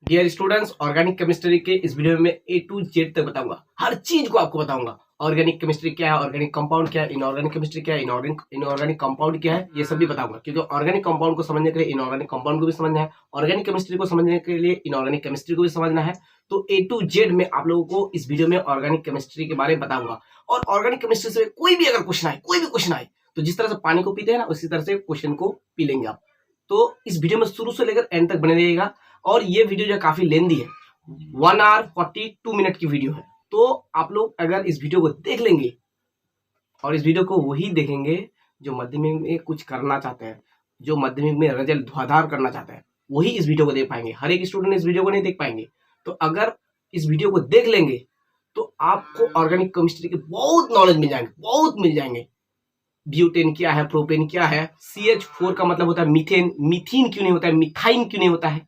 Dear students, organic chemistry के इस video में ए टू जेड तक बताऊंगा, हर चीज को आपको बताऊंगा। ऑर्गेनिक केमिस्ट्री क्या है, ऑर्गेनिक कंपाउंड क्या है, इनऑर्गेनिक केमिस्ट्री क्या है, इनऑर्गेनिक कंपाउंड क्या है, ये सब भी बताऊंगा। क्योंकि ऑर्गेनिक कंपाउंड को समझने के लिए इनऑर्गेनिक कंपाउंड को भी समझना है, ऑर्गेनिक केमिस्ट्री को समझने के लिए इनऑर्गेनिक केमिस्ट्री को भी समझना है। तो ए टू जेड में आप लोगों को इस वीडियो में ऑर्गेनिक केमिस्ट्री के बारे में बताऊंगा। और ऑर्गेनिक केमिस्ट्री से कोई भी अगर क्वेश्चन आए, कोई भी क्वेश्चन आए, तो जिस तरह से पानी को पीते हैं ना, उसी तरह से क्वेश्चन को पी लेंगे आप। तो इस वीडियो में शुरू से लेकर एंड तक बने रहिएगा। और ये वीडियो जो काफी लेंदी है, 1 आवर 42 मिनट की वीडियो है। तो आप लोग अगर इस वीडियो को देख लेंगे, और इस वीडियो को वही देखेंगे जो माध्यमिक में कुछ करना चाहते हैं, जो माध्यमिक में रिजल्ट धुआंधार करना चाहते हैं, वही इस वीडियो को देख पाएंगे। हर एक स्टूडेंट इस वीडियो को नहीं देख पाएंगे। तो अगर इस वीडियो को देख लेंगे तो आपको ऑर्गेनिक केमिस्ट्री के बहुत नॉलेज मिल जाएंगे, बहुत मिल जाएंगे। ब्यूटेन क्या है, प्रोपेन क्या है, CH4 का मतलब होता है मीथेन, मीथीन क्यों नहीं होता है, मिथाइन क्यों नहीं होता है,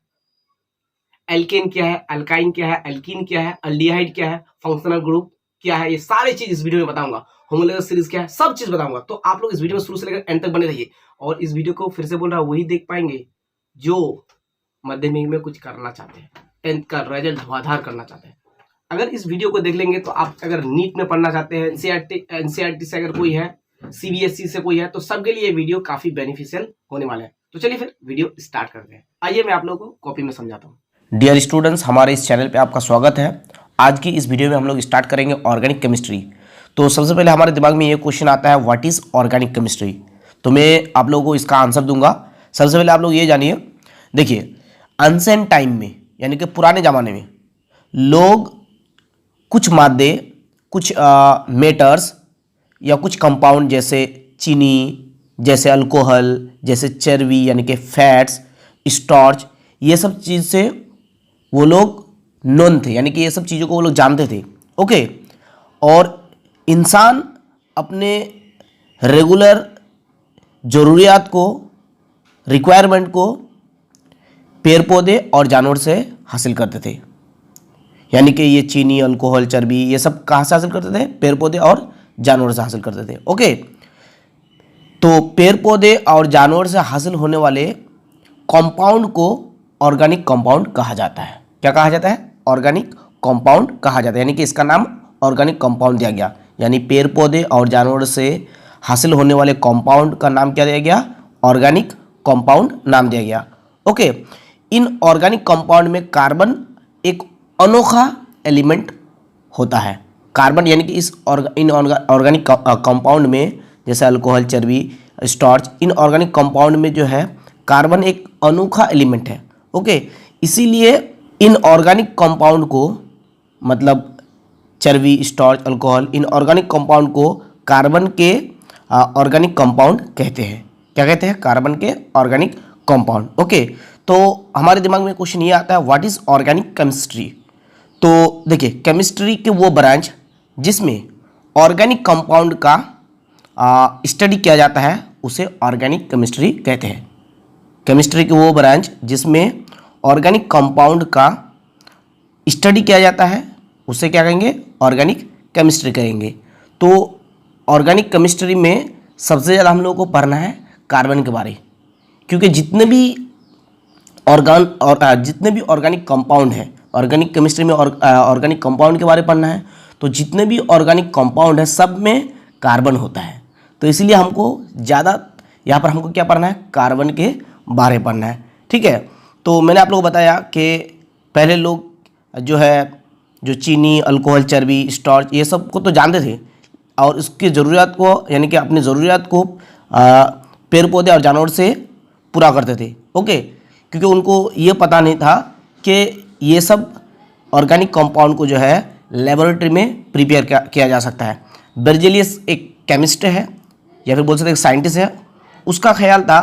एल्केन क्या है, अल्काइन क्या है, एल्कीन क्या है, अल्डिहाइड क्या है, फंक्शनल ग्रुप क्या है, ये सारी चीज इस वीडियो में बताऊंगा। होमोलोगस सीरीज क्या है, सब चीज बताऊंगा। तो आप लोग इस वीडियो में शुरू से लेकर एंड तक बने रहिए। और इस वीडियो को फिर से बोल रहा हूं, वही देख पाएंगे जो माध्यमिक में कुछ करना चाहते हैं, 10th का रिजल्ट धुआंधार करना चाहते हैं। अगर इस वीडियो को देख लेंगे तो आप अगर नीट में पढ़ना चाहते हैं, एनसीईआरटी से अगर कोई है, CBSE से कोई है, तो सबके लिए ये वीडियो काफी बेनिफिशियल होने वाला है। तो चलिए फिर वीडियो स्टार्ट करते हैं। आइए मैं आप लोगों को कॉपी में समझाता हूँ। डियर स्टूडेंट्स, हमारे इस चैनल पे आपका स्वागत है। आज की इस वीडियो में हम लोग स्टार्ट करेंगे ऑर्गेनिक केमिस्ट्री। तो सबसे पहले हमारे दिमाग में ये क्वेश्चन आता है, व्हाट इज़ ऑर्गेनिक केमिस्ट्री। तो मैं आप लोगों को इसका आंसर दूंगा। सबसे पहले आप लोग ये जानिए, देखिए एंशिएंट टाइम में यानी कि पुराने ज़माने में लोग कुछ मादे, कुछ मेटर्स या कुछ कंपाउंड जैसे चीनी, जैसे अल्कोहल, जैसे चर्बी यानी कि फैट्स, स्टार्च, ये सब चीज़ से वो लोग नोन थे, यानी कि ये सब चीज़ों को वो लोग जानते थे। ओके। और इंसान अपने रेगुलर ज़रूरियात को, रिक्वायरमेंट को पेड़ पौधे और जानवर से हासिल करते थे। यानी कि ये चीनी, अल्कोहल, चर्बी, ये सब कहाँ से हासिल करते थे? पेड़ पौधे और जानवर से हासिल करते थे। ओके। तो पेड़ पौधे और जानवर से हासिल होने वाले कंपाउंड को ऑर्गेनिक कंपाउंड कहा जाता है। क्या कहा जाता है? ऑर्गेनिक कंपाउंड कहा जाता है। यानी कि इसका नाम ऑर्गेनिक कंपाउंड दिया गया। यानी पेड़ पौधे और जानवर से हासिल होने वाले कंपाउंड का नाम क्या दिया गया? ऑर्गेनिक कंपाउंड नाम दिया गया। ओके। इन ऑर्गेनिक कंपाउंड में कार्बन एक अनोखा एलिमेंट होता है। कार्बन यानी कि इन ऑर्गेनिक कंपाउंड में, जैसे अल्कोहल, चर्बी, स्टार्च, इन ऑर्गेनिक कंपाउंड में जो है कार्बन एक अनोखा एलिमेंट है। ओके। इसीलिए इन ऑर्गेनिक कंपाउंड को, मतलब चर्बी, starch, alcohol, in organic compound को कार्बन के ऑर्गेनिक कंपाउंड कहते हैं। क्या कहते हैं? कार्बन के ऑर्गेनिक कंपाउंड। ओके। तो हमारे दिमाग में क्वेश्चन ये आता है, व्हाट इज ऑर्गेनिक केमिस्ट्री। तो देखिए, केमिस्ट्री के वो ब्रांच जिसमें ऑर्गेनिक कंपाउंड का स्टडी किया जाता है, उसे ऑर्गेनिक केमिस्ट्री कहते हैं। केमिस्ट्री के वो ब्रांच जिसमें ऑर्गेनिक कंपाउंड का स्टडी किया जाता है, उसे क्या कहेंगे? ऑर्गेनिक केमिस्ट्री कहेंगे। तो ऑर्गेनिक केमिस्ट्री में सबसे ज़्यादा हम लोगों को पढ़ना है कार्बन के बारे, क्योंकि जितने भी ऑर्गेनिक कंपाउंड है, ऑर्गेनिक केमिस्ट्री में ऑर्गेनिक कंपाउंड के बारे में पढ़ना है, तो जितने भी ऑर्गेनिक कंपाउंड है सब में कार्बन होता है। तो इसलिए हमको ज़्यादा यहाँ पर हमको क्या पढ़ना है? कार्बन के बारे में पढ़ना है। ठीक है। तो मैंने आप लोगों को बताया कि पहले लोग जो चीनी, अल्कोहल, चर्बी, स्टार्च, ये सब को तो जानते थे, और उसकी ज़रूरियात को, यानी कि अपनी ज़रूरियात को पेड़ पौधे और जानवर से पूरा करते थे। ओके। क्योंकि उनको ये पता नहीं था कि ये सब ऑर्गेनिक कंपाउंड को जो है लेबोरेटरी में प्रिपेयर किया जा सकता है। बेर्जेलियस एक केमिस्ट है, या फिर बोल सकते एक साइंटिस्ट है। उसका ख्याल था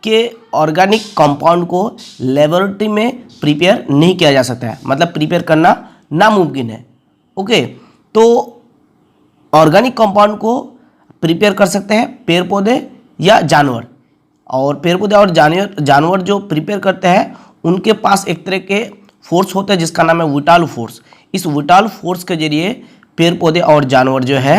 कि ऑर्गेनिक कंपाउंड को लेबोरेटरी में प्रिपेयर नहीं किया जा सकता है, मतलब प्रिपेयर करना नामुमकिन है। ओके। तो ऑर्गेनिक कंपाउंड को प्रिपेयर कर सकते हैं पेड़ पौधे या जानवर, और पेड़ पौधे और जानवर जो प्रिपेयर करते हैं, उनके पास एक तरह के फोर्स होता है जिसका नाम है विटाल फोर्स। इस विटाल फोर्स के जरिए पेड़ पौधे और जानवर जो है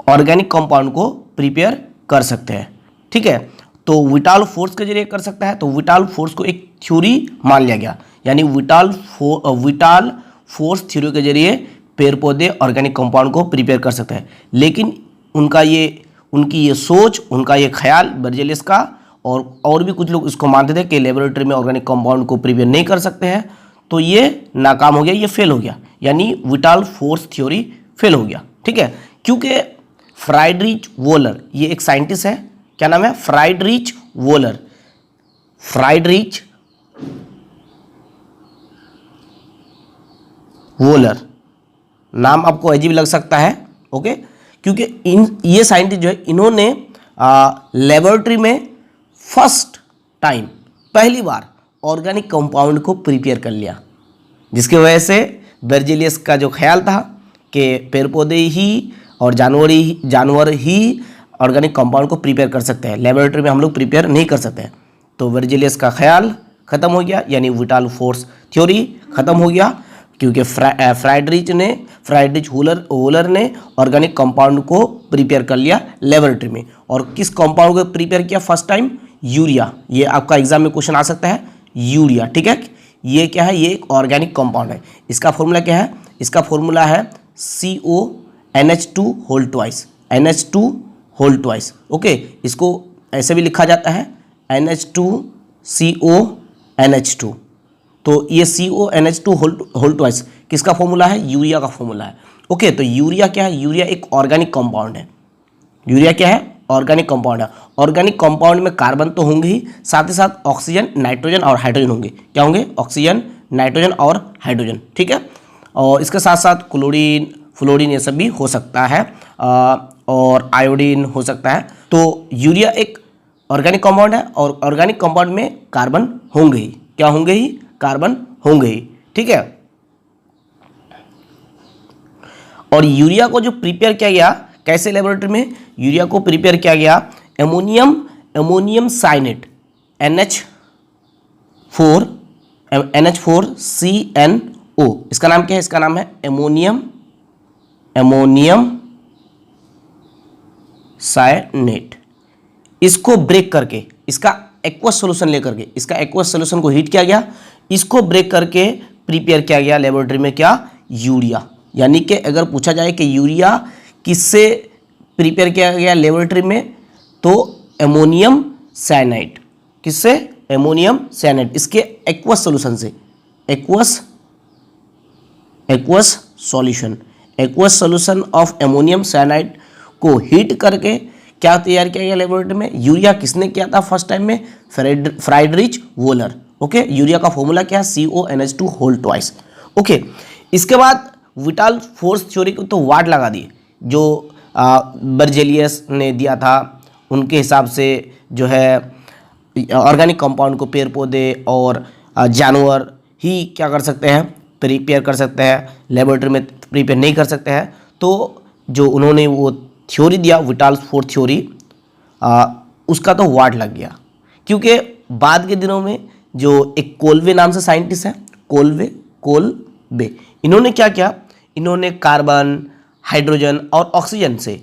ऑर्गेनिक कंपाउंड को प्रिपेयर कर सकते हैं। ठीक है। तो विटाल फोर्स के जरिए कर सकता है। तो विटाल फोर्स को एक थ्योरी मान लिया गया, यानी विटाल फोर्स थ्योरी के जरिए पेड़ पौधे ऑर्गेनिक कंपाउंड को प्रिपेयर कर सकते हैं। लेकिन उनकी ये सोच, उनका ये ख्याल बर्जेलियस का, और भी कुछ लोग इसको मानते थे कि लेबोरेटरी में ऑर्गेनिक कंपाउंड को प्रिपेयर नहीं कर सकते हैं, तो ये नाकाम हो गया, ये फेल हो गया, यानी विटाल फोर्स थ्योरी फेल हो गया। ठीक है, क्योंकि फ्राइडरिच वोलर, ये एक साइंटिस्ट है, क्या नाम है, फ्राइडरिच वोलर। फ्राइडरिच वोलर नाम आपको अजीब लग सकता है, ओके, क्योंकि ये साइंटिस्ट जो है, इन्होंने लेबोरेटरी में फर्स्ट टाइम, पहली बार ऑर्गेनिक कंपाउंड को प्रिपेयर कर लिया, जिसकी वजह से बर्जेलियस का जो ख्याल था कि पेड़ पौधे ही और जानवर ही ऑर्गेनिक कंपाउंड को प्रिपेयर कर सकते हैं, लेबोरेटरी में हम लोग प्रिपेयर नहीं कर सकते हैं, तो बर्जेलियस का ख्याल ख़त्म हो गया, यानी विटाल फोर्स थ्योरी ख़त्म हो गया, क्योंकि फ्राइडरिच वोलर ने ऑर्गेनिक कंपाउंड को प्रिपेयर कर लिया लेबोरेटरी में। और किस कंपाउंड को प्रिपेयर किया फर्स्ट टाइम, यूरिया। ये आपका एग्जाम में क्वेश्चन आ सकता है, यूरिया। ठीक है, ये क्या है, ये एक ऑर्गेनिक कंपाउंड है। इसका फॉर्मूला क्या है, इसका फॉर्मूला है CONH2 whole twice, NH2 whole twice. Okay, इसको ऐसे भी लिखा जाता है NH2CONH2। तो ये CONH2 होल ट्वाइस किसका फॉर्मूला है, यूरिया का फॉर्मूला है। ओके, तो यूरिया क्या है, यूरिया एक ऑर्गेनिक कंपाउंड है। यूरिया क्या है, ऑर्गेनिक कंपाउंड है। ऑर्गेनिक कंपाउंड में कार्बन तो होंगे ही, साथ ही साथ ऑक्सीजन, नाइट्रोजन और हाइड्रोजन होंगे। क्या होंगे, ऑक्सीजन, नाइट्रोजन और हाइड्रोजन। ठीक है, और इसके साथ साथ क्लोरीन, फ्लोरीन, ये सब भी हो सकता है, और आयोडीन हो सकता है। तो यूरिया एक ऑर्गेनिक कंपाउंड है, और ऑर्गेनिक कंपाउंड में कार्बन होंगे ही। क्या होंगे ही, कार्बन होंगे ही। ठीक है, और यूरिया को जो प्रिपेयर किया गया, कैसे लेबोरेटरी में यूरिया को प्रिपेयर किया गया, एमोनियम साइनेट NH4CNO, इसका नाम क्या है, इसका नाम है एमोनियम साइनेट। इसको ब्रेक करके, इसका एक्वस सोल्यूशन लेकर के, इसका एक्वस सोल्यूशन को हीट किया गया, इसको ब्रेक करके प्रिपेयर किया गया लेबोरेटरी में, क्या, यूरिया। यानी कि अगर पूछा जाए कि यूरिया किससे प्रिपेयर किया गया लेबोरेटरी में, तो एमोनियम साइनाइड। किससे, एमोनियम साइनाइड, इसके एक्वस सोल्यूशन से, aqueous solution of ammonium cyanide को हीट करके क्या तैयार किया गया लेबोरेटरी में, यूरिया। किसने किया था फर्स्ट टाइम में, फ्राइडरिच वोलर। ओके, यूरिया का फॉर्मूला क्या है, CONH2 होल ट्वाइस। ओके, इसके बाद विटाल फोर्स थ्योरी को तो वाट लगा दिए, जो बर्जेलियस ने दिया था, उनके हिसाब से जो है ऑर्गेनिक कंपाउंड को पेड़ पौधे और जानवर ही क्या कर सकते हैं, प्रिपेयर कर सकते हैं, लेबोरेटरी में प्रिपेयर नहीं कर सकते हैं। तो जो उन्होंने वो थ्योरी दिया, विटाल फोर्स थ्योरी, उसका तो वाट लग गया, क्योंकि बाद के दिनों में जो एक कोल्वे नाम से साइंटिस्ट है, कोल्वे, इन्होंने क्या किया, इन्होंने कार्बन, हाइड्रोजन और ऑक्सीजन से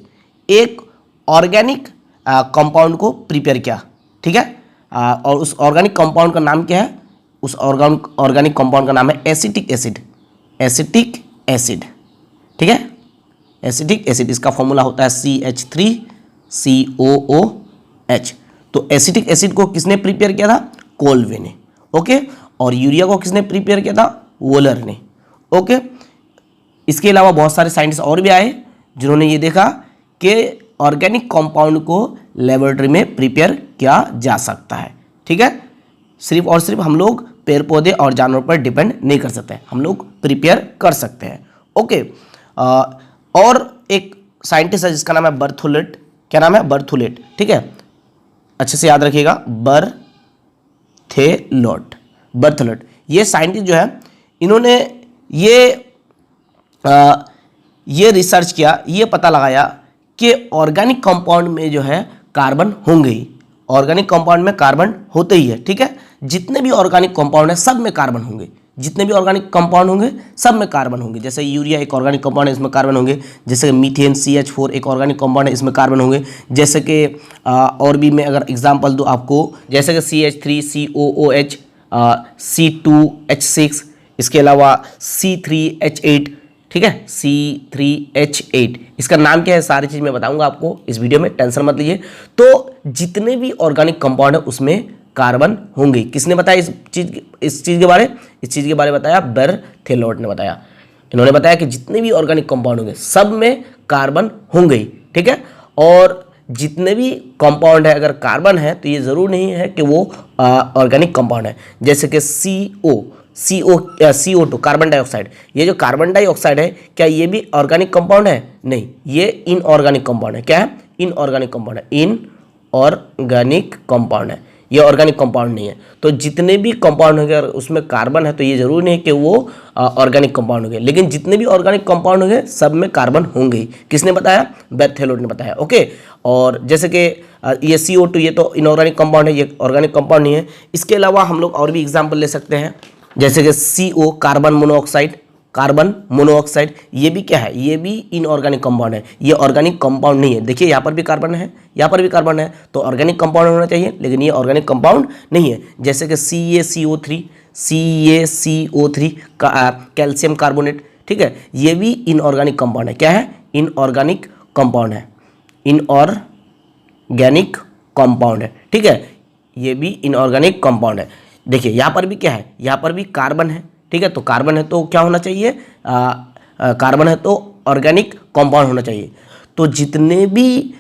एक ऑर्गेनिक कंपाउंड को प्रिपेयर किया। ठीक है, और उस ऑर्गेनिक कंपाउंड का नाम क्या है, उस ऑर्गेनिक कंपाउंड का नाम है एसिटिक एसिड। ठीक है, एसिटिक एसिड, इसका फॉर्मूला होता है CH3COOH। तो एसिटिक एसिड को किसने प्रिपेयर किया था, कोल्वे ने। ओके, और यूरिया को किसने प्रिपेयर किया था, वोलर ने। ओके, इसके अलावा बहुत सारे साइंटिस्ट और भी आए जिन्होंने ये देखा कि ऑर्गेनिक कंपाउंड को लेबोरेटरी में प्रिपेयर किया जा सकता है। ठीक है, सिर्फ और सिर्फ हम लोग पेड़ पौधे और जानवर पर डिपेंड नहीं कर सकते, हम लोग प्रिपेयर कर सकते हैं। ओके, और एक साइंटिस्ट है जिसका नाम है बर्थोलेट। क्या नाम है, बर्थोलेट। ठीक है, अच्छे से याद रखिएगा, बर्थोलेट। ये साइंटिस्ट जो है, इन्होंने ये रिसर्च किया, ये पता लगाया कि ऑर्गेनिक कंपाउंड में जो है कार्बन होंगे ही, ऑर्गेनिक कंपाउंड में कार्बन होते ही है। ठीक है, जितने भी ऑर्गेनिक कंपाउंड है सब में कार्बन होंगे, जितने भी ऑर्गेनिक कंपाउंड होंगे सब में कार्बन होंगे। जैसे यूरिया एक ऑर्गेनिक कंपाउंड है, इसमें कार्बन होंगे। जैसे मीथेन CH4 एक ऑर्गेनिक कंपाउंड है, इसमें कार्बन होंगे। जैसे कि और भी मैं अगर एग्जांपल दूं आपको, जैसे कि CH3COOH C2H6, इसके अलावा C3H8, ठीक है, C3H8, इसका नाम क्या है सारी चीज़ मैं बताऊंगा आपको इस वीडियो में, टेंशन मत लीजिए। तो जितने भी ऑर्गेनिक कंपाउंड है उसमें कार्बन होंगे। किसने बताया इस चीज़ के बारे में बताया बर्थेलॉट ने बताया। इन्होंने बताया कि जितने भी ऑर्गेनिक कंपाउंड होंगे सब में कार्बन होंगे, ठीक है। और जितने भी कंपाउंड है अगर कार्बन है तो ये ज़रूर नहीं है कि वो ऑर्गेनिक कंपाउंड है। जैसे कि CO2 कार्बन डाइऑक्साइड, ये जो कार्बन डाइऑक्साइड है क्या ये भी ऑर्गेनिक कंपाउंड है? नहीं, ये इनऑर्गेनिक कंपाउंड है। क्या है? इनऑर्गेनिक कंपाउंड है, इनऑर्गेनिक कंपाउंड है, ये ऑर्गेनिक कंपाउंड नहीं है। तो जितने भी कंपाउंड होंगे अगर उसमें कार्बन है तो ये जरूरी नहीं है कि वो ऑर्गेनिक कंपाउंड होंगे, लेकिन जितने भी ऑर्गेनिक कंपाउंड होंगे सब में कार्बन होंगे। किसने बताया? बर्थेलॉट ने बताया, ओके। और जैसे कि ये CO2 ये तो इनऑर्गेनिक कंपाउंड है, ये ऑर्गेनिक कंपाउंड नहीं है। इसके अलावा हम लोग और भी एग्जाम्पल ले सकते हैं, जैसे कि CO कार्बन मोनोऑक्साइड, ये भी क्या है? ये भी इनऑर्गेनिक कंपाउंड है, ये ऑर्गेनिक कंपाउंड नहीं है। देखिए यहाँ पर भी कार्बन है, यहाँ पर भी कार्बन है, तो ऑर्गेनिक कंपाउंड होना चाहिए, लेकिन ये ऑर्गेनिक कंपाउंड नहीं है। जैसे कि CaCO3 का कैल्शियम कार्बोनेट, ठीक है, ये भी इनऑर्गेनिक कंपाउंड है। क्या है? इनऑर्गेनिक कंपाउंड है, इनऑर्गेनिक कंपाउंड है, ठीक है, ये भी इनऑर्गेनिक कंपाउंड है। देखिए यहाँ पर भी क्या है? यहाँ पर भी कार्बन है, ठीक है, तो कार्बन है तो क्या होना चाहिए? कार्बन है तो ऑर्गेनिक कंपाउंड होना चाहिए। तो जितने भी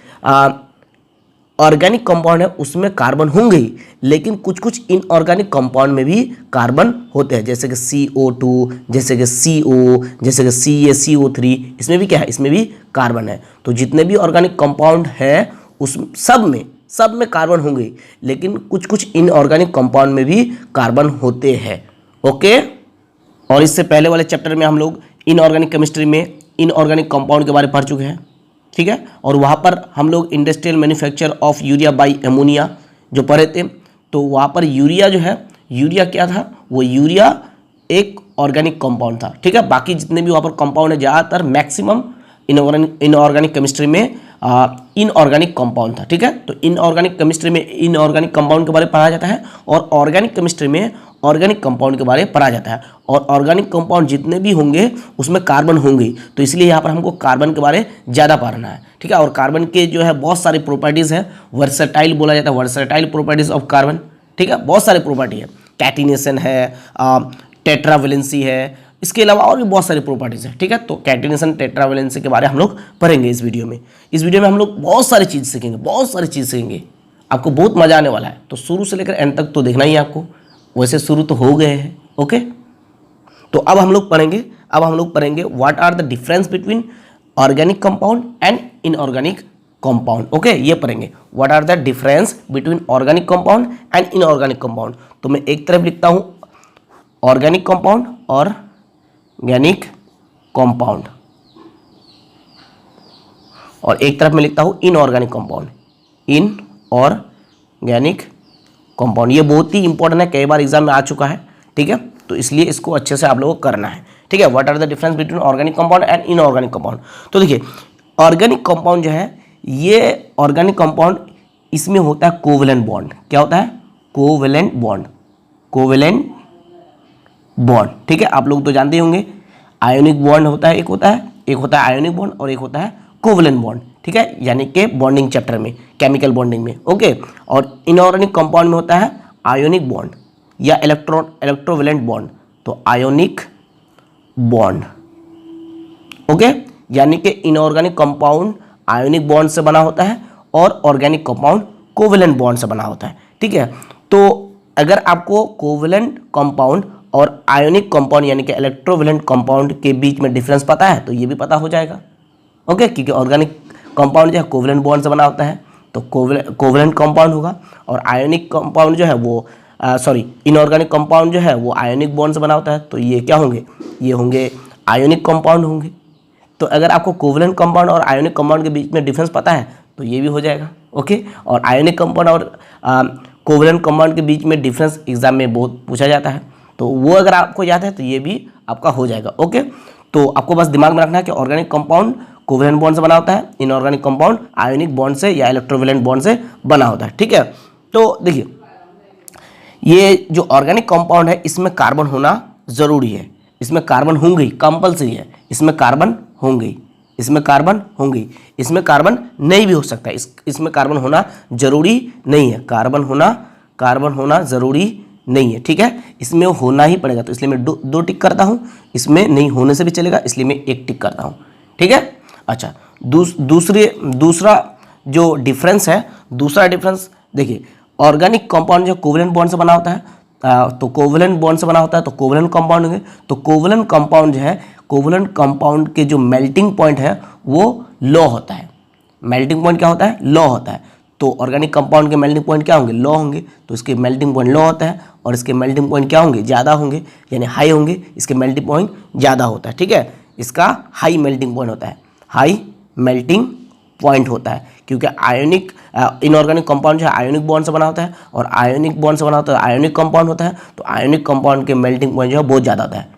ऑर्गेनिक कंपाउंड है उसमें कार्बन होंगे ही, लेकिन कुछ कुछ इनऑर्गेनिक कंपाउंड में भी कार्बन होते हैं, जैसे कि CO2, जैसे कि CO, जैसे कि CaCO3, इसमें भी क्या है? इसमें भी कार्बन है। तो जितने भी ऑर्गेनिक कंपाउंड है उस सब में कार्बन होंगे, लेकिन कुछ कुछ इनऑर्गेनिक कंपाउंड में भी कार्बन होते हैं, ओके। और इससे पहले वाले चैप्टर में हम लोग इनऑर्गेनिक केमिस्ट्री में इनऑर्गेनिक कंपाउंड के बारे में पढ़ चुके हैं, ठीक है। और वहाँ पर हम लोग industrial manufacture of urea by ammonia जो पढ़े थे, तो वहाँ पर यूरिया जो है, यूरिया क्या था? वो यूरिया एक ऑर्गेनिक कंपाउंड था, ठीक है। बाकी जितने भी वहाँ पर कंपाउंड है ज़्यादातर मैक्सिमम इनऑर्गेनिक केमिस्ट्री में इनऑर्गेनिक कंपाउंड था, ठीक है। तो इनऑर्गेनिक केमिस्ट्री में इनऑर्गेनिक कंपाउंड के बारे में पढ़ा जाता है और ऑर्गेनिक केमिस्ट्री में ऑर्गेनिक कंपाउंड के बारे में पढ़ा जाता है। और ऑर्गेनिक कंपाउंड जितने भी होंगे उसमें कार्बन होंगे, तो इसलिए यहाँ पर हमको कार्बन के बारे में ज़्यादा पढ़ना है, ठीक है। और कार्बन के जो है बहुत सारी प्रॉपर्टीज़ है, वर्सेटाइल बोला जाता है, वर्सेटाइल प्रॉपर्टीज़ ऑफ कार्बन, ठीक है, बहुत सारी प्रॉपर्टी है, कैटिनेशन है, टेट्रावेलेंसी है, इसके अलावा और भी बहुत सारी प्रॉपर्टीज़ है, ठीक है। तो कैटिनेशन, टेट्रावेलेंसी के बारे में हम लोग पढ़ेंगे इस वीडियो में। इस वीडियो में हम लोग बहुत सारी चीज़ सीखेंगे, आपको बहुत मज़ा आने वाला है। तो शुरू से लेकर एंड तक तो देखना ही है आपको, वैसे शुरू तो हो गए हैं, ओके। तो अब हम लोग पढ़ेंगे what are the difference between organic compound and inorganic compound, okay, ये पढ़ेंगे what are the difference between organic compound and inorganic compound. तो मैं एक तरफ लिखता हूँ ऑर्गेनिक कंपाउंड और ऑर्गेनिक कंपाउंड, और एक तरफ मैं लिखता हूँ इनऑर्गेनिक कंपाउंड, इनऑर्गेनिक कंपाउंड। ये बहुत ही इंपॉर्टेंट है, कई बार एग्जाम में आ चुका है, ठीक है, तो इसलिए इसको अच्छे से आप लोगों को करना है, ठीक है। What are the difference between organic compound and inorganic compound. तो देखिए ऑर्गेनिक कंपाउंड जो है, ये ऑर्गेनिक कंपाउंड इसमें होता है कोवेलेंट बॉन्ड। क्या होता है? कोवेलेंट बॉन्ड, ठीक है। आप लोग तो जानते ही होंगे आयोनिक बॉन्ड होता है, एक होता है आयोनिक बॉन्ड और एक होता है कोवेलेंट बॉन्ड, ठीक है, यानी कि बॉन्डिंग चैप्टर में, केमिकल बॉन्डिंग में, ओके। और इनऑर्गेनिक कंपाउंड में होता है आयोनिक बॉन्ड या इलेक्ट्रोवेलेंट बॉन्ड, तो आयोनिक बॉन्ड, ओके। यानी कि इनऑर्गेनिक कंपाउंड आयोनिक बॉन्ड से बना होता है और ऑर्गेनिक कंपाउंड कोवेलेंट बॉन्ड से बना होता है, ठीक है। तो अगर आपको कोवेलेंट कंपाउंड और आयोनिक कंपाउंड यानी कि इलेक्ट्रोवेलेंट कंपाउंड के बीच में डिफरेंस पता है तो ये भी पता हो जाएगा, ओके, क्योंकि ऑर्गेनिक कंपाउंड जो है कोवेलेंट बॉन्ड से बना होता है तो कोवेलेंट कंपाउंड होगा, और आयोनिक कंपाउंड जो है वो इनऑर्गेनिक कंपाउंड जो है वो आयोनिक बॉन्ड से बना होता है, तो ये क्या होंगे? ये होंगे आयोनिक कंपाउंड होंगे। तो अगर आपको कोवेलेंट कंपाउंड और आयोनिक कंपाउंड के बीच में डिफरेंस पता है तो ये भी हो जाएगा, ओके। और आयोनिक कंपाउंड और कोवेलेंट कंपाउंड के बीच में डिफरेंस एग्जाम में बहुत पूछा जाता है, तो वो अगर आपको याद है तो ये भी आपका हो जाएगा, ओके। तो आपको बस दिमाग में रखना है कि ऑर्गेनिक कंपाउंड कोवेलेंट बॉन्ड से बना होता है, इनऑर्गेनिक कंपाउंड आयोनिक बॉन्ड से या इलेक्ट्रोवेलेंट बॉन्ड से बना होता है, ठीक है। तो देखिए ये जो ऑर्गेनिक कंपाउंड है इसमें कार्बन होना ज़रूरी है, इसमें कार्बन होंगे, कंपलसरी है, इसमें कार्बन होंगे, इसमें कार्बन होंगे, इसमें कार्बन नहीं भी हो सकता है, इसमें कार्बन होना जरूरी नहीं है, कार्बन होना जरूरी नहीं है, ठीक है, इसमें होना ही पड़ेगा, तो इसलिए मैं दो टिक करता हूँ, इसमें नहीं होने से भी चलेगा इसलिए मैं एक टिक करता हूँ, ठीक है। अच्छा, दूसरा जो डिफरेंस है, दूसरा डिफरेंस देखिए, ऑर्गेनिक कंपाउंड जो कोवलेंट बॉन्ड से बना होता है, तो कोवलेंट बॉन्ड से बना होता है तो कोवलेंट कंपाउंड होंगे, तो कोवलेंट कंपाउंड जो है, कोवलेंट कंपाउंड के जो मेल्टिंग पॉइंट है वो लो होता है, मेल्टिंग पॉइंट क्या होता है, लो होता है, तो ऑर्गेनिक कंपाउंड के मेल्टिंग पॉइंट क्या होंगे, लो होंगे, तो इसके मेल्टिंग पॉइंट लो होता है और इसके मेल्टिंग पॉइंट क्या होंगे, ज़्यादा होंगे, यानी हाई होंगे, इसके मेल्टिंग पॉइंट ज़्यादा होता है, ठीक है, इसका हाई मेल्टिंग पॉइंट होता है, हाई मेल्टिंग पॉइंट होता है, क्योंकि आयोनिक इनऑर्गेनिक कंपाउंड जो है आयोनिक बॉन्ड से बना होता है और आयोनिक बॉन्ड से बना होता है आयोनिक कंपाउंड होता है, तो आयोनिक कंपाउंड के मेल्टिंग पॉइंट जो है बहुत ज़्यादा होता है।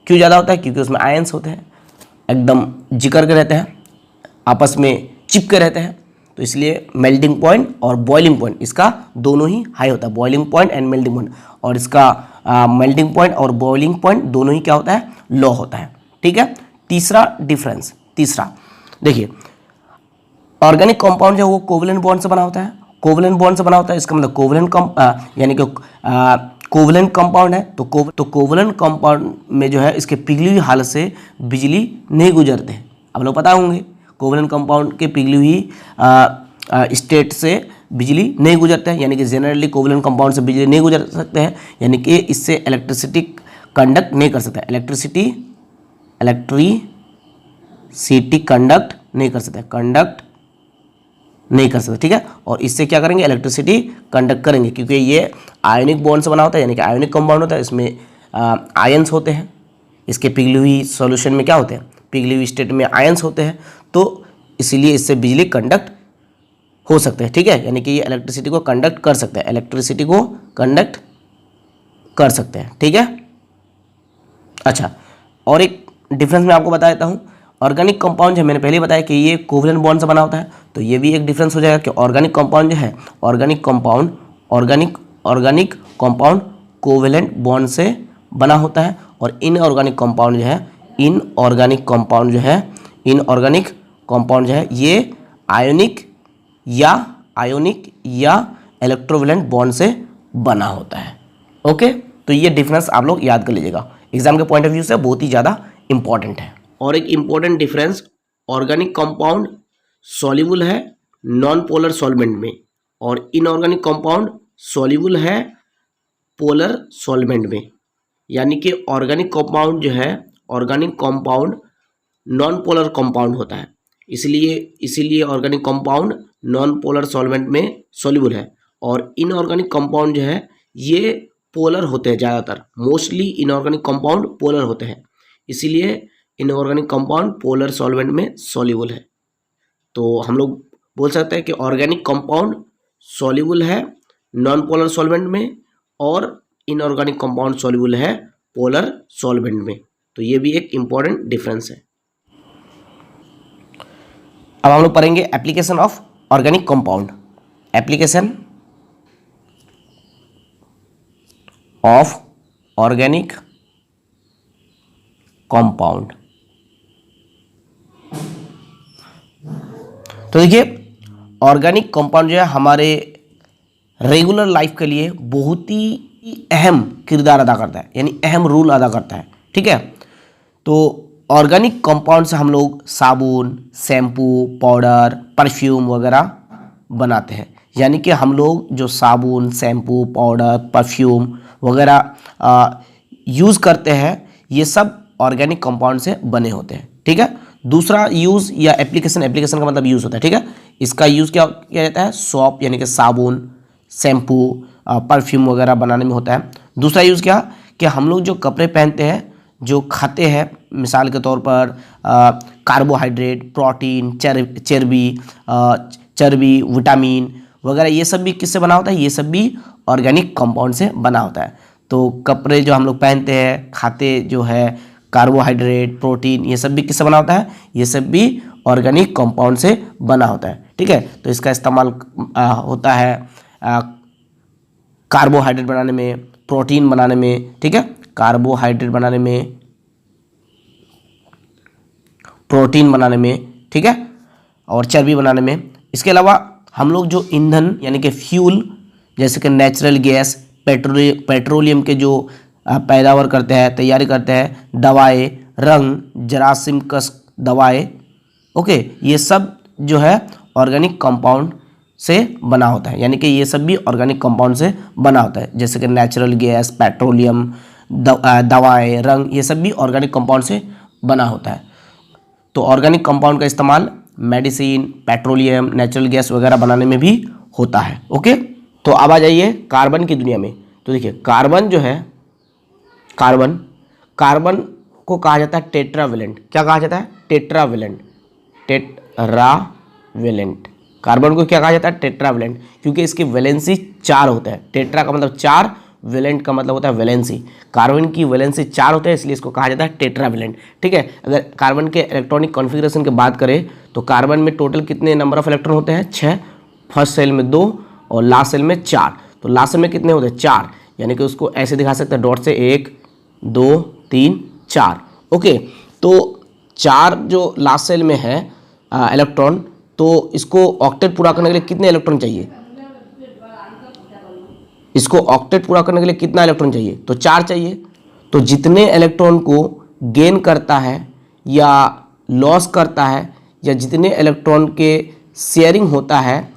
क्यों ज़्यादा होता है, क्योंकि उसमें आयंस होते हैं, एकदम जिकर के रहते हैं, आपस में चिपके रहते हैं, तो इसलिए मेल्टिंग पॉइंट और बॉइलिंग पॉइंट इसका दोनों ही हाई होता है, boiling point and melting point, और इसका मेल्टिंग पॉइंट और बॉइलिंग पॉइंट दोनों ही क्या होता है, लो होता है, ठीक है। तीसरा डिफरेंस, तीसरा देखिए, ऑर्गेनिक कंपाउंड जो है वो कोवलेंट बॉन्ड से बना होता है, कोवलेंट बॉन्ड से बना होता है, इसका मतलब कोवलेंट यानी कि कोवलेंट कंपाउंड है, तो कोवलेंट कंपाउंड में जो है इसके पिघली हुई हालत से बिजली नहीं गुजरते हैं, आप लोग पता होंगे, कोवलेंट कंपाउंड के पिघली हुई स्टेट से बिजली नहीं गुजरते हैं, यानी कि जनरली कोवलेंट कंपाउंड से बिजली नहीं गुजर सकते हैं, यानी कि इससे इलेक्ट्रिसिटी कंडक्ट नहीं कर सकता, इलेक्ट्रिसिटी कंडक्ट नहीं कर सकता, कंडक्ट नहीं कर सकते, ठीक है, और इससे क्या करेंगे, इलेक्ट्रिसिटी कंडक्ट करेंगे, क्योंकि ये आयोनिक बॉन्ड से बना होता है, यानी कि आयोनिक कंपाउंड होता है, इसमें आयंस होते हैं, इसके पिघली हुई सॉल्यूशन में क्या होते हैं, पिघली हुई स्टेट में आयंस होते हैं, तो इसीलिए इससे बिजली कंडक्ट हो सकते हैं, ठीक है, यानी कि ये इलेक्ट्रिसिटी को कंडक्ट कर सकते हैं, इलेक्ट्रिसिटी को कंडक्ट कर सकते हैं, ठीक है। अच्छा, और एक डिफरेंस मैं आपको बता देता हूँ, ऑर्गेनिक कंपाउंड जो मैंने पहले बताया कि ये कोवलेंट बॉन्ड से बना होता है, तो ये भी एक डिफरेंस हो जाएगा कि ऑर्गेनिक कंपाउंड जो है, ऑर्गेनिक कंपाउंड कोवलेंट बॉन्ड से बना होता है, और इनऑर्गेनिक कंपाउंड जो है, इनऑर्गेनिक कंपाउंड जो है ये आयोनिक या इलेक्ट्रोवैलेंट बॉन्ड से बना होता है, ओके। तो ये डिफरेंस आप लोग याद कर लीजिएगा, एग्जाम के पॉइंट ऑफ व्यू से बहुत ही ज़्यादा इंपॉर्टेंट है। और एक important difference, organic compound soluble है नॉन पोलर सॉल्वेंट में, और इनऑर्गेनिक कंपाउंड सॉल्युबल है पोलर सॉल्वेंट में, यानी कि ऑर्गेनिक कंपाउंड जो है, organic compound non polar compound होता है, इसीलिए organic compound non polar solvent में सॉल्युबल है, और इनऑर्गेनिक कंपाउंड जो है ये पोलर होते हैं, ज़्यादातर मोस्टली इनऑर्गेनिक कंपाउंड पोलर होते हैं, इसीलिए इनऑर्गेनिक कंपाउंड पोलर सॉल्वेंट में सॉल्युबल है। तो हम लोग बोल सकते हैं कि ऑर्गेनिक कंपाउंड सॉल्युबल है नॉन पोलर सॉल्वेंट में, और इनऑर्गेनिक कंपाउंड सॉल्युबल है पोलर सॉल्वेंट में, तो ये भी एक इंपॉर्टेंट डिफरेंस है। अब हम लोग पढ़ेंगे application of organic compound, application of organic compound. तो देखिए, ऑर्गेनिक कंपाउंड जो है हमारे रेगुलर लाइफ के लिए बहुत ही अहम किरदार अदा करता है, यानी अहम रोल अदा करता है, ठीक है। तो ऑर्गेनिक कंपाउंड से हम लोग साबुन, शैम्पू, पाउडर, परफ्यूम वगैरह बनाते हैं, यानी कि हम लोग जो साबुन, शैम्पू, पाउडर, परफ्यूम वगैरह यूज़ करते हैं, ये सब ऑर्गेनिक कंपाउंड से बने होते हैं, ठीक है। दूसरा यूज़ या एप्लीकेशन का मतलब यूज़ होता है, ठीक है। इसका यूज़ क्या किया जाता है, सॉप यानी कि साबुन, शैम्पू, परफ्यूम वगैरह बनाने में होता है। दूसरा यूज़ क्या कि हम लोग जो कपड़े पहनते हैं, जो खाते हैं, मिसाल के तौर पर कार्बोहाइड्रेट, प्रोटीन, चर्बी, विटामिन वगैरह, ये सब भी किससे बना होता है, ये सब भी ऑर्गेनिक कंपाउंड से बना होता है। तो कपड़े जो हम लोग पहनते हैं, खाते जो है, कार्बोहाइड्रेट, प्रोटीन, ये सब भी किससे बना होता है, ये सब भी ऑर्गेनिक कंपाउंड से बना होता है, ठीक है। तो इसका इस्तेमाल होता है कार्बोहाइड्रेट बनाने में, प्रोटीन बनाने में, ठीक है, कार्बोहाइड्रेट बनाने में, प्रोटीन बनाने में, ठीक है, और चर्बी बनाने में। इसके अलावा हम लोग जो ईंधन यानी कि फ्यूल, जैसे कि नेचुरल गैस, पेट्रोलियम के जो पैदावार करते हैं, तैयारी करते हैं, दवाएं, रंग, जरासीम कस दवाएं, ओके, ये सब जो है ऑर्गेनिक कंपाउंड से बना होता है, यानी कि ये सब भी ऑर्गेनिक कंपाउंड से बना होता है, जैसे कि नेचुरल गैस, पेट्रोलियम, दवाएं, रंग, ये सब भी ऑर्गेनिक कंपाउंड से बना होता है। तो ऑर्गेनिक कंपाउंड का इस्तेमाल मेडिसिन, पेट्रोलियम, नेचुरल गैस वगैरह बनाने में भी होता है। ओके, तो अब आ जाइए कार्बन की दुनिया में। तो देखिए कार्बन जो है, कार्बन को कहा जाता है टेट्रावेलेंट। क्या कहा जाता है? टेट्रावेलेंट। कार्बन को क्या कहा जाता है? टेट्रावेलेंट, क्योंकि इसकी वैलेंसी 4 होता है। टेट्रा का मतलब 4, वेलेंट का मतलब होता है वैलेंसी। कार्बन की वैलेंसी 4 होता है, इसलिए इसको कहा जाता है टेट्रावेलेंट। ठीक है, अगर कार्बन के इलेक्ट्रॉनिक कॉन्फ़िगरेशन की बात करें तो कार्बन में टोटल कितने नंबर ऑफ इलेक्ट्रॉन होते हैं? 6। फर्स्ट सेल में 2 और लास्ट सेल में 4। तो लास्ट सेल में कितने होते हैं? 4, यानी कि उसको ऐसे दिखा सकते हैं डॉट से 1 2 3 4। ओके, तो 4 जो लास्ट सेल में है इलेक्ट्रॉन, तो इसको ऑक्टेट पूरा करने के लिए कितने इलेक्ट्रॉन चाहिए? इसको ऑक्टेट पूरा करने के लिए कितना इलेक्ट्रॉन चाहिए? तो 4 चाहिए। तो जितने इलेक्ट्रॉन को गेन करता है या लॉस करता है, या जितने इलेक्ट्रॉन के शेयरिंग होता है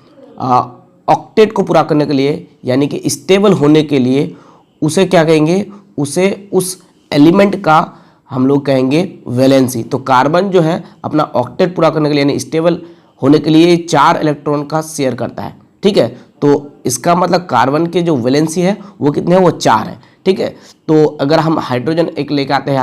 ऑक्टेट को पूरा करने के लिए, यानी कि स्टेबल होने के लिए, उसे क्या कहेंगे? उसे उस एलिमेंट का हम लोग कहेंगे वैलेंसी। तो कार्बन जो है अपना ऑक्टेट पूरा करने के लिए, यानी स्टेबल होने के लिए 4 इलेक्ट्रॉन का शेयर करता है। ठीक है, तो इसका मतलब कार्बन के जो वैलेंसी है वो कितने है? वो 4 है। ठीक है, तो अगर हम हाइड्रोजन एक लेके आते हैं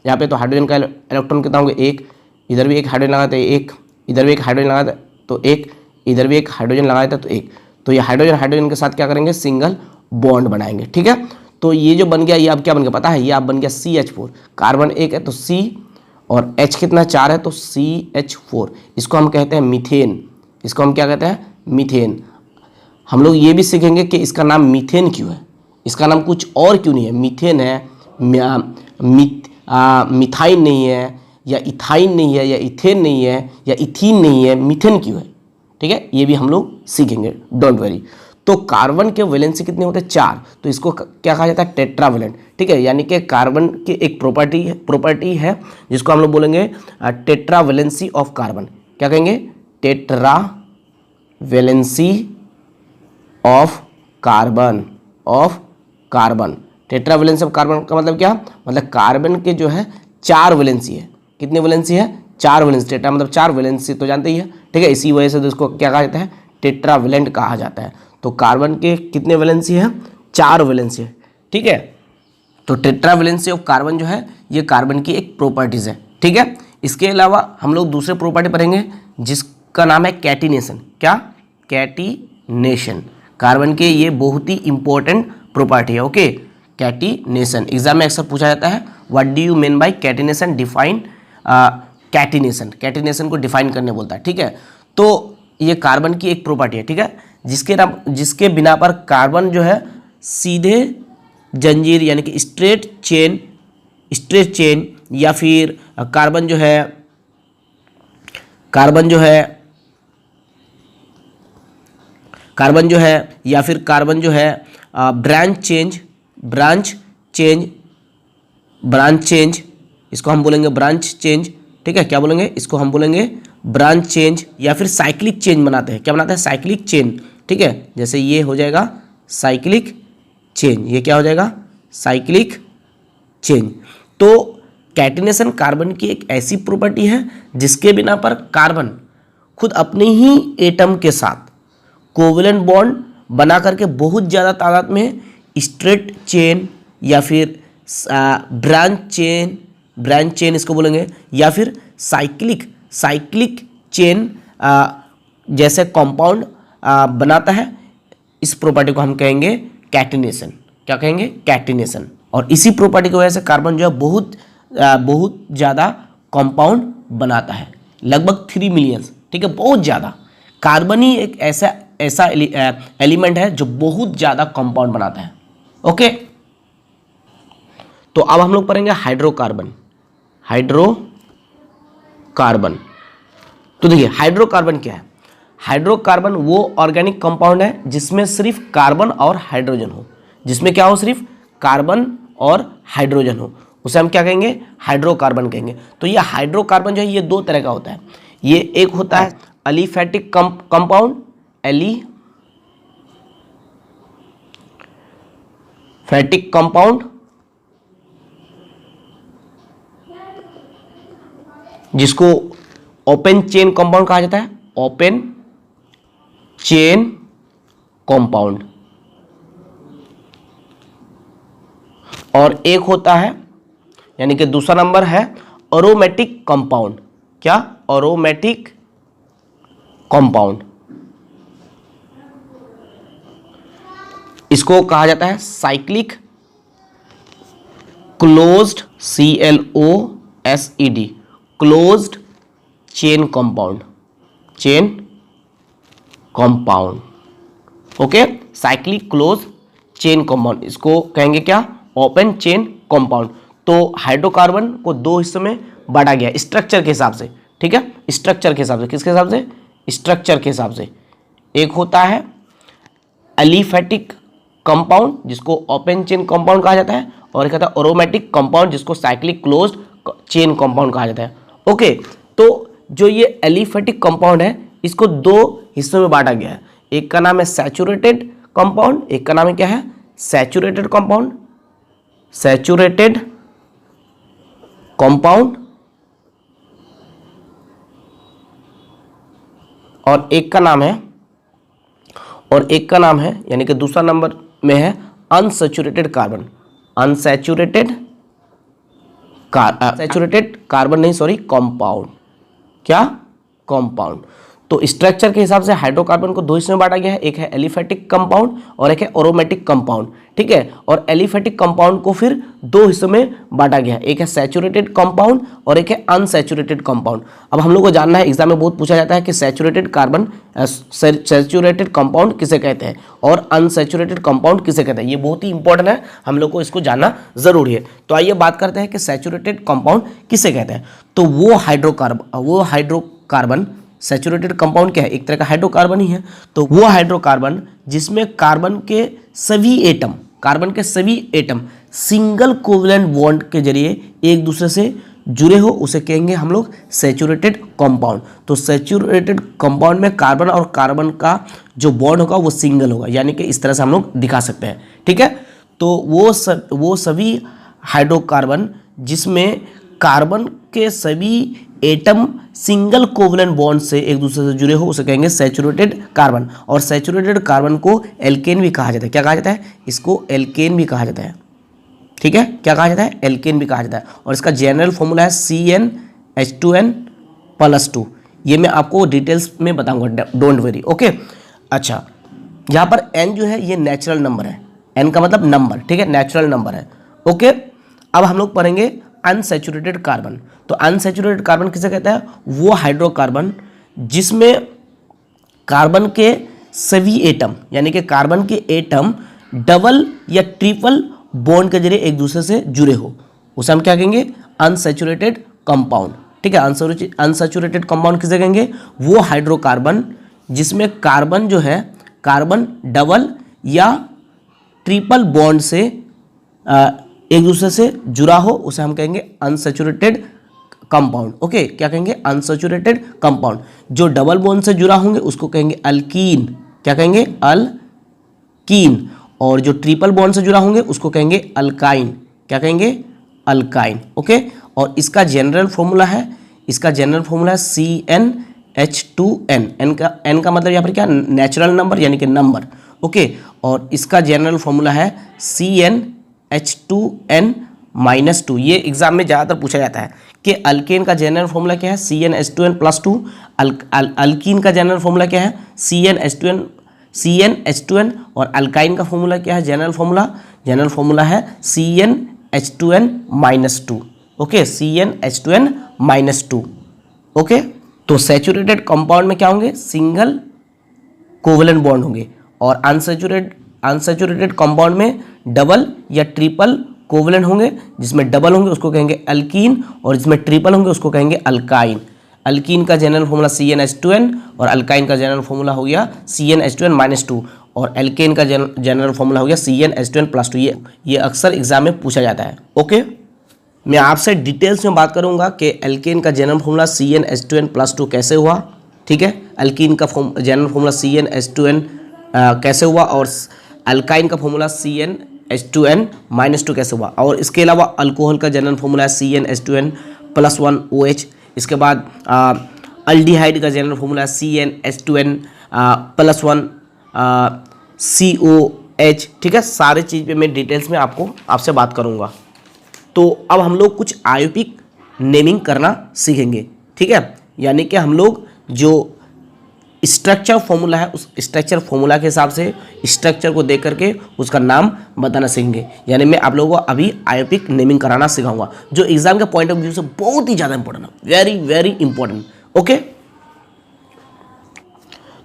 यहाँ पे, तो हाइड्रोजन का इलेक्ट्रॉन कितना होंगे? 1। इधर भी एक हाइड्रोजन लगाते हैं 1, इधर भी एक हाइड्रोजन लगाते तो 1, इधर भी एक हाइड्रोजन लगाते तो 1। तो ये हाइड्रोजन के साथ क्या करेंगे? सिंगल बॉन्ड बनाएंगे। ठीक है, तो ये जो बन गया, ये अब क्या बन गया पता है? ये अब बन गया CH4। कार्बन 1 है तो C, और H कितना? 4 है तो CH4। इसको हम कहते हैं मीथेन। इसको हम क्या कहते हैं? मीथेन। हम लोग ये भी सीखेंगे कि इसका नाम मीथेन क्यों है, इसका नाम कुछ और क्यों नहीं है। मीथेन है, मिथाइन नहीं है, या इथाइन नहीं है, या इथेन नहीं है, या इथीन नहीं है, मीथेन क्यों है? ठीक है, ये भी हम लोग सीखेंगे, डोंट वरी। तो कार्बन के वैलेंसी कितने होते हैं? 4। तो इसको क्या कहा जाता है? टेट्रावेलेंट। ठीक है, यानी कि कार्बन की एक प्रॉपर्टी है जिसको हम लोग बोलेंगे टेट्रावेलेंसी ऑफ कार्बन। क्या कहेंगे? Tetravalency of carbon. Tetravalency of carbon का मतलब क्या? मतलब कार्बन के जो है 4 वैलेंसी है। कितने वैलेंसी है? 4 वैलेंसी। टेट्रा मतलब 4 वैलेंसी, तो जानते ही है। ठीक है, इसी वजह से तो इसको क्या कहा जाता है? टेट्रावेलेंट कहा जाता है। तो कार्बन के कितने वैलेंसी है? 4 वैलेंसी है। ठीक है, तो टेट्रावेलेंसी ऑफ कार्बन जो है ये कार्बन की एक प्रॉपर्टीज है। ठीक है, इसके अलावा हम लोग दूसरे प्रॉपर्टी पढ़ेंगे जिसका नाम है कैटिनेशन। क्या? कैटिनेशन। कार्बन के ये बहुत ही इंपॉर्टेंट प्रॉपर्टी है। ओके, कैटिनेशन एग्जाम में अक्सर पूछा जाता है। What do you mean by catenation? Define catenation को डिफाइन करने बोलता है। ठीक है, तो ये कार्बन की एक प्रॉपर्टी है। ठीक है, जिसके बिना पर कार्बन जो है सीधे जंजीर यानी कि स्ट्रेट चेन, या फिर कार्बन जो है या फिर कार्बन जो है ब्रांच चेंज, इसको हम बोलेंगे ब्रांच चेंज। ठीक है, क्या बोलेंगे? इसको हम बोलेंगे ब्रांच चेंज, या फिर साइक्लिक चेन बनाते हैं। क्या बनाते हैं? Cyclic chain. ठीक है, जैसे ये हो जाएगा साइक्लिक चेन, ये क्या हो जाएगा? Cyclic chain. तो कैटिनेशन कार्बन की एक ऐसी प्रॉपर्टी है जिसके बिना पर कार्बन खुद अपने ही एटम के साथ कोवेलेंट बॉन्ड बना करके बहुत ज़्यादा तादाद में स्ट्रेट चेन, या फिर ब्रांच चेन इसको बोलेंगे, या फिर साइक्लिक चेन जैसे कंपाउंड बनाता है। इस प्रॉपर्टी को हम कहेंगे कैटिनेशन। क्या कहेंगे? कैटिनेशन। और इसी प्रॉपर्टी की वजह से कार्बन जो है बहुत ज़्यादा कंपाउंड बनाता है, लगभग 3 मिलियन। ठीक है, बहुत ज़्यादा। कार्बन ही एक ऐसा ऐसा एलिमेंट है जो बहुत ज़्यादा कंपाउंड बनाता है। ओके, तो अब हम लोग पढ़ेंगे हाइड्रोकार्बन। हाइड्रोकार्बन, तो देखिए हाइड्रोकार्बन क्या है। हाइड्रोकार्बन वो ऑर्गेनिक कंपाउंड है जिसमें सिर्फ कार्बन और हाइड्रोजन हो, जिसमें क्या हो, सिर्फ कार्बन और हाइड्रोजन हो, उसे हम क्या कहेंगे, हाइड्रोकार्बन कहेंगे। तो ये हाइड्रोकार्बन जो है ये दो तरह का होता है। ये एक होता है एलिफैटिक कंपाउंड, एलिफैटिक कंपाउंड, जिसको ओपन चेन कंपाउंड कहा जाता है, ओपन चेन कंपाउंड। और एक होता है, यानी कि दूसरा नंबर है एरोमेटिक कंपाउंड। क्या, एरोमेटिक कंपाउंड। इसको कहा जाता है cyclic closed, CLOSED, closed chain compound, chain compound. Okay, cyclic close chain compound, इसको कहेंगे क्या, ओपन चेन कंपाउंड। तो हाइड्रोकार्बन को दो हिस्सों में बांटा गया स्ट्रक्चर के हिसाब से, ठीक है, स्ट्रक्चर के हिसाब से। किसके हिसाब से, स्ट्रक्चर के हिसाब से। एक होता है एलिफैटिक कंपाउंड, जिसको ओपन चेन कंपाउंड कहा जाता है, और एक होता है एरोमेटिक कंपाउंड, जिसको साइक्लिक क्लोज्ड चेन कंपाउंड कहा जाता है। ओके, तो जो ये एलिफैटिक कंपाउंड है इसको दो हिस्सों में बांटा गया है। एक का नाम है सैचुरेटेड कंपाउंड, एक का नाम है क्या है, सैचुरेटेड कंपाउंड, सैचुरेटेड कंपाउंड, और एक का नाम है, यानी कि दूसरा नंबर में है unsaturated carbon, unsaturated saturated carbon नहीं, सॉरी, कंपाउंड। क्या, कंपाउंड। तो स्ट्रक्चर के हिसाब से हाइड्रोकार्बन को दो हिस्सों में बांटा गया है, एक है एलिफैटिक कंपाउंड और एक है एरोमेटिक कंपाउंड, ठीक है। और एलिफैटिक कंपाउंड को फिर दो हिस्सों में बांटा गया है, एक है सैचुरेटेड कंपाउंड और एक है अनसैचुरेटेड कंपाउंड। अब हम लोग को जानना है, एग्जाम में बहुत पूछा जाता है कि सैचुरेटेड कार्बन, सैचुरेटेड कंपाउंड किसे कहते हैं और अनसैचुरेटेड कंपाउंड किसे कहते हैं। ये बहुत ही इंपॉर्टेंट है, हम लोग को इसको जानना जरूरी है। तो आइए बात करते हैं कि सैचुरेटेड कंपाउंड किसे कहते हैं। तो वो हाइड्रोकार्बन सैचुरेटेड कंपाउंड क्या है, एक तरह का हाइड्रोकार्बन ही है। तो वो हाइड्रोकार्बन जिसमें कार्बन के सभी एटम सिंगल कोवलेंट बॉन्ड के जरिए एक दूसरे से जुड़े हो, उसे कहेंगे हम लोग सैचुरेटेड कंपाउंड। तो सैचुरेटेड कंपाउंड में कार्बन और कार्बन का जो बॉन्ड होगा वो सिंगल होगा, यानी कि इस तरह से हम लोग दिखा सकते हैं, ठीक है। तो वो सभी हाइड्रोकार्बन जिसमें कार्बन के सभी एटम सिंगल कोवलेंट बॉन्ड से एक दूसरे से जुड़े हो, उसे कहेंगे सैचुरेटेड कार्बन। और सैचुरेटेड कार्बन को एल्केन भी कहा जाता है। क्या कहा जाता है, इसको एल्केन भी कहा जाता है, ठीक है। क्या कहा जाता है, एल्केन भी कहा जाता है। और इसका जनरल फॉर्मूला है CnH2n+2। ये मैं आपको डिटेल्स में बताऊंगा, डोंट वरी, ओके। अच्छा, यहाँ पर n जो है ये नेचुरल नंबर है, n का मतलब नंबर, ठीक है, नेचुरल नंबर है, ओके। अब हम लोग पढ़ेंगे अनसैचुरेटेड कार्बन। तो अनसैचुरेटेड कार्बन किसे कहता है, वो हाइड्रोकार्बन जिसमें कार्बन के सभी एटम, यानी कि कार्बन के एटम डबल या ट्रिपल बॉन्ड के जरिए एक दूसरे से जुड़े हो, उसे हम क्या कहेंगे, अनसैचुरेटेड कंपाउंड, ठीक है। अनसैचुरेटेड कंपाउंड किसे कहेंगे, वो हाइड्रोकार्बन जिसमें कार्बन जो है, कार्बन डबल या ट्रिपल बॉन्ड से एक दूसरे से जुड़ा हो, उसे हम कहेंगे अनसैचुरेटेड कंपाउंड, ओके। क्या कहेंगे, अनसैचुरेटेड कंपाउंड। जो डबल बॉन्ड से जुड़ा होंगे उसको कहेंगे अल्कीन। क्या कहेंगे, अल्कीन। और जो ट्रिपल बॉन्ड से जुड़ा होंगे उसको कहेंगे अल्काइन। क्या कहेंगे, अल्काइन, ओके। और इसका जनरल फॉर्मूला है CnH2n। n का मतलब यहाँ पर क्या, नेचुरल नंबर यानी कि नंबर, ओके। और इसका जनरल फॉर्मूला है CnH2n-2। ये एग्जाम में ज़्यादातर पूछा जाता है कि अल्केन का जनरल फॉर्मूला क्या है, CnH2n+2। अल्कीन का जनरल फॉर्मूला क्या है, CnH2n। और अल्काइन का फॉर्मूला क्या है, जनरल फॉर्मूला है CnH2n-2, ओके, CnH2n-2, ओके। तो सैचुरेटेड कंपाउंड में क्या होंगे, सिंगल कोवेलेंट बॉन्ड होंगे, और अनसैचुरेटेड कंपाउंड में डबल या ट्रिपल कोवेलेंट होंगे। जिसमें डबल होंगे उसको कहेंगे अल्कीन, और जिसमें ट्रिपल होंगे उसको कहेंगे अल्काइन। अल्कीन का जनरल फॉर्मूला CnH2n और अल्काइन का जनरल फॉर्मूला हो गया CnH2n-2, और एल्केन का जनरल फॉर्मूला हो गया CnH2n+2। ये अक्सर एग्जाम में पूछा जाता है। ओके, मैं आपसे डिटेल्स में बात करूंगा कि एल्केन का जनरल फॉर्मूला CnH2n+2 कैसे हुआ, ठीक है, अल्कीन का जनरल फॉर्मूला CnH2n कैसे हुआ, और अल्काइन का फॉर्मूला CnH2n-2 कैसे हुआ, और इसके अलावा अल्कोहल का जनरल फॉर्मूला है CnH2n+1OH। इसके बाद अल्डिहाइड का जनरल फॉर्मूला है CnH2n+1 COH, ठीक है। सारे चीज़ पे मैं डिटेल्स में आपसे बात करूंगा। तो अब हम लोग कुछ आयोपिक नेमिंग करना सीखेंगे, ठीक है, यानी कि हम लोग जो स्ट्रक्चर फॉर्मूला है उस स्ट्रक्चर फॉर्मूला के हिसाब से स्ट्रक्चर को देख करके उसका नाम बताना सीखेंगे। यानी मैं आप लोगों को अभी आयोपिक नेमिंग कराना सिखाऊंगा, जो एग्जाम के पॉइंट ऑफ व्यू से बहुत ही ज़्यादा इंपॉर्टेंट है, वेरी वेरी इंपॉर्टेंट। ओके,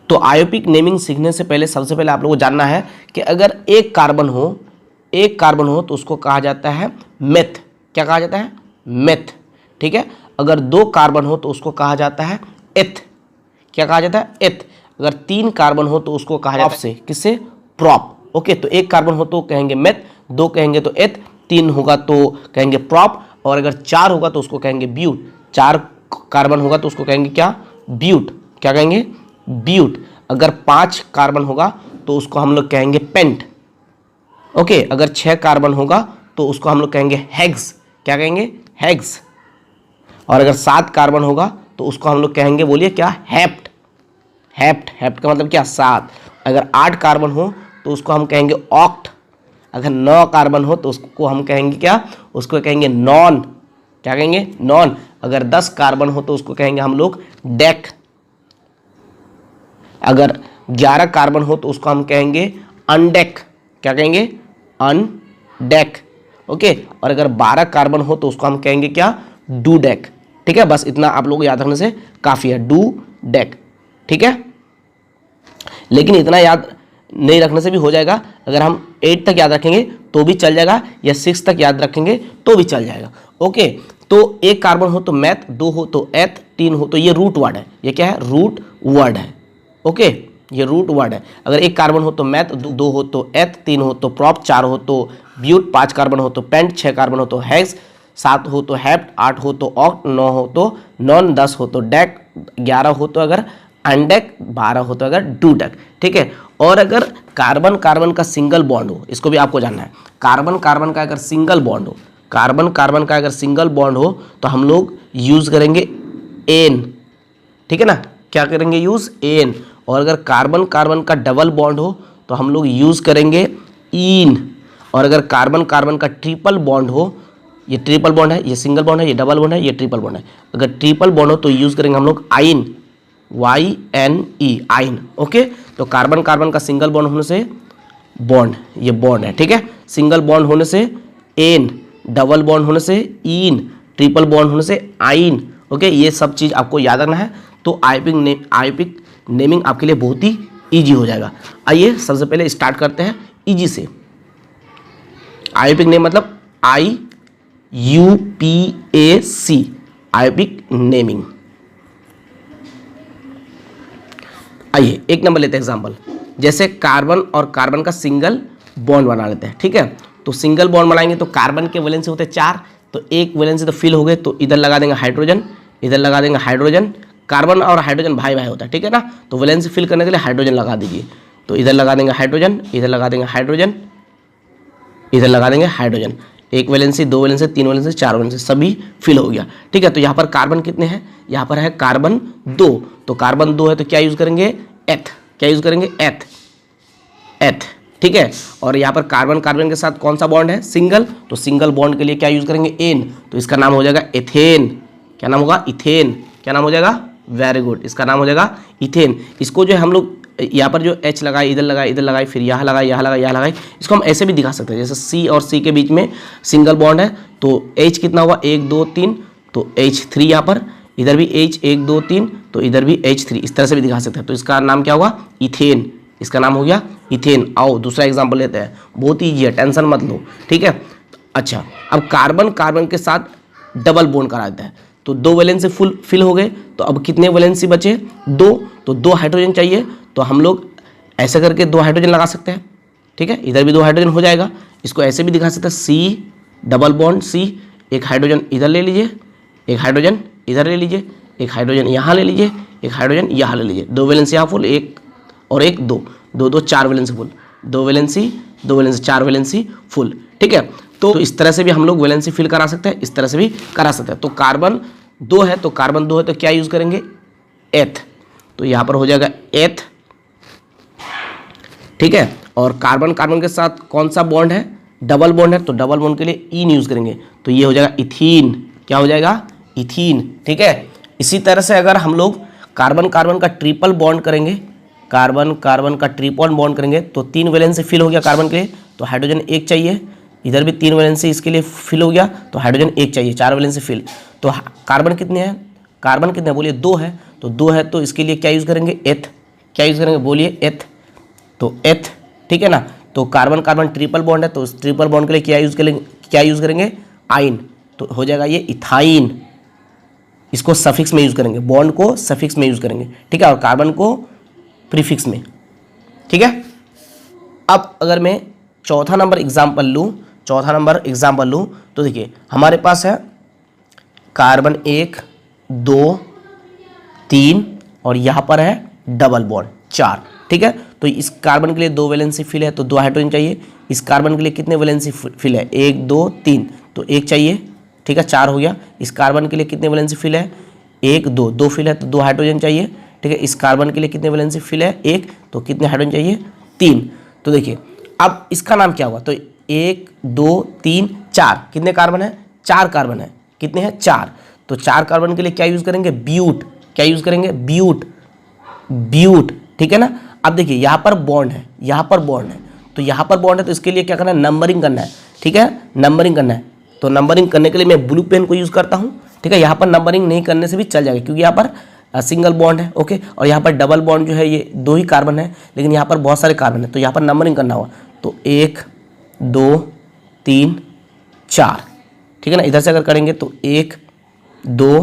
तो आयोपिक नेमिंग सीखने से पहले सबसे पहले आप लोगों को जानना है कि अगर एक कार्बन हो तो उसको कहा जाता है मेथ। क्या कहा जाता है? मेथ, ठीक है। अगर 2 कार्बन हो तो उसको कहा जाता है एथ। क्या कहा जाता है? एथ। अगर 3 कार्बन हो तो उसको कहा जाता है किससे? प्रॉप। ओके, तो 1 कार्बन हो तो कहेंगे मेथ, 2 कहेंगे तो एथ, 3 होगा तो कहेंगे प्रॉप, और अगर 4 होगा तो उसको कहेंगे ब्यूट। 4 कार्बन होगा तो उसको कहेंगे क्या? ब्यूट। क्या कहेंगे? ब्यूट। अगर 5 कार्बन होगा तो उसको हम लोग कहेंगे पेंट। ओके, अगर 6 कार्बन होगा तो उसको हम लोग कहेंगे हेक्स। क्या कहेंगे? हेक्स। और अगर 7 कार्बन होगा तो उसको हम लोग कहेंगे, बोलिए क्या? हेप्ट। हेप्ट। हेप्ट का मतलब क्या? 7। अगर 8 कार्बन हो तो उसको हम कहेंगे ऑक्ट। अगर 9 कार्बन हो तो उसको हम कहेंगे क्या? उसको कहेंगे नॉन। क्या कहेंगे? नॉन। अगर 10 कार्बन हो तो उसको कहेंगे हम लोग डेक। अगर 11 कार्बन हो तो उसको हम कहेंगे अनडेक। क्या कहेंगे? अनडेक। ओके, और अगर 12 कार्बन हो तो उसको हम कहेंगे क्या? Do deck. ठीक है, बस इतना आप लोग याद रखने से काफ़ी है, डू डेक। ठीक है, लेकिन इतना याद नहीं रखने से भी हो जाएगा। अगर हम 8 तक याद रखेंगे तो भी चल जाएगा, या 6 तक याद रखेंगे तो भी चल जाएगा। ओके, तो 1 कार्बन हो तो मैथ, 2 हो तो एथ, 3 हो तो ये रूट वर्ड है। ये क्या है? रूट वर्ड है। ओके, ये रूट वर्ड है। अगर 1 कार्बन हो तो मैथ, 2 हो तो एथ, 3 हो तो प्रॉप, 4 हो तो ब्यूट, 5 कार्बन हो तो पेंट, 6 कार्बन हो तो हेक्स, 7 हो तो हेप्ट, 8 हो तो ऑक्ट, 9 हो तो नॉन, 10 हो तो डेक, 11 हो तो अगर अनडेक, 12 हो तो अगर डू डेक। ठीक है, और अगर कार्बन कार्बन का सिंगल बॉन्ड हो, इसको भी आपको जानना है। कार्बन कार्बन का अगर सिंगल बॉन्ड हो, कार्बन कार्बन का अगर सिंगल बॉन्ड हो तो हम लोग यूज करेंगे एन। ठीक है ना, क्या करेंगे? Use N. और अगर कार्बन कार्बन का डबल बॉन्ड हो तो हम लोग यूज करेंगे इन। और अगर कार्बन कार्बन का ट्रिपल बॉन्ड हो, ये ट्रिपल बॉन्ड है, ये सिंगल बॉन्ड है, ये डबल बॉन्ड है, ये ट्रिपल बॉन्ड है, अगर ट्रिपल बॉन्ड हो तो यूज करेंगे हम लोग आइन, YNE, आइन। ओके, तो कार्बन कार्बन का सिंगल बॉन्ड होने से बॉन्ड, ये बॉन्ड है। ठीक है, सिंगल बॉन्ड होने से एन, डबल बॉन्ड होने से इन, ट्रिपल बॉन्ड होने से आइन। ओके, ये सब चीज़ आपको याद रखना है, तो आयोपिक नेमिंग आपके लिए बहुत ही ईजी हो जाएगा। आइए सबसे पहले स्टार्ट करते हैं ईजी से। आयोपिक नेम मतलब IUPAC, आयोपिक नेमिंग। आइए 1 नंबर लेते हैं एग्जाम्पल। जैसे कार्बन और कार्बन का सिंगल बॉन्ड बना लेते हैं। ठीक है, तो सिंगल बॉन्ड बनाएंगे तो कार्बन के वैलेंसी होते हैं 4, तो एक वैलेंसी तो फिल हो गए, तो इधर लगा देंगे हाइड्रोजन, इधर लगा देंगे हाइड्रोजन। कार्बन और हाइड्रोजन भाई भाई होता है, ठीक है ना, तो वैलेंसी फिल करने के लिए हाइड्रोजन लगा दीजिए। तो इधर लगा देंगे हाइड्रोजन, इधर लगा देंगे हाइड्रोजन, इधर लगा देंगे hydrogen. 1 valency, 2 valency, 3 valency, 4 valency, सभी फिल हो गया। ठीक है, तो यहाँ पर कार्बन कितने हैं? यहाँ पर है कार्बन 2, तो कार्बन 2 है तो क्या यूज करेंगे? एथ। क्या यूज करेंगे? एथ। एथ। ठीक है, और यहाँ पर कार्बन कार्बन के साथ कौन सा बॉन्ड है? सिंगल, तो सिंगल बॉन्ड के लिए क्या यूज करेंगे? एन, तो इसका नाम हो जाएगा एथेन। क्या नाम होगा? इथेन। क्या नाम हो जाएगा? वेरी गुड, इसका नाम हो जाएगा इथेन। इसको जो है हम लोग यहाँ पर जो H लगाए, इधर लगाए, इधर लगाए, फिर यहाँ लगाए, यहाँ लगाए, यहाँ लगाए, इसको हम ऐसे भी दिखा सकते हैं। जैसे C और C के बीच में सिंगल बॉन्ड है तो H कितना हुआ? 1 2 3, तो H3 यहाँ पर, इधर भी H 1 2 3, तो इधर भी H3, इस तरह से भी दिखा सकते हैं। तो इसका नाम क्या होगा? इथेन। इसका नाम हो गया इथेन। आओ दूसरा एग्जाम्पल लेते हैं, बहुत ईजी है, टेंशन मत लो, ठीक है। अच्छा, अब कार्बन कार्बन के साथ डबल बॉन्ड करा देता है, तो 2 वैलेंसी फुल फिल हो गए। तो अब कितने वैलेंसी बचे? 2। तो 2 हाइड्रोजन चाहिए, तो हम लोग ऐसे करके 2 हाइड्रोजन लगा सकते हैं, ठीक है। इधर भी 2 हाइड्रोजन हो जाएगा। इसको ऐसे भी दिखा सकते हैं, C डबल बॉन्ड C, एक हाइड्रोजन इधर ले लीजिए, एक हाइड्रोजन इधर ले लीजिए, एक हाइड्रोजन यहाँ ले लीजिए, एक हाइड्रोजन यहाँ ले लीजिए। 2 वैलेंसी यहाँ फुल, एक और एक 2, 2 2 4 valency full, 2 valency 2 valency 4 valency full, ठीक है। तो इस तरह से भी हम लोग वैलेंसी फिल करा सकते हैं, इस तरह से भी करा सकते हैं। तो कार्बन 2 है, तो कार्बन 2 है तो क्या यूज़ करेंगे? एथ। तो यहाँ पर हो जाएगा एथ, ठीक है। और कार्बन कार्बन के साथ कौन सा बॉन्ड है? डबल बॉन्ड है, तो डबल बॉन्ड के लिए ईन यूज़ करेंगे, तो ये हो जाएगा इथीन। क्या हो जाएगा? इथीन, ठीक है। इसी तरह से अगर हम लोग कार्बन कार्बन का ट्रिपल बॉन्ड करेंगे, कार्बन कार्बन का ट्रिपल बॉन्ड करेंगे, तो 3 वैलेंसी फिल हो गया कार्बन के लिए, तो हाइड्रोजन 1 चाहिए। इधर भी 3 वैलेंसी इसके लिए फिल हो गया, तो हाइड्रोजन 1 चाहिए, 4 वैलेंसी फिल। तो कार्बन कितने हैं? कार्बन कितने बोलिए? 2 है, तो 2 है तो इसके लिए क्या यूज़ करेंगे? एथ। क्या यूज़ करेंगे बोलिए? एथ। तो एथ, ठीक है ना। तो कार्बन कार्बन ट्रिपल बॉन्ड है, तो उस ट्रिपल बॉन्ड के लिए क्या यूज़ करेंगे? क्या यूज़ करेंगे? आइन। तो हो जाएगा ये इथाइन। इसको सफिक्स में यूज़ करेंगे, बॉन्ड को सफिक्स में यूज़ करेंगे, ठीक है, और कार्बन को प्रीफिक्स में, ठीक है। अब अगर मैं चौथा नंबर एग्जाम्पल लूँ, तो देखिए हमारे पास है कार्बन 1 2 3 और यहाँ पर है डबल बॉन्ड 4, ठीक है। तो इस कार्बन के लिए 2 वैलेंसी फिल है, तो 2 हाइड्रोजन चाहिए। इस कार्बन के लिए कितने वैलेंसी फिल है? 1 2 3, तो 1 चाहिए, ठीक है, 4 हो गया। इस कार्बन के लिए कितने वैलेंसी फिल है? 1 2, 2 फिल है, तो 2 हाइड्रोजन चाहिए, ठीक है। इस कार्बन के लिए कितने वैलेंसी फिल है? 1, तो कितने हाइड्रोजन चाहिए? 3। तो देखिए अब इसका नाम क्या होगा? तो 1 2 3 4, कितने कार्बन है? 4 कार्बन है। कितने हैं? 4। तो 4 कार्बन के लिए क्या यूज़ करेंगे? ब्यूट। क्या यूज़ करेंगे? ब्यूट। ब्यूट, ठीक है ना। अब देखिए यहाँ पर बॉन्ड है, यहाँ पर बॉन्ड है, तो यहाँ पर बॉन्ड है, तो इसके लिए क्या करना है? नंबरिंग करना है, ठीक है, नंबरिंग करना है। तो नंबरिंग करने के लिए मैं ब्लू पेन को यूज़ करता हूँ, ठीक है। यहाँ पर नंबरिंग नहीं करने से भी चल जाएगा, क्योंकि यहाँ पर सिंगल बॉन्ड है, ओके। और यहाँ पर डबल बॉन्ड जो है ये 2 ही कार्बन है, लेकिन यहाँ पर बहुत सारे कार्बन है, तो यहाँ पर नंबरिंग करना होगा। तो 1 2 3 4, ठीक है ना। इधर से अगर करेंगे तो 1 2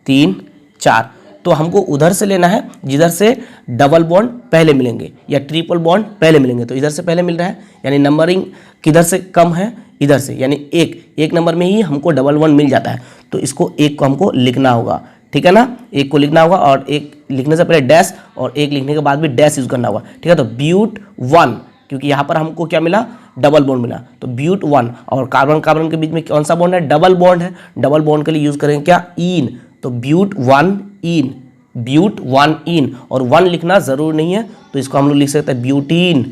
3 4, तो हमको उधर से लेना है जिधर से डबल बॉन्ड पहले मिलेंगे या ट्रिपल बॉन्ड पहले मिलेंगे। तो इधर से पहले मिल रहा है, यानी नंबरिंग किधर से कम है? इधर से, यानी एक नंबर में ही हमको डबल बॉन्ड मिल जाता है। तो इसको 1 को हमको लिखना होगा, ठीक है ना। 1 को लिखना होगा, और 1 लिखने से पहले डैश, और 1 लिखने के बाद भी डैश यूज़ करना होगा, ठीक है। तो ब्यूट 1, क्योंकि यहाँ पर हमको क्या मिला? डबल बॉन्ड मिला, तो ब्यूट 1। और कार्बन कार्बन के बीच में कौन सा बॉन्ड है? डबल बॉन्ड है। डबल बॉन्ड के लिए यूज़ करेंगे क्या? ईन। तो ब्यूट 1 ईन, ब्यूट 1 ईन। और 1 लिखना ज़रूर नहीं है, तो इसको हम लोग लिख सकते हैं ब्यूटीन।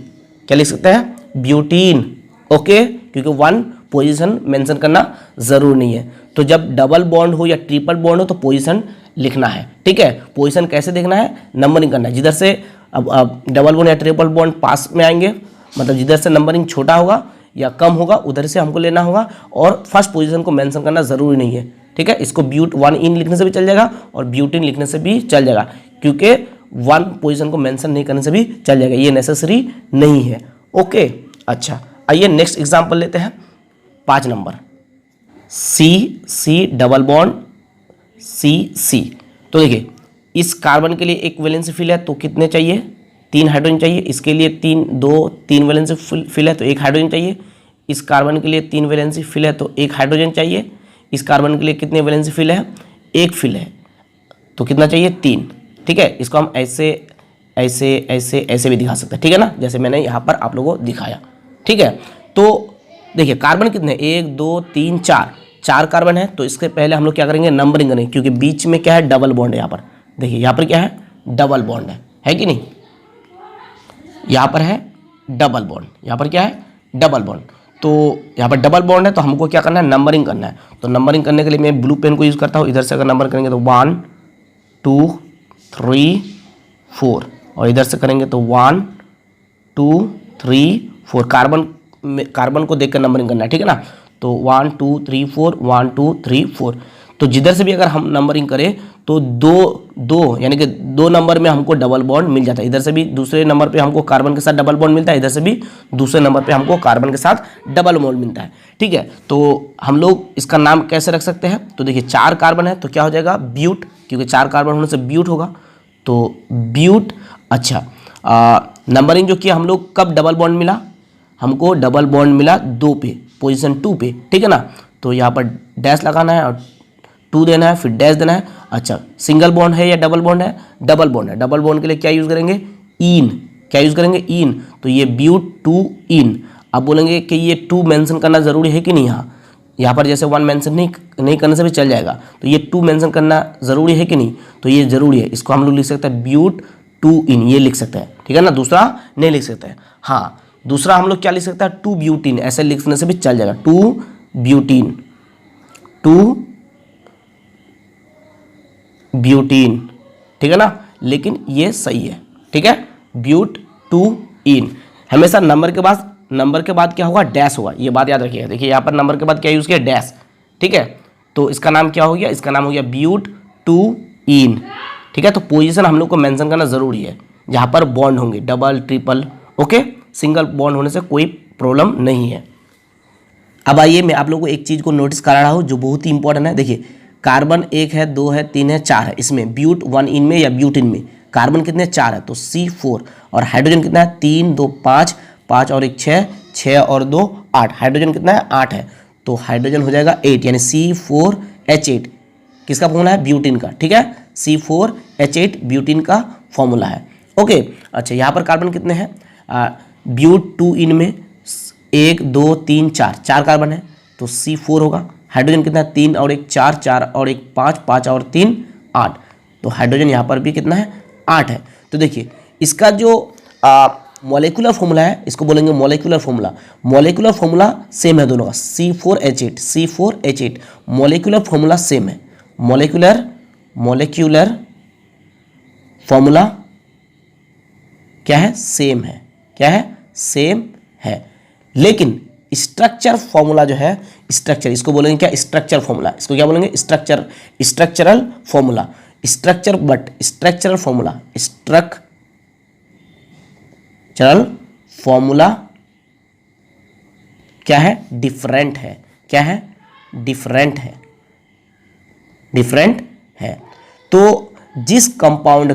क्या लिख सकते हैं? ब्यूटीन, ओके, क्योंकि 1 पोजीशन मेंशन करना ज़रूर नहीं है। तो जब डबल बॉन्ड हो या ट्रिपल बॉन्ड हो तो पोजीशन लिखना है, ठीक है। पोजीशन कैसे देखना है? नंबरिंग करना है। जिधर से अब डबल बॉन्ड या ट्रिपल बॉन्ड पास में आएंगे, मतलब जिधर से नंबरिंग छोटा होगा या कम होगा उधर से हमको लेना होगा, और फर्स्ट पोजीशन को मेंशन करना ज़रूरी नहीं है, ठीक है। इसको ब्यूट 1 इन लिखने से भी चल जाएगा और ब्यूटीन लिखने से भी चल जाएगा, क्योंकि 1 पोजीशन को मेंशन नहीं करने से भी चल जाएगा, ये नेसेसरी नहीं है, ओके। अच्छा, आइए नेक्स्ट एग्जांपल लेते हैं, 5 number. C double bond C। तो देखिए इस कार्बन के लिए 1 वैलेंसी फिल है, तो कितने चाहिए? 3 हाइड्रोजन चाहिए। इसके लिए 3 वैलेंसी फिल है, तो 1 हाइड्रोजन चाहिए। इस कार्बन के लिए 3 वैलेंसी फिल है, तो 1 हाइड्रोजन चाहिए। इस कार्बन के लिए कितने वैलेंसी फिल है? 1 फिल है, तो कितना चाहिए? 3, ठीक है। इसको हम ऐसे ऐसे ऐसे ऐसे भी दिखा सकते हैं, ठीक है ना, जैसे मैंने यहाँ पर आप लोगों को दिखाया, ठीक है। तो देखिए कार्बन कितने? 1 2 3 4 कार्बन है, तो इसके पहले हम लोग क्या करेंगे? नंबरिंग करेंगे, क्योंकि बीच में क्या है? डबल बॉन्ड है। यहाँ पर देखिए, यहाँ पर क्या है? डबल बॉन्ड है कि नहीं? यहाँ पर है डबल बॉन्ड, यहाँ पर क्या है? Double bond. तो यहाँ पर डबल बॉन्ड है, तो हमको क्या करना है? नंबरिंग करना है। तो नंबरिंग करने के लिए मैं ब्लू पेन को यूज़ करता हूँ। इधर से अगर नंबर करेंगे तो 1 2 3 4, और इधर से करेंगे तो 1 2 3 4। कार्बन को देखकर नंबरिंग करना है, ठीक है ना। तो 1 2 3 4 1 2 3 4। तो जिधर से भी अगर हम नंबरिंग करें तो दो यानी कि 2 नंबर में हमको डबल बॉन्ड मिल जाता है। इधर से भी दूसरे नंबर पे हमको कार्बन के साथ डबल बॉन्ड मिलता है, इधर से भी दूसरे नंबर पे हमको कार्बन के साथ डबल बॉन्ड मिलता है। ठीक है, तो हम लोग इसका नाम कैसे रख सकते हैं? तो देखिए 4 कार्बन है तो क्या हो जाएगा? ब्यूट, क्योंकि 4 कार्बन होने से ब्यूट होगा, तो ब्यूट। अच्छा, नंबरिंग जो किया हम लोग, कब डबल बॉन्ड मिला? हमको डबल बॉन्ड मिला 2 पे, पोजीशन 2 पे। ठीक है ना, तो यहाँ पर डैश लगाना है और 2 देना है, फिर डैश देना है। अच्छा, सिंगल बॉन्ड है या डबल बॉन्ड है? डबल बॉन्ड है। डबल बॉन्ड के लिए क्या यूज़ करेंगे? इन। क्या यूज़ करेंगे? इन। तो ये ब्यूट 2 इन। अब बोलेंगे कि ये 2 मेंशन करना ज़रूरी है कि नहीं? यहाँ पर जैसे 1 मेंशन नहीं करने से भी चल जाएगा, तो ये 2 मेंशन करना ज़रूरी है कि नहीं? तो ये ज़रूरी है। इसको हम लोग लिख सकते हैं ब्यूट 2 इन, ये लिख सकते हैं। ठीक है ना, दूसरा नहीं लिख सकते हैं। हाँ, दूसरा हम लोग क्या लिख सकते हैं? 2 ब्यूटीन, ऐसे लिखने से भी चल जाएगा। 2 ब्यूटीन, 2 ब्यूटीन। ठीक है ना, लेकिन ये सही है। ठीक है, ब्यूट 2 इन। हमेशा नंबर के बाद क्या होगा? डैश होगा, ये बात याद रखिएगा। देखिए यहाँ पर नंबर के बाद क्या यूज़ किया? डैश। ठीक है, तो इसका नाम क्या हो गया? इसका नाम हो गया ब्यूट 2 इन। ठीक है, तो पोजीशन हम लोग को मेंशन करना ज़रूरी है, जहाँ पर बॉन्ड होंगे double triple. Okay, single bond होने से कोई प्रॉब्लम नहीं है। अब आइए मैं आप लोगों को एक चीज़ को नोटिस करा रहा हूँ जो बहुत ही इंपॉर्टेंट है। देखिए कार्बन 1 है, 2 है, 3 है, 4 है। इसमें ब्यूट 1 इन में या ब्यूटिन में कार्बन कितने? 4 है, तो C4। और हाइड्रोजन कितना है? 3 2 5, 5 और 1 6, 6 और 2 8। हाइड्रोजन कितना है? 8 है, तो हाइड्रोजन हो जाएगा 8, यानी C4H8 किसका फॉर्मूला है? ब्यूटिन का। ठीक है, C4H8 ब्यूटिन का फॉर्मूला है। ओके, अच्छा यहाँ पर कार्बन कितने हैं? ब्यूट 2 इन में 1 2 3 4, 4 कार्बन है, तो C4 होगा। हाइड्रोजन कितना है? 3 और 1 4, 4 और 1 5, 5 और 3 8, तो हाइड्रोजन यहाँ पर भी कितना है? 8 है। तो देखिए इसका जो मॉलिक्यूलर फॉर्मूला है, इसको बोलेंगे molecular formula. Molecular formula same है दोनों का, C4H8 मॉलिक्यूलर फॉर्मूला सेम है। मॉलिक्यूलर फॉर्मूला क्या है? सेम है। क्या है? सेम है। लेकिन स्ट्रक्चर फॉर्मूला जो है, स्ट्रक्चर, इसको बोलेंगे क्या? Structure formula. इसको क्या बोलेंगे? Structural formula. स्ट्रक्चरल फॉर्मूला क्या है? डिफरेंट है। क्या है? डिफरेंट है। तो जिस कंपाउंड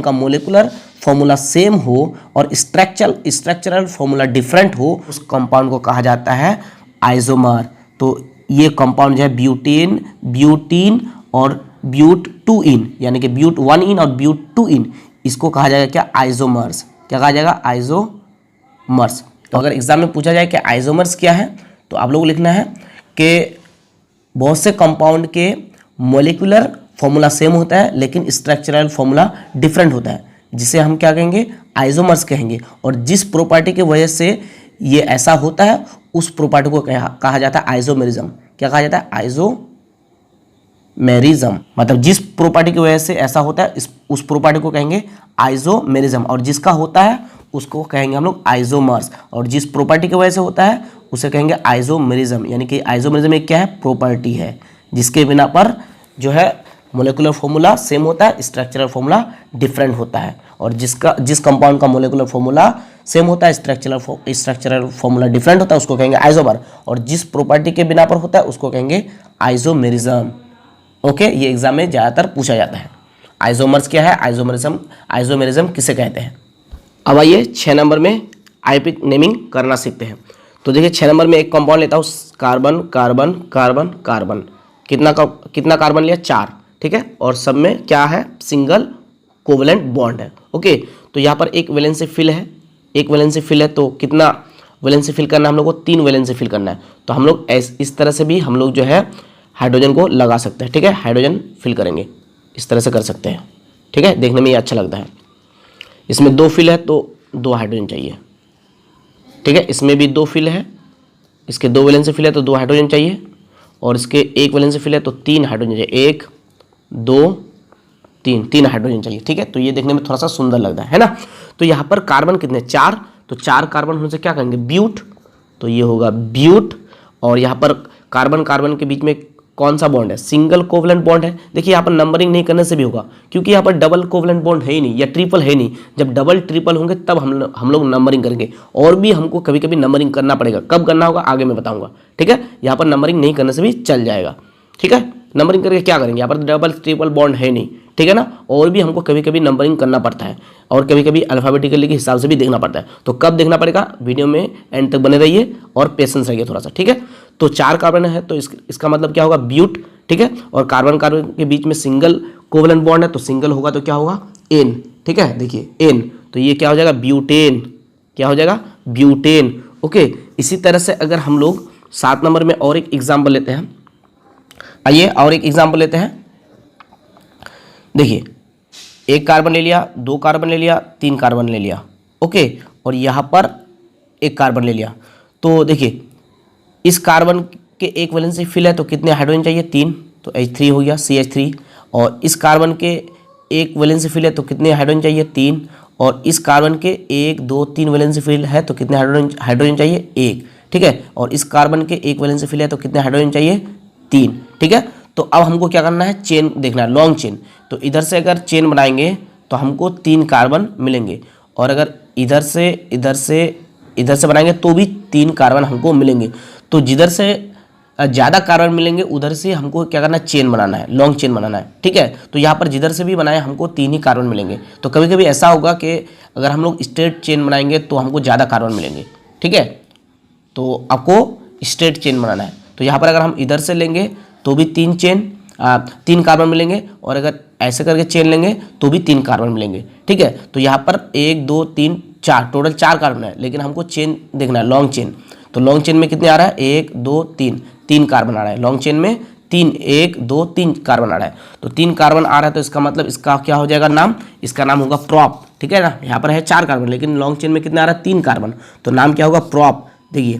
का मोलिकुलर फॉर्मूला सेम हो और स्ट्रक्चरल फॉर्मूला डिफरेंट हो, उस कंपाउंड को कहा जाता है आइसोमर। तो ये कंपाउंड जो है ब्यूटीन और ब्यूट 2 इन, यानी कि ब्यूट 1 इन और ब्यूट 2 इन, इसको कहा जाएगा क्या? आइसोमर्स। क्या कहा जाएगा? आइसोमर्स। तो अगर एग्जाम में पूछा जाए कि आइसोमर्स क्या है, तो आप लोग लिखना है कि बहुत से कंपाउंड के मोलिकुलर फॉर्मूला सेम होता है लेकिन स्ट्रक्चरल फॉर्मूला डिफरेंट होता है, जिसे हम क्या कहेंगे? आइसोमर्स कहेंगे। और जिस प्रॉपर्टी की वजह से ये ऐसा होता है उस प्रॉपर्टी को कहा जाता है आइसोमेरिज्म। क्या कहा जाता है? आइसोमेरिज्म। मतलब जिस प्रॉपर्टी की वजह से ऐसा होता है उस प्रॉपर्टी को कहेंगे आइसोमेरिज्म, और जिसका होता है उसको कहेंगे हम लोग आइसोमर्स। और जिस प्रॉपर्टी की वजह से होता है उसे कहेंगे आइसोमेरिज्म। यानी कि आइसोमेरिज्म एक क्या है? प्रॉपर्टी है जिसके बिना पर जो है मोलिकुलर फॉर्मूला सेम होता है, स्ट्रक्चरल फॉर्मूला डिफरेंट होता है। और जिस कंपाउंड का मोलिकुलर फॉर्मूला सेम होता है, स्ट्रक्चरल फॉर्मूला डिफरेंट होता है, उसको कहेंगे आइसोमर। और जिस प्रॉपर्टी के बिना पर होता है उसको कहेंगे आइसोमेरिज्म। ओके, ये एग्जाम में ज़्यादातर पूछा जाता है। आइसोमर्स क्या है? आइसोमेरिज्म किसे कहते हैं? अब आइए 6 नंबर में आईपी नेमिंग करना सीखते हैं। तो देखिए 6 नंबर में एक कंपाउंड लेता हूँ, कार्बन कार्बन कार्बन कार्बन। कितना कार्बन लिया? 4। ठीक है, और सब में क्या है? सिंगल कोवलेंट बॉन्ड है। ओके, तो यहाँ पर एक वैलेंसी फिल है, तो कितना वैलेंसी फिल करना है हम लोग को? 3 वैलेंसी फिल करना है। तो हम लोग इस तरह से भी हम लोग जो है हाइड्रोजन को लगा सकते हैं। ठीक है, हाइड्रोजन फिल करेंगे, इस तरह से कर सकते हैं। ठीक है, देखने में ये अच्छा लगता है। इसमें 2 फिल है तो 2 हाइड्रोजन चाहिए। ठीक है, इसमें भी 2 फिल है, इसके 2 वैलेंसी फिल है तो 2 हाइड्रोजन चाहिए, और इसके 1 वैलेंसी फिल है तो 3 हाइड्रोजन चाहिए। 1 2 3 हाइड्रोजन चाहिए। ठीक है, तो ये देखने में थोड़ा सा सुंदर लगता है ना। तो यहाँ पर कार्बन कितने? 4, तो 4 कार्बन होने से क्या करेंगे? ब्यूट, तो ये होगा ब्यूट। और यहाँ पर कार्बन के बीच में कौन सा बॉन्ड है, सिंगल कोवलेंट बॉन्ड है। देखिए यहाँ पर नंबरिंग नहीं करने से भी होगा, क्योंकि यहाँ पर डबल कोवलेंट बॉन्ड है ही नहीं या ट्रिपल है नहीं। जब डबल ट्रिपल होंगे तब हम लोग नंबरिंग करेंगे। और भी हमको कभी कभी नंबरिंग करना पड़ेगा, कब करना होगा आगे मैं बताऊंगा, ठीक है। यहाँ पर नंबरिंग नहीं करने से भी चल जाएगा, ठीक है। नंबरिंग करके क्या करेंगे, यहाँ पर डबल ट्रिपल बॉन्ड है नहीं, ठीक है ना। और भी हमको कभी कभी नंबरिंग करना पड़ता है और कभी कभी अल्फाबेटिकली के हिसाब से भी देखना पड़ता है। तो कब देखना पड़ेगा, वीडियो में एंड तक बने रहिए और पेशेंस रहिए थोड़ा सा, ठीक है। तो 4 कार्बन है तो इसका मतलब क्या होगा, ब्यूट, ठीक है। और कार्बन कार्बन के बीच में सिंगल कोवलेंट बॉन्ड है तो सिंगल होगा तो क्या होगा, एन, ठीक है। देखिए एन, तो ये क्या हो जाएगा, ब्यूटेन, क्या हो जाएगा, ब्यूटेन, ओके। इसी तरह से अगर हम लोग 7 नंबर में और एक एग्जाम्पल लेते हैं, आइए और एक एग्जाम्पल लेते हैं। देखिए 1 कार्बन ले लिया, 2 कार्बन ले लिया, 3 कार्बन ले लिया, ओके। और यहाँ पर 1 कार्बन ले लिया। तो देखिए इस कार्बन के एक वैलेंसी फिल है तो कितने हाइड्रोजन चाहिए, 3, तो H3 हो गया, CH3। और इस कार्बन के एक वैलेंसी फिल है तो कितने हाइड्रोजन चाहिए, 3। और इस कार्बन के 1 2 3 वैलेंसी फिल है तो कितने हाइड्रोजन चाहिए, 1, ठीक है। और इस कार्बन के एक वैलेंसी फिल है तो कितने हाइड्रोजन चाहिए, 3, ठीक है। तो अब हमको क्या करना है, चेन देखना है, लॉन्ग चेन। तो इधर से अगर चेन बनाएंगे तो हमको 3 कार्बन मिलेंगे, और अगर इधर से बनाएंगे तो भी 3 कार्बन हमको मिलेंगे। तो जिधर से ज़्यादा कार्बन मिलेंगे उधर से हमको क्या करना है, चेन बनाना है, लॉन्ग चेन बनाना है, ठीक है। तो यहाँ पर जिधर से भी बनाए हमको 3 ही कार्बन मिलेंगे। तो कभी कभी ऐसा होगा कि अगर हम लोग स्ट्रेट चेन बनाएंगे तो हमको ज़्यादा कार्बन मिलेंगे, ठीक है। तो आपको स्ट्रेट चेन बनाना है। तो यहाँ पर अगर हम इधर से लेंगे तो भी 3 कार्बन मिलेंगे, और अगर ऐसे करके चेन लेंगे तो भी 3 कार्बन मिलेंगे, ठीक है। तो यहाँ पर 1 2 3 4 टोटल 4 कार्बन है, लेकिन हमको चेन देखना है, लॉन्ग चेन। तो लॉन्ग चेन में कितने आ रहा है, 1 2 3 कार्बन आ रहा है लॉन्ग चेन में, 1 2 3 कार्बन आ रहा है। तो 3 कार्बन आ रहा है तो इसका मतलब इसका क्या हो जाएगा नाम, इसका नाम होगा प्रॉप, ठीक है ना। यहाँ पर है 4 कार्बन, लेकिन लॉन्ग चेन में कितना आ रहा है, 3 कार्बन, तो नाम क्या होगा, प्रॉप। देखिए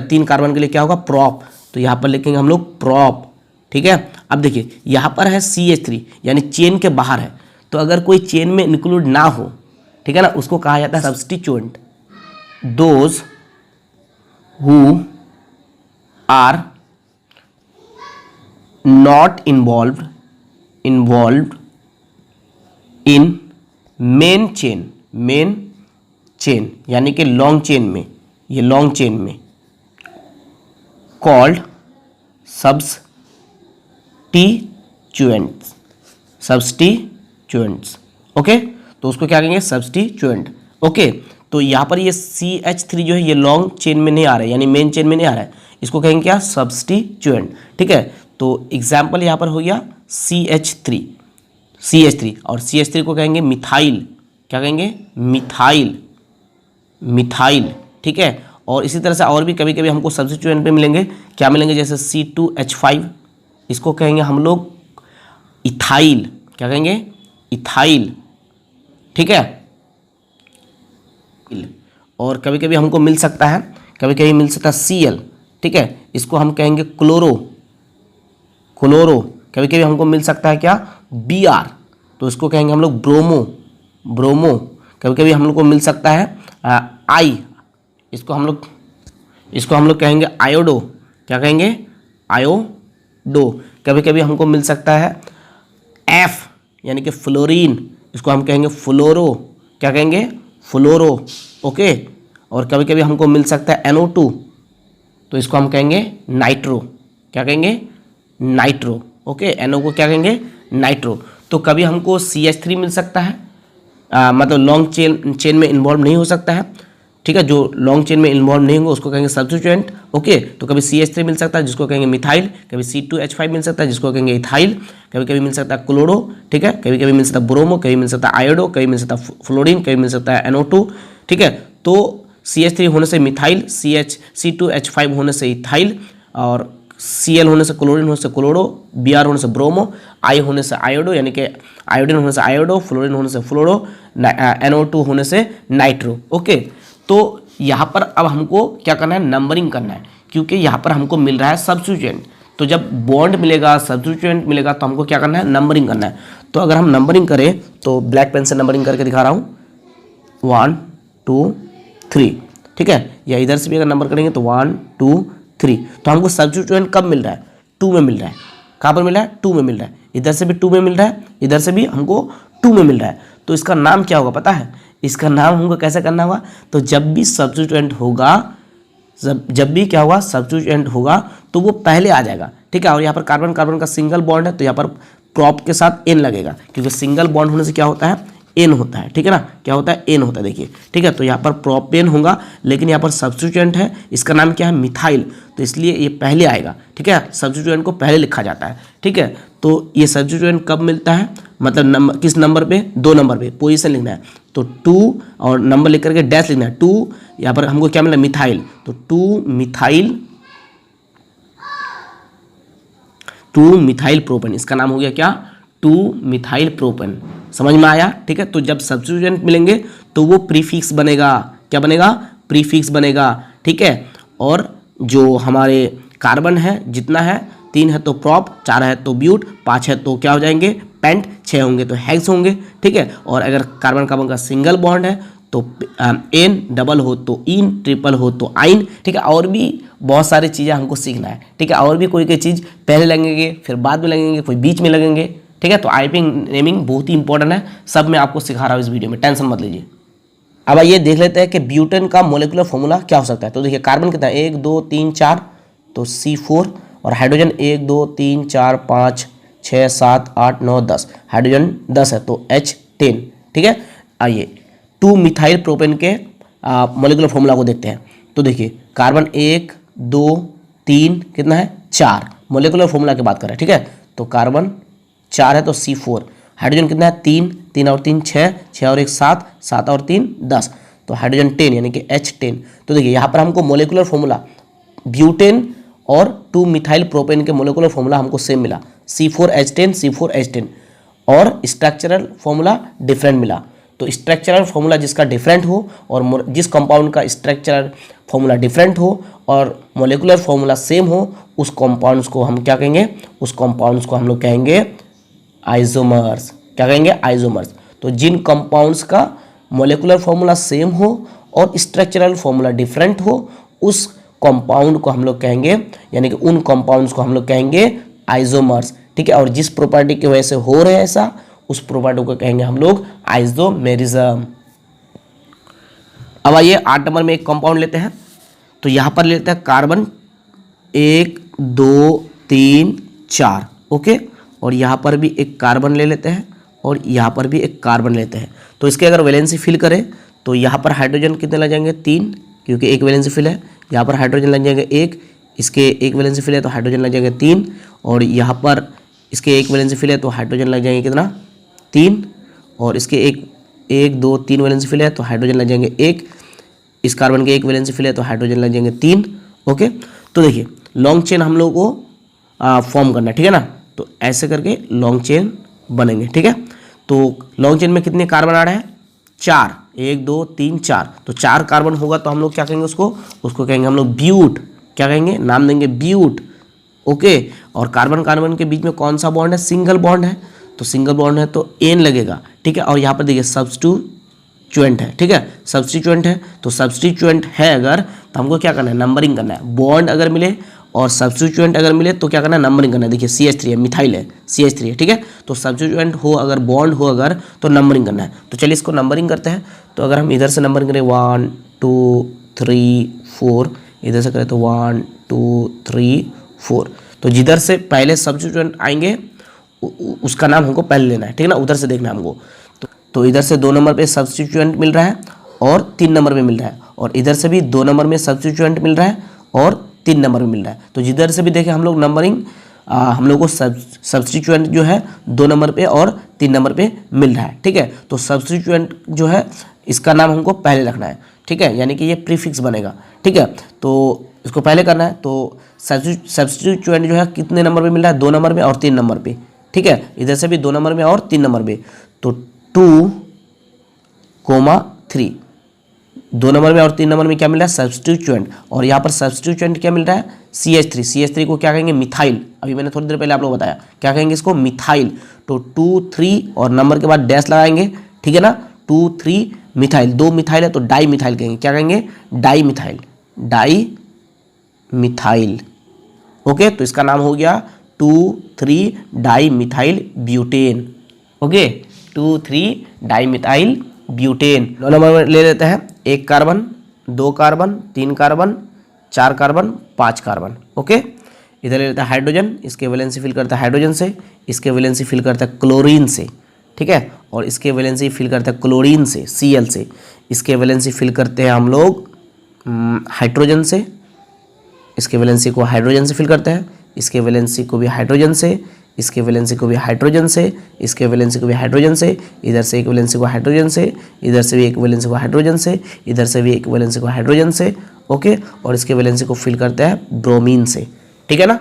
3 कार्बन के लिए क्या होगा, प्रॉप। तो यहाँ पर लिखेंगे हम लोग प्रॉप, ठीक है। अब देखिए यहाँ पर है CH3 यानी चेन के बाहर है। तो अगर कोई चेन में इंक्लूड ना हो, ठीक है ना, उसको कहा जाता है substituent. Those who are not involved in main chain यानी कि लॉन्ग चेन में, ये लॉन्ग चेन में कॉल्ड सब्स्टिट्यूएंट्स, ओके। तो उसको क्या कहेंगे, सब्स्टिट्यूएंट, ओके। तो यहाँ पर ये CH3 जो है ये लॉन्ग चेन में नहीं आ रहा है, यानी मेन चेन में नहीं आ रहा है, इसको कहेंगे क्या, सब्स्टिट्यूएंट, ठीक है। तो एग्जाम्पल यहाँ पर हो गया CH3, और CH3 को कहेंगे मिथाइल, क्या कहेंगे, मिथाइल, ठीक है। और इसी तरह से और भी कभी कभी हमको सब्स्टिट्यूएंट पे मिलेंगे, क्या मिलेंगे, जैसे C2H5, इसको कहेंगे हम लोग इथाइल, क्या कहेंगे, इथाइल, ठीक है। और कभी कभी हमको मिल सकता है, Cl, ठीक है, इसको हम कहेंगे क्लोरो, कभी कभी हमको मिल सकता है क्या, Br, तो इसको कहेंगे हम लोग ब्रोमो, कभी कभी हम लोग को मिल सकता है आई, इसको हम लोग कहेंगे आयोडो, क्या कहेंगे, आयोडो। कभी कभी हमको मिल सकता है F यानी कि फ्लोरीन, इसको हम कहेंगे फ्लोरो, क्या कहेंगे, फ्लोरो, ओके। और कभी कभी हमको मिल सकता है NO2, तो इसको हम कहेंगे नाइट्रो, क्या कहेंगे, नाइट्रो, ओके। NO को क्या कहेंगे, नाइट्रो। तो कभी हमको CH3 मिल सकता है, मतलब लॉन्ग चेन में इन्वॉल्व नहीं हो सकता है, ठीक है। जो लॉन्ग चेन में इन्वॉल्व नहीं होंगे उसको कहेंगे सब्स्टिट्यूएंट, ओके। तो कभी CH3 मिल सकता है जिसको कहेंगे मिथाइल, कभी C2H5 मिल सकता है जिसको कहेंगे इथाइल, कभी कभी मिल सकता है क्लोरो, ठीक है, कभी कभी मिल सकता है ब्रोमो, कभी मिल सकता है आयोडो, कभी मिल सकता है फ्लोरीन, कभी मिल सकता है NO2, ठीक है। तो CH3 होने से मिथाइल, C2H5 होने से इथाइल, और Cl होने से क्लोरीन, होने से क्लोरो, Br होने से ब्रोमो, I होने से आयोडो यानी कि आयोडीन होने से आयोडो, फ्लोरीन होने से फ्लोरो, NO2 होने से नाइट्रो, ओके। तो यहाँ पर अब हमको क्या करना है, नंबरिंग करना है, क्योंकि यहाँ पर हमको मिल रहा है सब्स्टिट्यूएंट। तो जब बॉन्ड मिलेगा, सब्स्टिट्यूएंट मिलेगा, तो हमको क्या करना है, नंबरिंग करना है। तो अगर हम नंबरिंग करें तो ब्लैक पेन से नंबरिंग करके दिखा रहा हूँ, 1 2 3, ठीक है। या इधर से भी अगर नंबर करेंगे तो 1 2 3। तो हमको सब्स्टिट्यूएंट कब मिल रहा है, 2 में मिल रहा है। कहाँ पर मिल रहा है? 2 में मिल रहा है। इधर से भी 2 में मिल रहा है, इधर से भी हमको 2 में मिल रहा है। तो इसका नाम क्या होगा पता है? इसका नाम हमको कैसे करना होगा? तो जब भी सब्स्टिट्यूएंट होगा, जब भी क्या होगा, सब्स्टिट्यूएंट होगा तो वो पहले आ जाएगा, ठीक है। और यहाँ पर कार्बन कार्बन का सिंगल बॉन्ड है तो यहाँ पर प्रॉप के साथ एन लगेगा, क्योंकि सिंगल बॉन्ड होने से क्या होता है? एन होता है, ठीक है ना। क्या होता है? एन होता है, देखिए, ठीक है। तो यहाँ पर प्रोपेन होगा, लेकिन यहाँ पर सब्स्टिट्यूएंट है, इसका नाम क्या है? मिथाइल, तो इसलिए ये पहले आएगा, ठीक है। सब्स्टिट्यूएंट को पहले लिखा जाता है, ठीक है। तो ये सब्स्टिट्यूएंट कब मिलता है? मतलब नंबर किस नंबर पे? 2 नंबर पे पोजीशन लिखना है, तो 2 और नंबर लिख करके डैश लिखना है। 2 यहाँ पर हमको क्या मिला? मिथाइल, तो 2 मिथाइल प्रोपेन, इसका नाम हो गया क्या? 2 मिथाइल प्रोपेन। समझ में आया? ठीक है। तो जब सब्स्टिट्यूएंट मिलेंगे तो वो प्रीफिक्स बनेगा। क्या बनेगा? प्रीफिक्स बनेगा, ठीक है। और जो हमारे कार्बन है, जितना है 3 है तो प्रॉप, 4 है तो ब्यूट, 5 है तो क्या हो जाएंगे? पेंट, 6 होंगे तो हेक्स होंगे, ठीक है। और अगर कार्बन कार्बन का सिंगल बॉन्ड है तो एन, डबल हो तो इन, ट्रिपल हो तो आइन, ठीक है। और भी बहुत सारी चीज़ें हमको सीखना है, ठीक है। और भी कोई चीज़ पहले लगेंगे, फिर बाद में लगेंगे, कोई बीच में लगेंगे, ठीक है। तो आईपी नेमिंग बहुत ही इंपॉर्टेंट है, सब मैं आपको सिखा रहा हूँ इस वीडियो में, टेंशन मत लीजिए। अब आइए देख लेते हैं कि ब्यूटेन का मोलिकुलर फॉर्मूला क्या हो सकता है। तो देखिए कार्बन कितना है? 1 2 3 4, तो C4। और हाइड्रोजन 1 2 3 4 5 6 7 8 9 10, हाइड्रोजन 10 है तो H10, ठीक है। आइए 2 मिथाइल प्रोपेन के मोलिकुलर फॉर्मूला को देखते हैं। तो देखिए कार्बन 1 2 3 कितना है? 4, मोलिकुलर फॉर्मूला की बात कर रहे हैं, ठीक है। तो कार्बन 4 है तो C4। हाइड्रोजन कितना है? 3, 3 और 3 6, 6 और 1 7, 7 और 3 10, तो हाइड्रोजन 10 यानी कि H10। तो देखिए यहाँ पर हमको मोलिकुलर फॉर्मूला ब्यूटेन और 2 मिथाइल प्रोपेन के मोलिकुलर फॉर्मूला हमको सेम मिला, C4H10 C4H10, और स्ट्रक्चरल फॉर्मूला डिफरेंट मिला। तो स्ट्रक्चरल फॉर्मूला जिसका डिफरेंट हो और जिस कंपाउंड का स्ट्रक्चरल फॉर्मूला डिफरेंट हो और मोलिकुलर फॉर्मूला सेम हो, उस कंपाउंड्स को हम क्या कहेंगे? उस कंपाउंड्स को हम लोग कहेंगे आइसोमर्स। क्या कहेंगे? आइसोमर्स। तो जिन कंपाउंड्स का मोलिकुलर फॉर्मूला सेम हो और स्ट्रक्चरल फॉर्मूला डिफरेंट हो, उस कंपाउंड को हम लोग कहेंगे, यानी कि उन कंपाउंड्स को हम लोग कहेंगे आइसोमर्स, ठीक है। और जिस प्रॉपर्टी की वजह से हो रहे हैं ऐसा, उस प्रॉपर्टी को कहेंगे हम लोग आइसोमेरिज्म। अब आइए 8 नंबर में एक कंपाउंड लेते हैं। तो यहाँ पर लेते हैं कार्बन 1 2 3 4, ओके। और यहाँ पर भी एक कार्बन ले लेते हैं और यहाँ पर भी एक कार्बन लेते हैं। तो इसके अगर वैलेंसी फिल करें तो यहाँ पर हाइड्रोजन कितने लग जाएंगे? 3, क्योंकि एक वैलेंसी फिल है। यहाँ पर हाइड्रोजन लग जाएंगे 1, इसके एक वैलेंसी फिल है तो हाइड्रोजन लग जाएंगे 3, और यहाँ पर इसके एक वैलेंसी फिल है तो हाइड्रोजन लग जाएंगे कितना? 3, और इसके एक 2 3 वैलेंसी फिल है तो हाइड्रोजन लग जाएंगे 1, इस कार्बन के एक वैलेंसी फिल है तो हाइड्रोजन लग जाएंगे 3, ओके। तो देखिए लॉन्ग चेन हम लोग को फॉर्म करना है, ठीक है ना। तो ऐसे करके लॉन्ग चेन बनेंगे, ठीक है। तो लॉन्ग चेन में कितने कार्बन आ रहे हैं? 4, 1 2 3 4, तो 4 कार्बन होगा तो हम लोग क्या कहेंगे? उसको कहेंगे हम लोग ब्यूट। क्या कहेंगे? नाम देंगे ब्यूट, ओके। और कार्बन कार्बन के बीच में कौन सा बॉन्ड है? सिंगल बॉन्ड है, तो सिंगल बॉन्ड है तो एन लगेगा, ठीक है। और यहाँ पर देखिए सब्स्टिट्यूएंट है, ठीक है। सब्स्टिट्यूएंट है तो सब्स्टिट्यूएंट है अगर, तो हमको क्या करना है? नंबरिंग करना है। बॉन्ड अगर मिले और सब्स्टिट्यूएंट अगर मिले तो क्या करना है? नंबरिंग करना है। देखिए CH3 है, मिथाइल है, CH3 है, ठीक है। तो सब्स्टिट्यूएंट हो अगर, बॉन्ड हो अगर, तो नंबरिंग करना है। तो चलिए इसको नंबरिंग करते हैं। तो अगर हम इधर से नंबरिंग करें 1 2 3 4, इधर से करें तो 1 2 3 4, तो जिधर से पहले सब्स्टिट्यूएंट आएंगे उसका नाम हमको पहले लेना है, ठीक है ना। उधर से देखना है हमको। तो इधर से 2 नंबर पे सब्स्टिट्यूएंट मिल रहा है और 3 नंबर में मिल रहा है, और इधर से भी 2 नंबर में सब्स्टिट्यूएंट मिल रहा है और 3 नंबर में मिल रहा है। तो जिधर से भी देखें हम लोग नंबरिंग, हम लोग को सब्स्टिट्यूएंट जो है 2 नंबर पे और 3 नंबर पे मिल रहा है, ठीक है। तो सब्स्टिट्यूएंट जो है इसका नाम हमको पहले रखना है, ठीक है, यानी कि ये प्रीफिक्स बनेगा, ठीक है। तो इसको पहले करना है। तो सब्स्टिट्यूएंट जो है कितने नंबर पे मिल रहा है? 2 नंबर में और 3 नंबर पे, ठीक है। इधर से भी 2 नंबर में और 3 नंबर पे, तो 2, 3, 2 नंबर में और 3 नंबर में क्या मिल रहा है? सब्स्टिट्यूएंट। और यहाँ पर सब्स्टिट्यूएंट क्या मिल रहा है? CH3। CH3 को क्या कहेंगे? मिथाइल। अभी मैंने थोड़ी देर पहले आप लोग बताया, क्या कहेंगे इसको? मिथाइल। तो 2 3 और नंबर के बाद डैश लगाएंगे, ठीक है ना। 2 3 मिथाइल, 2 मिथाइल है तो डाई मिथाइल कहेंगे। क्या कहेंगे? Di methyl, di methyl, okay, तो इसका नाम हो गया 2,3 di methyl butane. Okay, 2,3 di methyl butane. 9 number में ले लेते हैं 1 carbon, 2 carbon, 3 carbon, 4 carbon, 5 carbon. Okay, इधर ले लेता है हाइड्रोजन, इसके वैलेंसी फिल करता है हाइड्रोजन से, इसके वैलेंसी फिल करता है क्लोरीन से, ठीक है, और इसके वैलेंसी फिल करता है क्लोरीन से, Cl से, इसके वैलेंसी फिल करते हैं हम लोग हाइड्रोजन से, इसके वैलेंसी को हाइड्रोजन से फिल करते हैं, इसके वैलेंसी को भी हाइड्रोजन से, इसके वैलेंसी को भी हाइड्रोजन से, इसके वैलेंसी को भी हाइड्रोजन से, इधर से एक वैलेंसी को हाइड्रोजन से, इधर से भी एक वैलेंसी को हाइड्रोजन से, इधर से भी एक वैलेंसी को हाइड्रोजन से। ओके, और इसके वैलेंसी को फिल करते हैं ब्रोमीन से, ठीक है ना।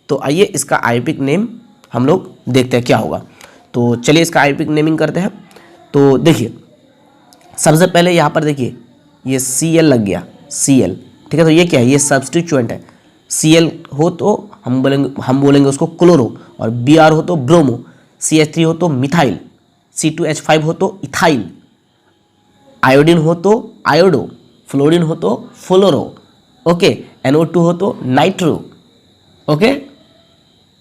तो आइए इसका आयोपिक नेम हम लोग देखते हैं क्या होगा। तो चलिए इसका आयोपिक नेमिंग करते हैं। तो देखिए सबसे पहले यहाँ पर देखिए ये Cl लग गया, Cl, ठीक है, तो ये क्या है, ये सब्स्टिट्यूएंट है। Cl हो तो हम बोलेंगे उसको क्लोरो, और Br हो तो ब्रोमो, CH3 हो तो मिथाइल, C2H5 हो तो इथाइल, आयोडीन हो तो आयोडो, फ्लोरीन हो तो फ्लोरो, ओके, NO2 हो तो नाइट्रो। ओके,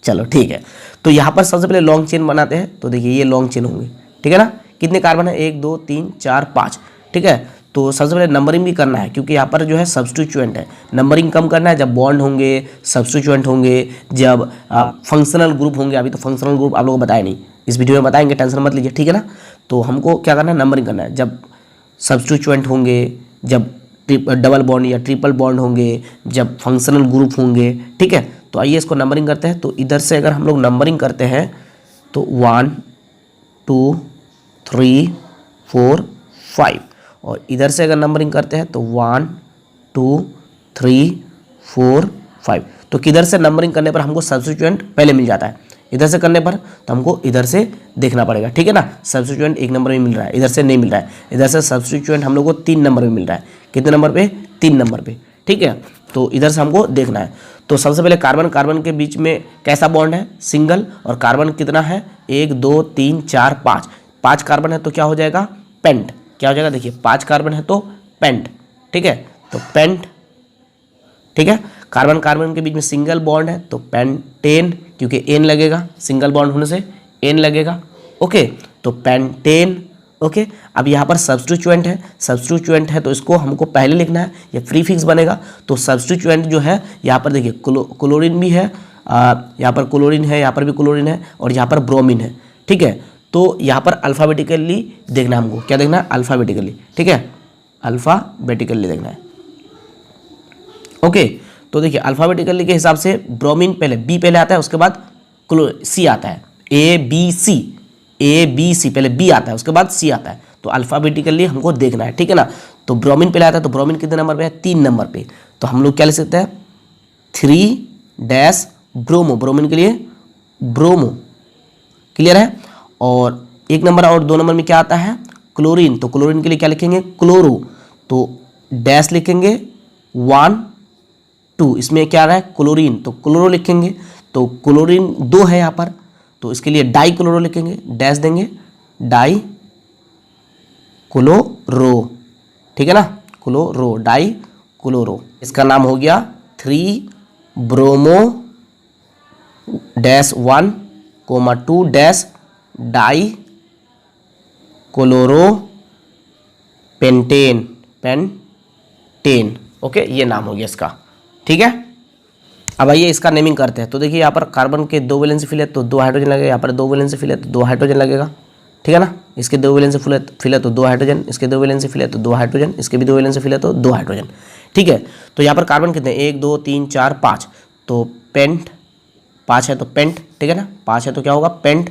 चलो ठीक है। तो यहाँ पर सबसे पहले लॉन्ग चेन बनाते हैं। तो देखिए ये लॉन्ग चेन होंगे, ठीक है ना। कितने कार्बन है, 1 2 3 4 5, ठीक है। तो सबसे पहले नंबरिंग भी करना है, क्योंकि यहाँ पर जो है सब्स्टिट्यूएंट है। नंबरिंग कम करना है जब बॉन्ड होंगे, सब्स्टिट्यूएंट होंगे, जब फंक्शनल ग्रुप होंगे। अभी तो फंक्शनल ग्रुप आप लोगों को बताया नहीं, इस वीडियो में बताएंगे, टेंशन मत लीजिए, ठीक है ना। तो हमको क्या करना है, नंबरिंग करना है जब सब्स्टिट्यूएंट होंगे, जब डबल बॉन्ड या ट्रिपल बॉन्ड होंगे, जब फंक्शनल ग्रुप होंगे, ठीक है। तो आइए इसको नंबरिंग करते हैं। तो इधर से अगर हम लोग नंबरिंग करते हैं तो 1 2 3 4 5, और इधर से अगर नंबरिंग करते हैं तो 1 2 3 4 5। तो किधर से नंबरिंग करने पर हमको सब्स्टिट्यूएंट पहले मिल जाता है, इधर से करने पर तो हमको इधर से देखना पड़ेगा, ठीक है ना। सब्स्टिट्यूएंट 1 नंबर में मिल रहा है, इधर से नहीं मिल रहा है। इधर से सब्स्टिट्यूएंट हम लोग को 3 नंबर में मिल रहा है। कितने नंबर पे, 3 नंबर पे, ठीक है। तो इधर से हमको देखना है। तो सबसे पहले कार्बन कार्बन के बीच में कैसा बॉन्ड है, सिंगल, और कार्बन कितना है, 1 2 3 4 5, 5 कार्बन है तो क्या हो जाएगा, पेंट। क्या हो जाएगा, देखिए 5 कार्बन है तो पेंट, ठीक है। तो पेंट, ठीक है। कार्बन कार्बन के बीच में सिंगल बॉन्ड है तो पेंटेन, क्योंकि एन लगेगा, सिंगल बॉन्ड होने से एन लगेगा। ओके, तो पेंटेन। ओके, अब यहाँ पर सब्स्टिट्यूएंट है, सब्स्टिट्यूएंट है तो इसको हमको पहले लिखना है, ये प्रीफिक्स बनेगा। तो सब्स्टिट्यूएंट जो है यहाँ पर देखिए क्लोरीन भी है, यहाँ पर क्लोरीन है, यहाँ पर भी क्लोरीन है, और यहाँ पर ब्रोमीन है, ठीक है। तो यहाँ पर अल्फ़ाबेटिकली देखना है हमको, क्या देखना है, अल्फ़ाबेटिकली, ठीक है, अल्फ़ाबेटिकली देखना है। ओके, तो देखिए अल्फ़ाबेटिकली के हिसाब से ब्रोमीन पहले, बी पहले आता है, उसके बाद सी आता है, ए बी सी, पहले बी आता है, उसके बाद सी आता है। तो अल्फ़ाबेटिकली हमको देखना है, ठीक है ना। तो ब्रोमीन पहले आता है, तो ब्रोमीन कितने नंबर पे है, 3 नंबर पे। तो हम लोग क्या लिख सकते हैं, 3 ब्रोमो, ब्रोमीन के लिए ब्रोमो, क्लियर है। और 1 नंबर और 2 नंबर में क्या आता है, क्लोरीन। तो क्लोरीन के लिए क्या लिखेंगे, क्लोरो, तो डैश लिखेंगे 1 2, इसमें क्या आ रहा है, क्लोरीन, तो क्लोरो लिखेंगे। तो क्लोरीन 2 है यहाँ पर, तो इसके लिए डाई क्लोरो लिखेंगे, डैश देंगे डाई क्लोरो, ठीक है ना, क्लोरो, डाई क्लोरो। इसका नाम हो गया 3 bromo dash 1 2 dash die chloro pentane, okay, ये नाम हो गया इसका, ठीक है। अब आइए इसका नेमिंग करते हैं। तो देखिए यहाँ पर कार्बन के 2 वैलेंसी फिल है तो 2 हाइड्रोजन लगेगा, यहाँ पर 2 वैलेंसी फिल है तो 2 हाइड्रोजन लगेगा, ठीक है ना। इसके 2 वैलेंसी फिल है तो 2 हाइड्रोजन, इसके 2 वैलेंसी फिल है तो 2 हाइड्रोजन, इसके भी 2 वैलेंसी फिल है तो 2 हाइड्रोजन, ठीक है। तो यहाँ पर कार्बन कितने, 1 2 3 4 5, तो पेंट 5 है तो पेंट, ठीक है ना, 5 है तो क्या होगा, पेंट,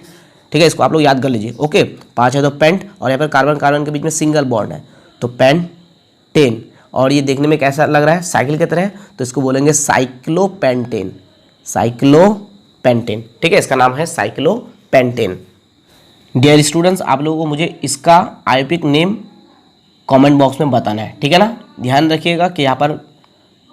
ठीक है। इसको आप लोग याद कर लीजिए, ओके, 5 है तो पेंट। और यहाँ पर कार्बन कार्बन के बीच में सिंगल बॉन्ड है तो पेंटेन, और ये देखने में कैसा लग रहा है, साइकिल की तरह है, तो इसको बोलेंगे साइक्लोपेंटेन, ठीक है। इसका नाम है साइक्लोपेंटेन। डियर स्टूडेंट्स, आप लोगों को मुझे इसका आयोपिक नेम कमेंट बॉक्स में बताना है, ठीक है ना। ध्यान रखिएगा कि यहाँ पर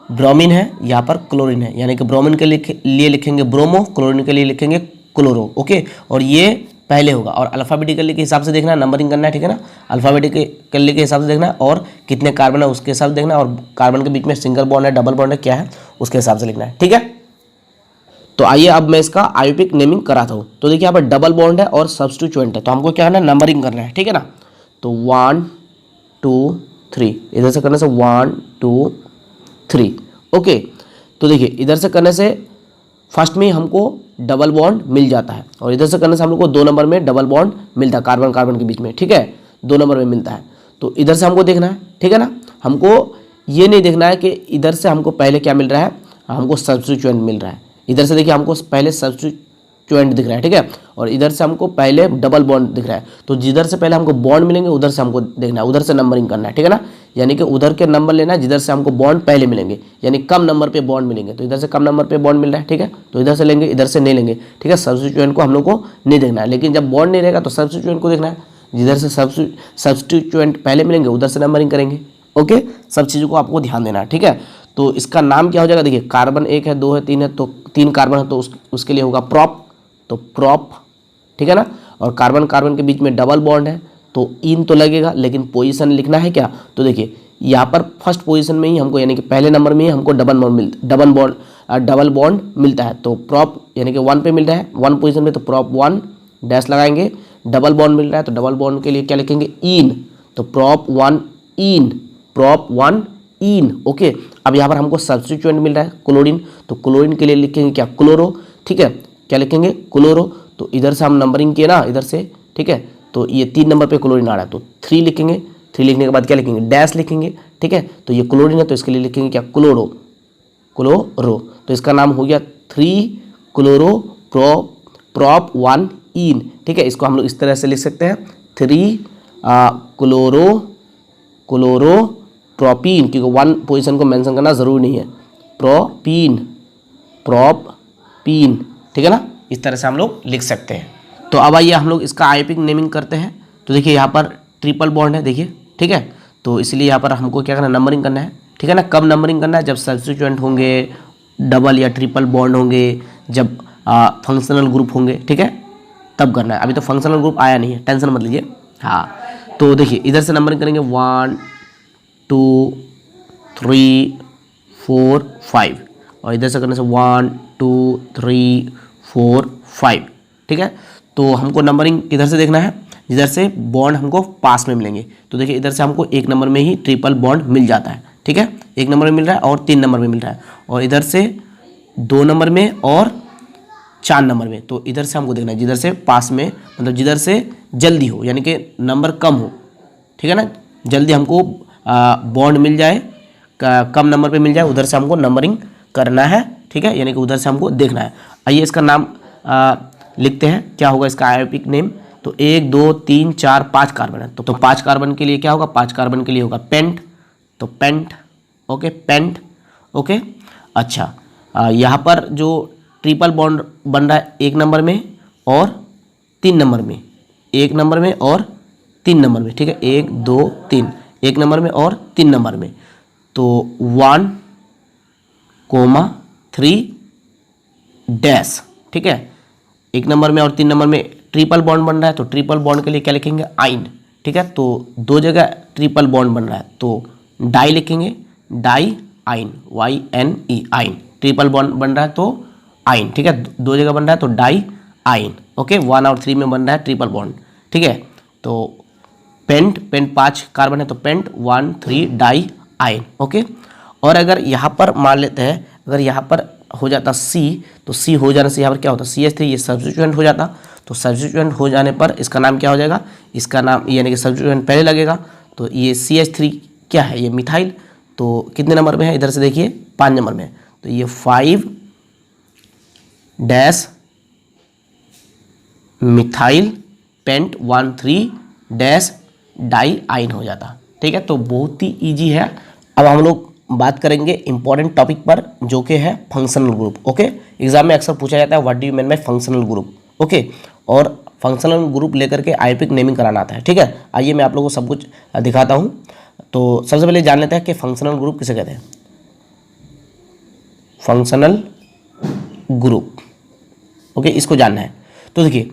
ब्रोमीन है, यहाँ पर क्लोरीन है, यानी कि ब्रोमीन के लिए लिखेंगे ब्रोमो, क्लोरीन के लिए लिखेंगे क्लोरो, ओके। और ये पहले होगा, और अल्फ़ाबेटिकली के हिसाब से देखना है, नंबरिंग करना है, ठीक है ना। अल्फ़ाबेटिकली के हिसाब से देखना है, और कितने कार्बन है उसके हिसाब से देखना है, और कार्बन के बीच में सिंगल बॉन्ड है, डबल बॉन्ड है, क्या है उसके हिसाब से लिखना है, ठीक है। तो आइए अब मैं इसका आयुपिक नेमिंग कराता हूँ। तो देखिए यहाँ पर डबल बॉन्ड है और सब्स्टिट्यूएंट है, तो हमको क्या करना है, नंबरिंग करना है, ठीक है ना। तो 1 2 3 इधर से करने से 1 2 3 ओके। तो देखिए इधर से करने से फर्स्ट में हमको डबल बॉन्ड मिल जाता है और इधर से करने से हम लोग को 2 नंबर में डबल बॉन्ड मिलता है कार्बन कार्बन के बीच में, ठीक है, 2 नंबर में मिलता है। तो इधर से हमको देखना है, ठीक है ना। हमको ये नहीं देखना है कि इधर से हमको पहले क्या मिल रहा है, हमको सब्स्टिट्यूएंट मिल रहा है। इधर से देखिए हमको पहले सब्स्टिट्यूएंट दिख रहा है, ठीक है, और इधर से हमको पहले डबल बॉन्ड दिख रहा है। तो जिधर से पहले हमको बॉन्ड मिलेंगे उधर से हमको देखना है, उधर से नंबरिंग करना है, ठीक है ना। यानी कि उधर के नंबर लेना है जिधर से हमको बॉन्ड पहले मिलेंगे, यानी कम नंबर पे बॉन्ड मिलेंगे। तो इधर से कम नंबर पे बॉन्ड मिल रहा है, ठीक है, तो इधर से लेंगे, इधर से नहीं लेंगे, ठीक है। सब्स्टिट्यूएंट को हम लोग को नहीं देखना है, लेकिन जब बॉन्ड नहीं रहेगा तो सब्स्टिट्यूएंट को देखना है। जिधर से सब्स्टिट्यूएंट पहले मिलेंगे उधर से नंबरिंग करेंगे, ओके। सब चीज़ों को आपको ध्यान देना है, ठीक है। तो इसका नाम क्या हो जाएगा, देखिए कार्बन 1 है, 2 है, 3 है, तो 3 कार्बन है, तो उसके लिए होगा प्रॉप, तो प्रॉप, ठीक है ना। और कार्बन कार्बन के बीच में डबल बॉन्ड है तो इन तो लगेगा, लेकिन पोजीशन लिखना है क्या। तो देखिए यहाँ पर फर्स्ट पोजीशन में ही हमको, यानी कि पहले नंबर में ही हमको डबल बॉन्ड मिलता है। तो प्रॉप यानी कि 1 पे मिल रहा है, 1 पोजीशन में, तो प्रॉप 1 डैश लगाएंगे। डबल बॉन्ड मिल रहा है तो डबल बॉन्ड के लिए क्या लिखेंगे, इन, तो प्रॉप 1 इन, प्रॉप 1 इन, ओके। अब यहाँ पर हमको सब्स्टिट्यूएंट मिल रहा है क्लोरीन, तो क्लोरीन के लिए लिखेंगे क्या, क्लोरो, ठीक है, क्या लिखेंगे, क्लोरो। तो इधर से हम नंबरिंग किए ना, इधर से, ठीक है, तो ये 3 नंबर पे क्लोरीन आ रहा है तो 3 लिखेंगे। 3 लिखने के बाद क्या लिखेंगे, डैश लिखेंगे, ठीक है। तो ये क्लोरीन है तो इसके लिए लिखेंगे क्या, क्लोरो, क्लोरो। तो इसका नाम हो गया 3 क्लोरो प्रॉप 1 इन, ठीक है। इसको हम लोग इस तरह से लिख सकते हैं 3 क्लोरो प्रोपीन, क्योंकि 1 पोजीशन को मेंशन करना ज़रूरी नहीं है, प्रोपीन, प्रोपीन, ठीक है ना। इस तरह से हम लोग लिख सकते हैं। तो अब आइए हम लोग इसका आयुपिक नेमिंग करते हैं। तो देखिए यहाँ पर ट्रिपल बॉन्ड है, देखिए, ठीक है। तो इसलिए यहाँ पर हमको क्या करना है, नंबरिंग करना है, ठीक है ना। कब नंबरिंग करना है, जब सब्स्टिट्यूएंट होंगे, डबल या ट्रिपल बॉन्ड होंगे, जब फंक्शनल ग्रुप होंगे, ठीक है, तब करना है। अभी तो फंक्शनल ग्रुप आया नहीं है, टेंशन मत लीजिए। हाँ, तो देखिए इधर से नंबरिंग करेंगे 1 2 3 4 5 और इधर से करने से 1 2 3 4 5, ठीक है। तो हमको नंबरिंग किधर से देखना है, जिधर से बॉन्ड हमको पास में मिलेंगे। तो देखिए इधर से हमको 1 नंबर में ही ट्रिपल बॉन्ड मिल जाता है, ठीक है, 1 नंबर में मिल रहा है और 3 नंबर में मिल रहा है, और इधर से 2 नंबर में और 4 नंबर में। तो इधर से हमको देखना है जिधर से पास में, मतलब जिधर से जल्दी हो, यानी कि नंबर कम हो, ठीक है ना, जल्दी हमको बॉन्ड मिल जाए, कम नंबर पे मिल जाए, उधर से हमको नंबरिंग करना है, ठीक है, यानी कि उधर से हमको देखना है। आइए इसका नाम लिखते हैं, क्या होगा इसका आयुपिक नेम। तो 1 2 3 4 5 कार्बन है, तो 5 कार्बन के लिए क्या होगा, 5 कार्बन के लिए होगा पेंट, तो पेंट, ओके, पेंट, ओके। अच्छा, यहाँ पर जो ट्रिपल बॉन्ड बन रहा है 1 नंबर में और 3 नंबर में, 1 नंबर में और 3 नंबर में, ठीक है, 1 2 3, 1 नंबर में और 3 नंबर में। तो 1 3 डैश, ठीक है, 1 नंबर में और 3 नंबर में ट्रिपल बॉन्ड बन रहा है, तो ट्रिपल बॉन्ड के लिए क्या लिखेंगे, आइन, ठीक है। तो 2 जगह ट्रिपल बॉन्ड बन रहा है तो डाई लिखेंगे, डाई आइन, YNE, आइन, ट्रिपल बॉन्ड बन रहा है तो आइन, ठीक है, 2 जगह बन रहा है तो डाई आइन, ओके। 1 और 3 में बन रहा है ट्रिपल बॉन्ड, ठीक है। तो पेंट 5 कार्बन है तो पेंट 1 3 डाई आइन, ओके। और अगर यहाँ पर मान लेते हैं, अगर यहाँ पर हो जाता C, तो C हो जाने से यहाँ पर क्या होता, CH3, ये सब्स्टिट्यूएंट हो जाता। तो सब्स्टिट्यूएंट हो जाने पर इसका नाम क्या हो जाएगा, इसका नाम यानी कि सब्स्टिट्यूएंट पहले लगेगा, तो ये CH3 क्या है, ये मिथाइल, तो कितने नंबर में है, इधर से देखिए 5 नंबर में, तो ये 5 dash methyl pent 1 3 dash diyne हो जाता, ठीक है। तो बहुत ही ईजी है। अब हम लोग बात करेंगे इंपॉर्टेंट टॉपिक पर, जो कि है फंक्शनल ग्रुप, ओके। एग्जाम में अक्सर पूछा जाता है what do you mean by functional group, okay. और फंक्शनल ग्रुप लेकर के आयुपिक नेमिंग कराना आता है, ठीक है। आइए मैं आप लोगों को सब कुछ दिखाता हूँ। तो सबसे पहले जान लेते हैं कि फंक्शनल ग्रुप किसे कहते हैं। फंक्शनल ग्रुप, ओके, इसको जानना है। तो देखिए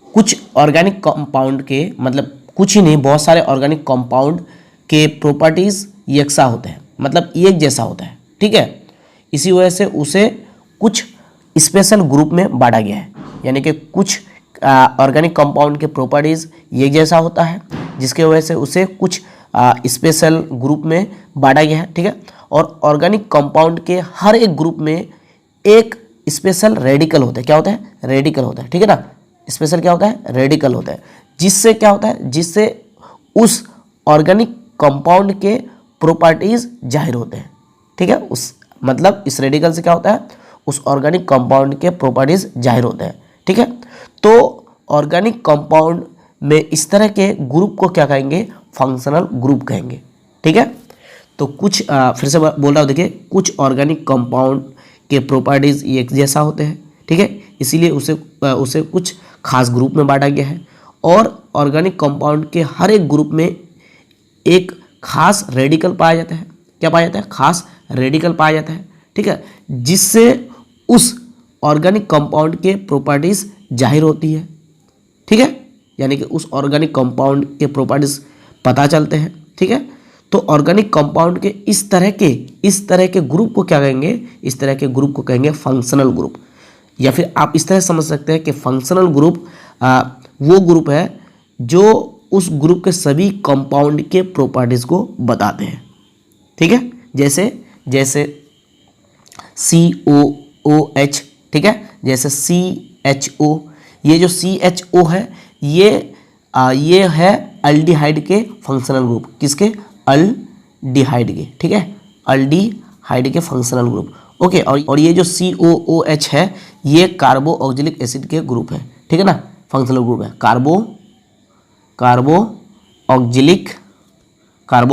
कुछ ऑर्गेनिक कंपाउंड के, मतलब कुछ ही नहीं, बहुत सारे ऑर्गेनिक कंपाउंड के प्रॉपर्टीज यकसा होते हैं, मतलब एक जैसा होता है, ठीक है। इसी वजह से उसे कुछ स्पेशल ग्रुप में बांटा गया है। यानी कि कुछ ऑर्गेनिक कंपाउंड के प्रॉपर्टीज़ एक जैसा होता है, जिसके वजह से उसे कुछ स्पेशल ग्रुप में बांटा गया है, ठीक है। और ऑर्गेनिक कंपाउंड के हर एक ग्रुप में एक स्पेशल रेडिकल होता है। क्या होता है? रेडिकल होता है, ठीक है ना। स्पेशल क्या होता है? रेडिकल होता है, जिससे क्या होता है? जिससे उस ऑर्गेनिक कंपाउंड के प्रॉपर्टीज जाहिर होते हैं, ठीक है। उस मतलब इस रेडिकल से क्या होता है? उस ऑर्गेनिक कंपाउंड के प्रॉपर्टीज जाहिर होते हैं, ठीक है। तो ऑर्गेनिक कंपाउंड में इस तरह के ग्रुप को क्या कहेंगे? फंक्शनल ग्रुप कहेंगे, ठीक है। तो कुछ फिर से बोल रहा हूँ, देखिए, कुछ ऑर्गेनिक कंपाउंड के प्रॉपर्टीज एक जैसा होते हैं, ठीक है, इसीलिए उसे कुछ खास ग्रुप में बांटा गया है। और ऑर्गेनिक कंपाउंड के हर एक ग्रुप में एक खास रेडिकल पाया जाता है। क्या पाया जाता है? खास रेडिकल पाया जाता है, ठीक है, जिससे उस ऑर्गेनिक कंपाउंड के प्रॉपर्टीज जाहिर होती है, ठीक है। यानी कि उस ऑर्गेनिक कंपाउंड के प्रॉपर्टीज पता चलते हैं, ठीक है। तो ऑर्गेनिक कंपाउंड के इस तरह के ग्रुप को क्या कहेंगे? इस तरह के ग्रुप को कहेंगे फंक्शनल ग्रुप। या फिर आप इस तरह समझ सकते हैं कि फंक्शनल ग्रुप वो ग्रुप है जो उस ग्रुप के सभी कंपाउंड के प्रॉपर्टीज को बताते हैं, ठीक है। जैसे COOH, ठीक है, जैसे CHO। ये जो CHO है ये है अल्डिहाइड के फंक्शनल ग्रुप। किसके? अल्डिहाइड के, ठीक है, अल्डिहाइड के फंक्शनल ग्रुप, ओके। और ये जो COOH है ये कार्बो ऑक्जेलिक एसिड के ग्रुप है, ठीक है ना, फंक्शनल ग्रुप है। कार्बो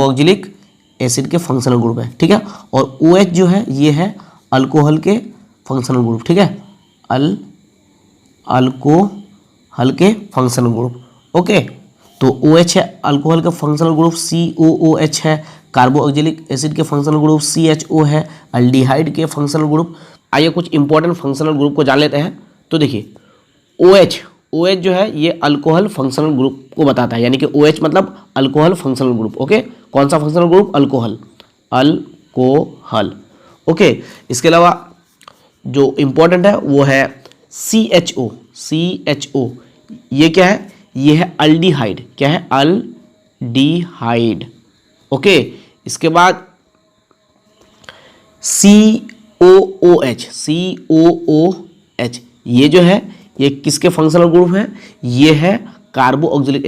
ऑक्जेलिक एसिड के फंक्शनल ग्रुप है, ठीक है। और OH जो है ये है अल्कोहल के फंक्शनल ग्रुप, ठीक है, अल्कोहल के फंक्शनल ग्रुप, ओके। तो OH है अल्कोहल का फंक्शनल ग्रुप, COOH है कार्बो ऑक्जेलिक एसिड के फंक्शनल ग्रुप, CHO है अल्डिहाइड के फंक्शनल ग्रुप। आइए कुछ इंपॉर्टेंट फंक्शनल ग्रुप को जान लेते हैं। तो देखिए, OH जो है ये अल्कोहल फंक्शनल ग्रुप को बताता है। यानी कि OH मतलब अल्कोहल फंक्शनल ग्रुप, ओके। कौन सा फंक्शनल ग्रुप? Alcohol, okay. इसके अलावा जो इंपॉर्टेंट है वो है CHO। ये क्या है? ये है अल्डिहाइड। क्या है? Aldehyde, okay. इसके बाद COOH ये जो है ये किसके फंक्शनल ग्रुप है? ये है कार्बो ऑक्जेलिक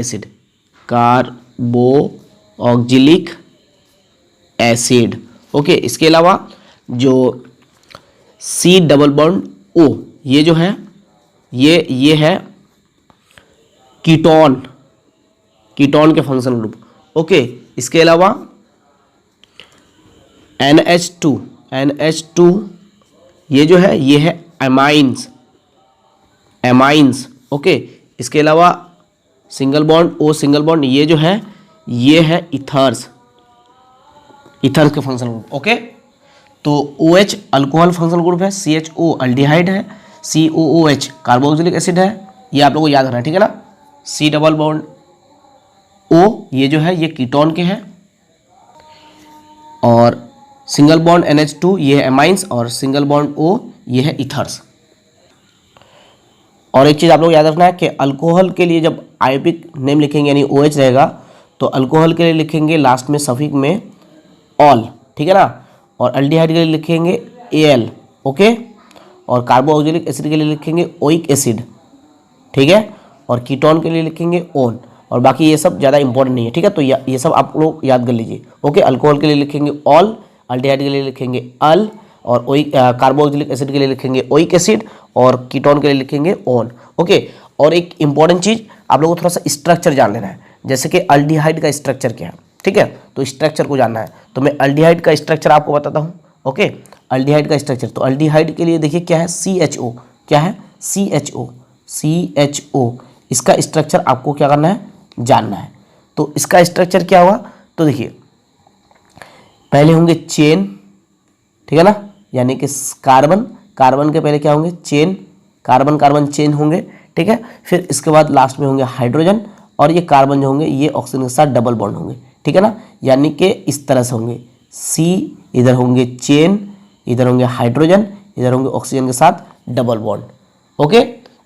एसिड, ओके। इसके अलावा जो C डबल बॉन्ड O ये जो है ये है कीटोन के फंक्शनल ग्रुप, ओके। इसके अलावा NH2 ये जो है ये है एमाइंस, ओके। इसके अलावा सिंगल बॉन्ड ये जो है ये है इथर्स के फंक्शनल ग्रुप, ओके। तो OH अल्कोहल फंक्शनल ग्रुप है, CHO अल्डिहाइड है, COOH कार्बोक्सिलिक एसिड है। ये आप लोगों को याद रखना है, ठीक है ना। C डबल बॉन्ड O ये जो है ये कीटोन के हैं, और सिंगल बॉन्ड NH2 ये है एमाइंस, और सिंगल बॉन्ड O ये है इथर्स। और एक चीज़ आप लोग याद रखना है कि अल्कोहल के लिए जब आयोपिक नेम लिखेंगे यानी OH रहेगा तो अल्कोहल के लिए लिखेंगे लास्ट में सफिक्स में ऑल, ठीक है ना। और अल्डिहाइड के लिए लिखेंगे AL, ओके। और कार्बो ऑक्जेलिक एसिड के लिए लिखेंगे ओइक एसिड, ठीक है। और कीटोन के लिए लिखेंगे ओन। और बाकी ये सब ज़्यादा इंपॉर्टेंट नहीं है, ठीक है। तो ये सब आप लोग याद कर लीजिए, ओके। अल्कोहल के लिए लिखेंगे ऑल, अल्डिहाइड के लिए लिखेंगे अल, और कार्बो ऑक्जेलिक एसिड के लिए लिखेंगे ओइक एसिड, और कीटोन के लिए लिखेंगे ओन, ओके। और एक इंपॉर्टेंट चीज़ आप लोगों को थोड़ा सा स्ट्रक्चर जान लेना है, जैसे कि अल्डिहाइड का स्ट्रक्चर क्या है, ठीक है। तो स्ट्रक्चर को जानना है तो मैं अल्डिहाइड का स्ट्रक्चर आपको बताता हूँ, ओके। अल्डिहाइड का स्ट्रक्चर, तो अल्डिहाइड के लिए देखिए क्या है? CHO। क्या है? CHO। इसका स्ट्रक्चर आपको क्या करना है? जानना है। तो इसका स्ट्रक्चर क्या हुआ? तो देखिए, पहले होंगे चेन, ठीक है ना, यानी कि कार्बन के पहले क्या होंगे? चेन, कार्बन चेन होंगे, ठीक है। फिर इसके बाद लास्ट में होंगे हाइड्रोजन, और ये कार्बन जो होंगे ये ऑक्सीजन के साथ डबल बॉन्ड होंगे, ठीक है ना। यानी कि इस तरह से होंगे, C इधर होंगे चेन, इधर होंगे हाइड्रोजन, इधर होंगे ऑक्सीजन के साथ डबल बॉन्ड। ओके,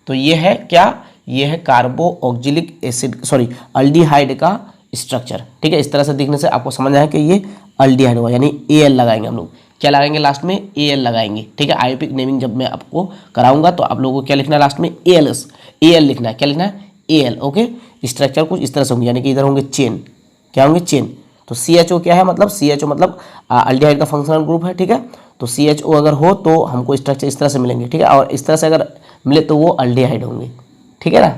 तो ये है क्या, ये है कार्बोक्सिलिक एसिड सॉरी अल्डिहाइड का स्ट्रक्चर। ठीक है, इस तरह से दिखने से आपको समझ आया कि ये अल्डिहाइड होगा, यानी Al लगाएंगे हम लोग। क्या लगाएंगे लास्ट में, Al लगाएंगे। ठीक है, आयोपिक नेमिंग जब मैं आपको कराऊंगा तो आप लोगों को क्या लिखना है लास्ट में, Al लिखना है। क्या लिखना है, Al। ओके, स्ट्रक्चर कुछ इस तरह से होंगे, यानी कि इधर होंगे चेन, क्या होंगे, चेन। तो CHO क्या है, मतलब CHO मतलब अल्डिहाइड का फंक्शनल ग्रुप है। ठीक है, तो CHO अगर हो तो हमको स्ट्रक्चर इस तरह से मिलेंगे। ठीक है, और इस तरह से अगर मिले तो वो अल्डिहाइड होंगे। ठीक है ना,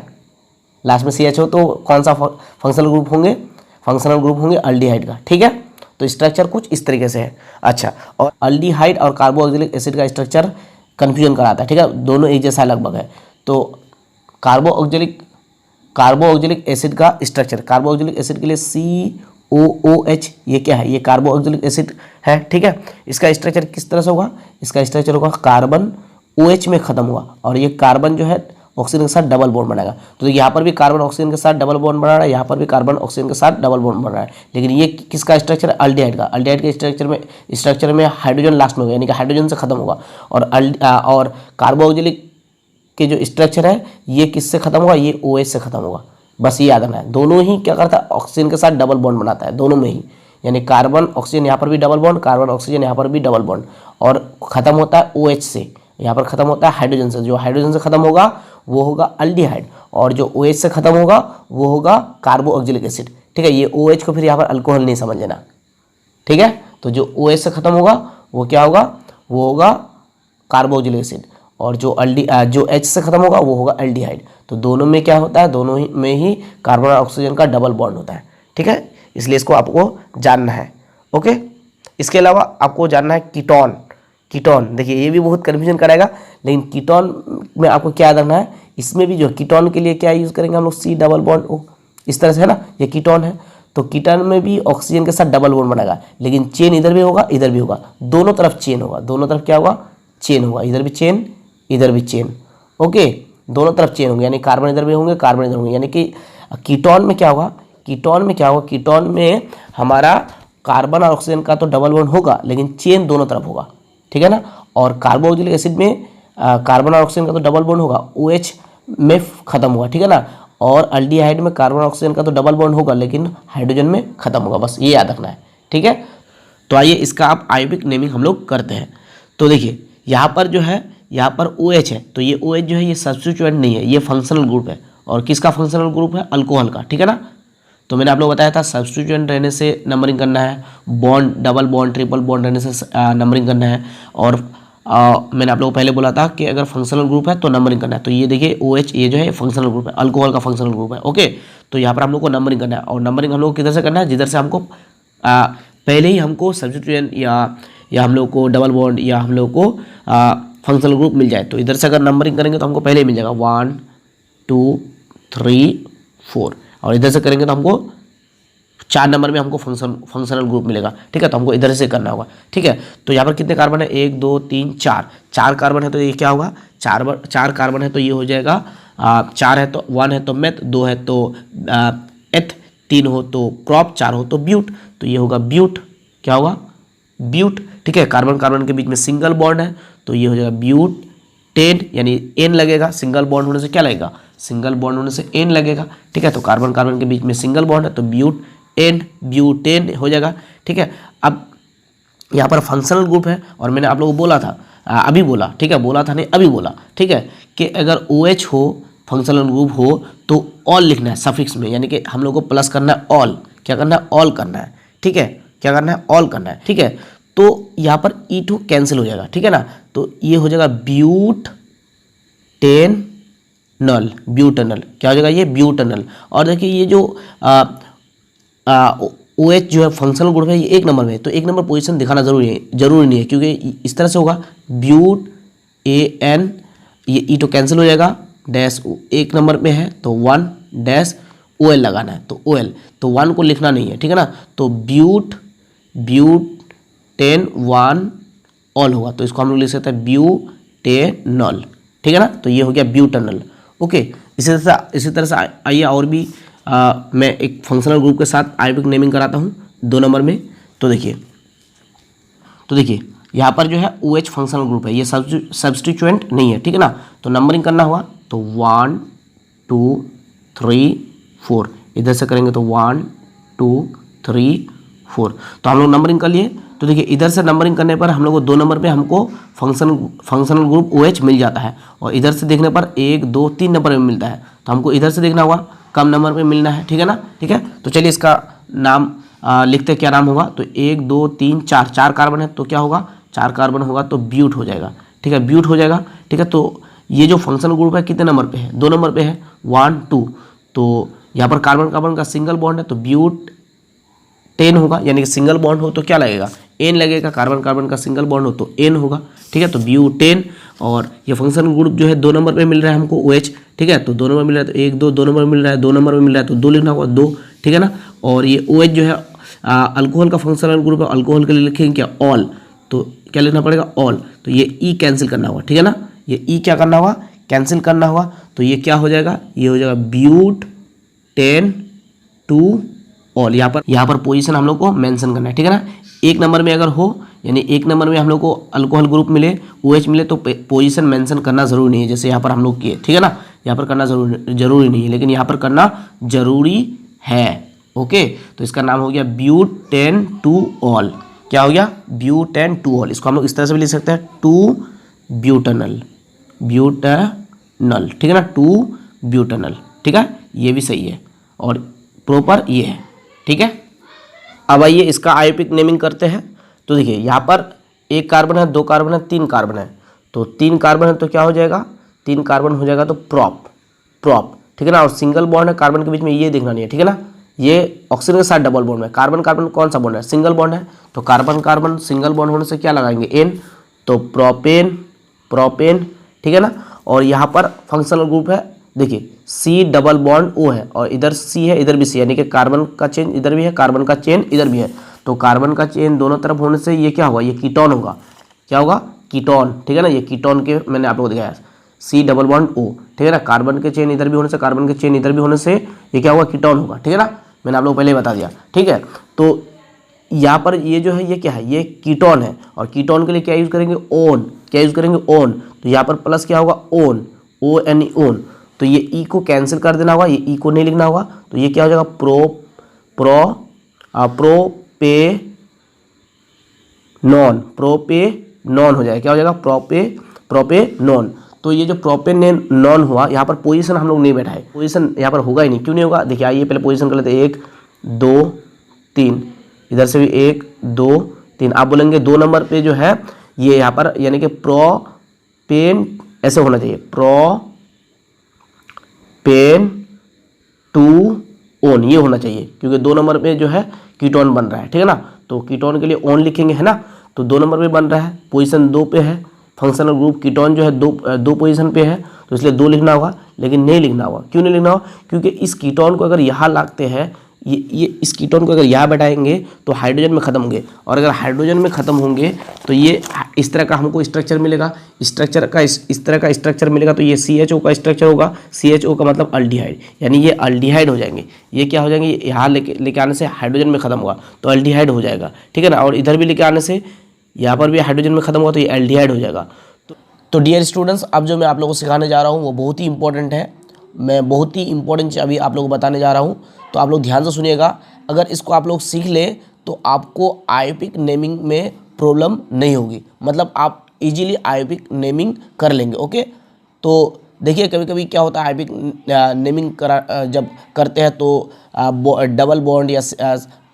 लास्ट में CHO तो कौन सा फंक्शनल ग्रुप होंगे, फंक्शनल ग्रुप होंगे अल्डिहाइड का। ठीक है, तो स्ट्रक्चर कुछ इस तरीके से है। अच्छा, और अल्डिहाइड और कार्बोक्सिलिक एसिड का स्ट्रक्चर कन्फ्यूजन कराता है। ठीक है, दोनों एक जैसा लगभग है। तो कार्बोक्सिलिक एसिड का स्ट्रक्चर, कार्बोक्सिलिक एसिड के लिए COOH, ये क्या है, ये कार्बोक्सिलिक एसिड है। ठीक है, इसका स्ट्रक्चर किस तरह से होगा, इसका स्ट्रक्चर होगा कार्बन OH में खत्म हुआ, और ये कार्बन जो है ऑक्सीजन के साथ डबल बॉन्ड बनाएगा। तो यहाँ पर भी कार्बन ऑक्सीजन के साथ डबल बॉन्ड बना रहा है, यहाँ पर भी कार्बन ऑक्सीजन के साथ डबल बॉन्ड बन रहा है। लेकिन ये किसका स्ट्रक्चर है, अल्डिहाइड का। अल्डिहाइड के स्ट्रक्चर में हाइड्रोजन लास्ट में होगा, यानी कि हाइड्रोजन से खत्म होगा। और कार्बोक्सिलिक के जो स्ट्रक्चर है ये किससे खत्म होगा, ये OH से खत्म होगा। बस ये याद रखना है, दोनों ही क्या करता है, ऑक्सीजन के साथ डबल बॉन्ड बनाता है, दोनों में ही। यानी कार्बन ऑक्सीजन यहाँ पर भी डबल बॉन्ड, कार्बन ऑक्सीजन यहाँ पर भी डबल बॉन्ड, और खत्म होता है OH से। यहाँ पर खत्म होता है हाइड्रोजन से, जो हाइड्रोजन से खत्म होगा वो होगा अल्डिहाइड, और जो OH से खत्म होगा वो होगा कार्बोक्सिलिक एसिड। ठीक है, ये OH को फिर यहाँ पर अल्कोहल नहीं समझ लेना। ठीक है, तो जो OH से खत्म होगा वो क्या होगा, वो होगा कार्बोक्सिलिक एसिड, और जो H से खत्म होगा वो होगा अल्डिहाइड। तो दोनों में क्या होता है, दोनों ही में ही कार्बन और ऑक्सीजन का डबल बॉन्ड होता है। ठीक है, इसलिए इसको आपको जानना है। ओके, इसके अलावा आपको जानना है कीटोन। कीटोन देखिए ये भी बहुत कन्फ्यूजन कराएगा, लेकिन कीटोन में आपको क्या याद रखना है, इसमें भी जो कीटोन के लिए क्या यूज़ करेंगे हम लोग, C डबल बॉन्ड O, इस तरह से है ना, ये कीटोन है। तो कीटोन में भी ऑक्सीजन के साथ डबल बॉन्ड बनेगा, लेकिन चेन इधर भी होगा इधर भी होगा, दोनों तरफ चेन होगा, दोनों तरफ क्या होगा, चेन होगा, इधर भी चेन इधर भी चेन। ओके, दोनों तरफ चेन होंगे, यानी कार्बन इधर भी होंगे कार्बन इधर होंगे। यानी कि कीटोन में क्या होगा, कीटोन में हमारा कार्बन और ऑक्सीजन का तो डबल बॉन्ड होगा, लेकिन चेन दोनों तरफ होगा। ठीक है ना, और कार्बोक्सिलिक एसिड में कार्बन और ऑक्सीजन का तो डबल बॉन्ड होगा, OH में खत्म हुआ। ठीक है ना, और अल्डिहाइड में कार्बन और ऑक्सीजन का तो डबल बॉन्ड होगा, लेकिन हाइड्रोजन में खत्म होगा। बस ये याद रखना है। ठीक है, तो आइए इसका आप आयोपिक नेमिंग हम लोग करते हैं। तो देखिए यहाँ पर जो है, यहाँ पर OH है, तो ये OH जो है ये सब्स्टिट्यूएंट नहीं है, ये फंक्शनल ग्रुप है। और किसका फंक्शनल ग्रुप है, अल्कोहल का। ठीक है ना, तो मैंने आप लोग बताया था सब्स्टिट्यूएंट रहने से नंबरिंग करना है, bond double bond triple bond रहने से नंबरिंग करना है। और मैंने आप लोगों को पहले बोला था कि अगर फंक्शनल ग्रुप है तो नंबरिंग करना है। तो ये देखिए OH ये जो है फंक्शनल ग्रुप है, अल्कोहल का फंक्शनल ग्रुप है। ओके, तो यहाँ पर हम लोग को नंबरिंग करना है, और नंबरिंग हम लोग किधर से करना है, जिधर से हमको पहले ही हमको सब्स्टिट्यूएंट या हम लोग को डबल बॉन्ड या हम लोग को फंक्शनल ग्रुप मिल जाए। तो इधर से अगर नंबरिंग करेंगे तो हमको पहले ही मिल जाएगा 1 2 3 4, और इधर से करेंगे तो हमको 4 नंबर में हमको फंक्शनल ग्रुप मिलेगा। ठीक है, तो हमको इधर से करना होगा। ठीक है, तो यहाँ पर कितने कार्बन है, 1 2 3 4 कार्बन है, तो ये क्या होगा, 4 कार्बन है, तो ये हो जाएगा 4 है तो 1 है तो मेथ, 2 है तो एथ, 3 हो तो क्रॉप, 4 हो तो ब्यूट, तो ये होगा ब्यूट। क्या होगा, ब्यूट। ठीक है, कार्बन कार्बन के बीच में सिंगल बॉन्ड है, तो ये हो जाएगा ब्यूटेन, यानी एन लगेगा, सिंगल बॉन्ड होने से क्या लगेगा, सिंगल बॉन्ड होने से एन लगेगा। ठीक है, तो कार्बन कार्बन के बीच में सिंगल बॉन्ड है तो ब्यूटेन हो जाएगा। ठीक है, अब यहाँ पर फंक्शनल ग्रुप है, और मैंने आप लोगों को बोला था अभी बोला, ठीक है, बोला था नहीं अभी बोला, ठीक है, कि अगर OH हो फंक्शनल ग्रुप हो तो ऑल लिखना है सफिक्स में, यानी कि हम लोग को प्लस करना है ऑल। क्या करना है, ऑल करना है। ठीक है, क्या करना है, ऑल करना है। ठीक है, तो यहाँ पर E2 कैंसिल हो जाएगा। ठीक है ना, तो ये हो जाएगा ब्यूटेनल, ब्यूटेनल क्या हो जाएगा, ये ब्यूटेनल। और देखिए ये जो OH जो है फंक्शनल ग्रुप है ये 1 नंबर में है, तो 1 नंबर पोजीशन दिखाना जरूरी नहीं है, क्योंकि इस तरह से होगा ब्यूट AN, ये E2 कैंसिल हो जाएगा, डैश 1 नंबर में है तो 1 डैश OL लगाना है, तो OL, तो 1 को लिखना नहीं है। ठीक है ना, तो ब्यूटेन 1 ऑल होगा, तो इसको हम लोग लिख सकते हैं ब्यूटेनल। ठीक है ना, तो ये हो गया ब्यूटेनल। ओके, इसी तरह से आइए और भी मैं एक फंक्शनल ग्रुप के साथ आयोपिक नेमिंग कराता हूँ 2 नंबर में। तो देखिए यहाँ पर जो है OH फंक्शनल ग्रुप है, ये सब्स्टिट्यूएंट नहीं है, ठीक है ना। तो नंबरिंग करना हुआ तो 1 2 3 4, इधर से करेंगे तो 1 2 3 4, तो हम लोग नंबरिंग कर लिए। तो देखिए इधर से नंबरिंग करने पर हम लोग को 2 नंबर पे हमको फंक्शनल ग्रुप OH मिल जाता है, और इधर से देखने पर 1 2 3 नंबर में मिलता है। तो हमको इधर से देखना होगा कम नंबर पे मिलना है, ठीक है ना। ठीक है, तो चलिए इसका नाम लिखते क्या नाम होगा। तो 1 2 3 4, 4 कार्बन है तो क्या होगा, 4 कार्बन होगा तो ब्यूट हो जाएगा, ठीक है, ब्यूट हो जाएगा। ठीक है, तो ये जो फंक्शनल ग्रुप है कितने नंबर पे है, 2 नंबर पे है, 1 2। तो यहाँ पर कार्बन कार्बन का सिंगल बॉन्ड है तो ब्यूट 10 होगा, यानी कि सिंगल बॉन्ड हो तो क्या लगेगा, एन लगेगा, कार्बन कार्बन का सिंगल बॉन्ड हो तो एन होगा। ठीक है, तो ब्यूटेन। और ये फंक्शनल ग्रुप जो है 2 नंबर पे मिल रहा है हमको OH, ठीक है, तो 2 नंबर मिल रहा है तो 1 2, 2 नंबर मिल रहा है, 2 नंबर में मिल रहा है तो 2 लिखना होगा 2, ठीक है ना। और ये OH जो है अल्कोहल का फंक्शनल ग्रुप है, अल्कोहल के लिए लिखेंगे क्या, ऑल, तो क्या लिखना पड़ेगा, ऑल। तो ये ई कैंसिल करना होगा, ठीक है ना, ये ई क्या करना होगा, कैंसिल करना होगा। तो ये क्या हो जाएगा, ये हो जाएगा ब्यूट 10 2 ऑल। यहाँ पर पोजीशन हम लोग को मेंशन करना है, ठीक है ना। एक नंबर में अगर हो, यानी एक नंबर में हम लोग को अल्कोहल ग्रुप मिले, OH मिले, तो पोजीशन मेंशन करना जरूरी नहीं है, जैसे यहाँ पर हम लोग किए, ठीक है ना। यहाँ पर करना जरूरी नहीं है, लेकिन यहाँ पर करना जरूरी है। ओके, तो इसका नाम हो गया ब्यूटेन 2 ऑल। क्या हो गया, ब्यूटेन 2 ऑल। इसको हम लोग इस तरह से भी लिख सकते हैं 2 ब्यूटेनल, ब्यूटेनल, ठीक है ना, 2 ब्यूटेनल, ठीक है, ये भी सही है और प्रॉपर ये है, ठीक है। अब आइए इसका आयोपिक नेमिंग करते हैं। तो देखिए यहाँ पर 1 कार्बन है, 2 कार्बन है, 3 कार्बन है, तो 3 कार्बन है तो क्या हो जाएगा, 3 कार्बन हो जाएगा तो प्रॉप, प्रॉप, ठीक है ना। और सिंगल बॉन्ड है कार्बन के बीच में, ये देखना नहीं है, ठीक है ना। ये ऑक्सीजन के साथ डबल बॉन्ड में, कार्बन कार्बन कौन सा बॉन्ड है, सिंगल बॉन्ड है, तो कार्बन कार्बन सिंगल बॉन्ड होने से क्या लगाएंगे, एन, तो प्रोपेन, प्रोपेन, ठीक है ना। और यहाँ पर फंक्शनल ग्रुप है, देखिए C डबल बॉन्ड O है, और इधर C है, इधर भी C है, यानी कि कार्बन का चेन इधर भी है, कार्बन का चेन इधर भी है, तो कार्बन का चेन दोनों तरफ होने से ये क्या होगा, ये कीटोन होगा। क्या होगा, कीटोन, ठीक है ना। ये कीटोन के मैंने आप लोगों को दिखाया, C डबल बॉन्ड O, ठीक है ना। कार्बन के चेन इधर भी होने से, कार्बन के चेन इधर भी होने से ये क्या होगा, कीटोन होगा, ठीक है ना। मैंने आप लोग पहले ही बता दिया, ठीक है। तो यहाँ पर ये जो है ये क्या है, ये कीटोन है, और कीटोन के लिए क्या यूज़ करेंगे, ओन, क्या यूज़ करेंगे, ओन। तो यहाँ पर प्लस क्या होगा, ओन, ON, ओन। तो ये ई को कैंसिल कर देना होगा, ये ई को नहीं लिखना होगा, तो ये क्या हो जाएगा, प्रोपे नॉन हो जाएगा, क्या हो जाएगा, प्रोपे नॉन। तो ये जो प्रोपेन नॉन हुआ, यहाँ पर पोजीशन हम लोग नहीं बैठाए, पोजीशन यहाँ पर होगा ही नहीं, क्यों नहीं होगा, देखिए आइए पहले पोजीशन कर लेते हैं, 1 2 3, इधर से भी 1 2 3। आप बोलेंगे 2 नंबर पे जो है ये यहाँ पर, यानी कि प्रोपेन ऐसे होना चाहिए, प्रोपेन 2 ओन, ये होना चाहिए, क्योंकि 2 नंबर पे जो है कीटोन बन रहा है, ठीक है ना। तो कीटोन के लिए ओन लिखेंगे, है ना। तो 2 नंबर पे बन रहा है, पोजीशन 2 पे है, फंक्शनल ग्रुप कीटोन जो है दो पोजीशन पे है, तो इसलिए 2 लिखना होगा, लेकिन नहीं लिखना होगा। क्यों नहीं लिखना होगा, क्योंकि इस कीटोन को अगर यहाँ लागते हैं, ये इस कीटोन को अगर यहाँ बैठाएंगे तो हाइड्रोजन में ख़त्म होंगे, और अगर हाइड्रोजन में ख़त्म होंगे तो ये इस तरह का हमको स्ट्रक्चर मिलेगा, स्ट्रक्चर का इस तरह का स्ट्रक्चर मिलेगा, तो ये CHO का स्ट्रक्चर होगा। CHO का मतलब अल्डिहाइड, यानी ये अल्डिहाइड हो जाएंगे। ये क्या हो जाएंगे, यहाँ लेके आने से हाइड्रोजन में ख़त्म होगा तो अल्डिहाइड हो जाएगा, ठीक है ना। और इधर भी लेके आने से यहाँ पर भी हाइड्रोजन में ख़त्म हुआ तो ये एल्डिहाइड हो जाएगा। तो डियर स्टूडेंट्स, अब जो मैं आप लोगों को सिखाने जा रहा हूँ वो बहुत ही इंपॉर्टेंट है। मैं बहुत ही इंपॉर्टेंट अभी आप लोगों को बताने जा रहा हूँ, तो आप लोग ध्यान से सुनिएगा। अगर इसको आप लोग सीख ले तो आपको आयोपिक नेमिंग में प्रॉब्लम नहीं होगी, मतलब आप इजीली आयोपिक नेमिंग कर लेंगे। ओके, तो देखिए कभी कभी क्या होता है, आयोपिक नेमिंग जब करते हैं तो डबल बॉन्ड या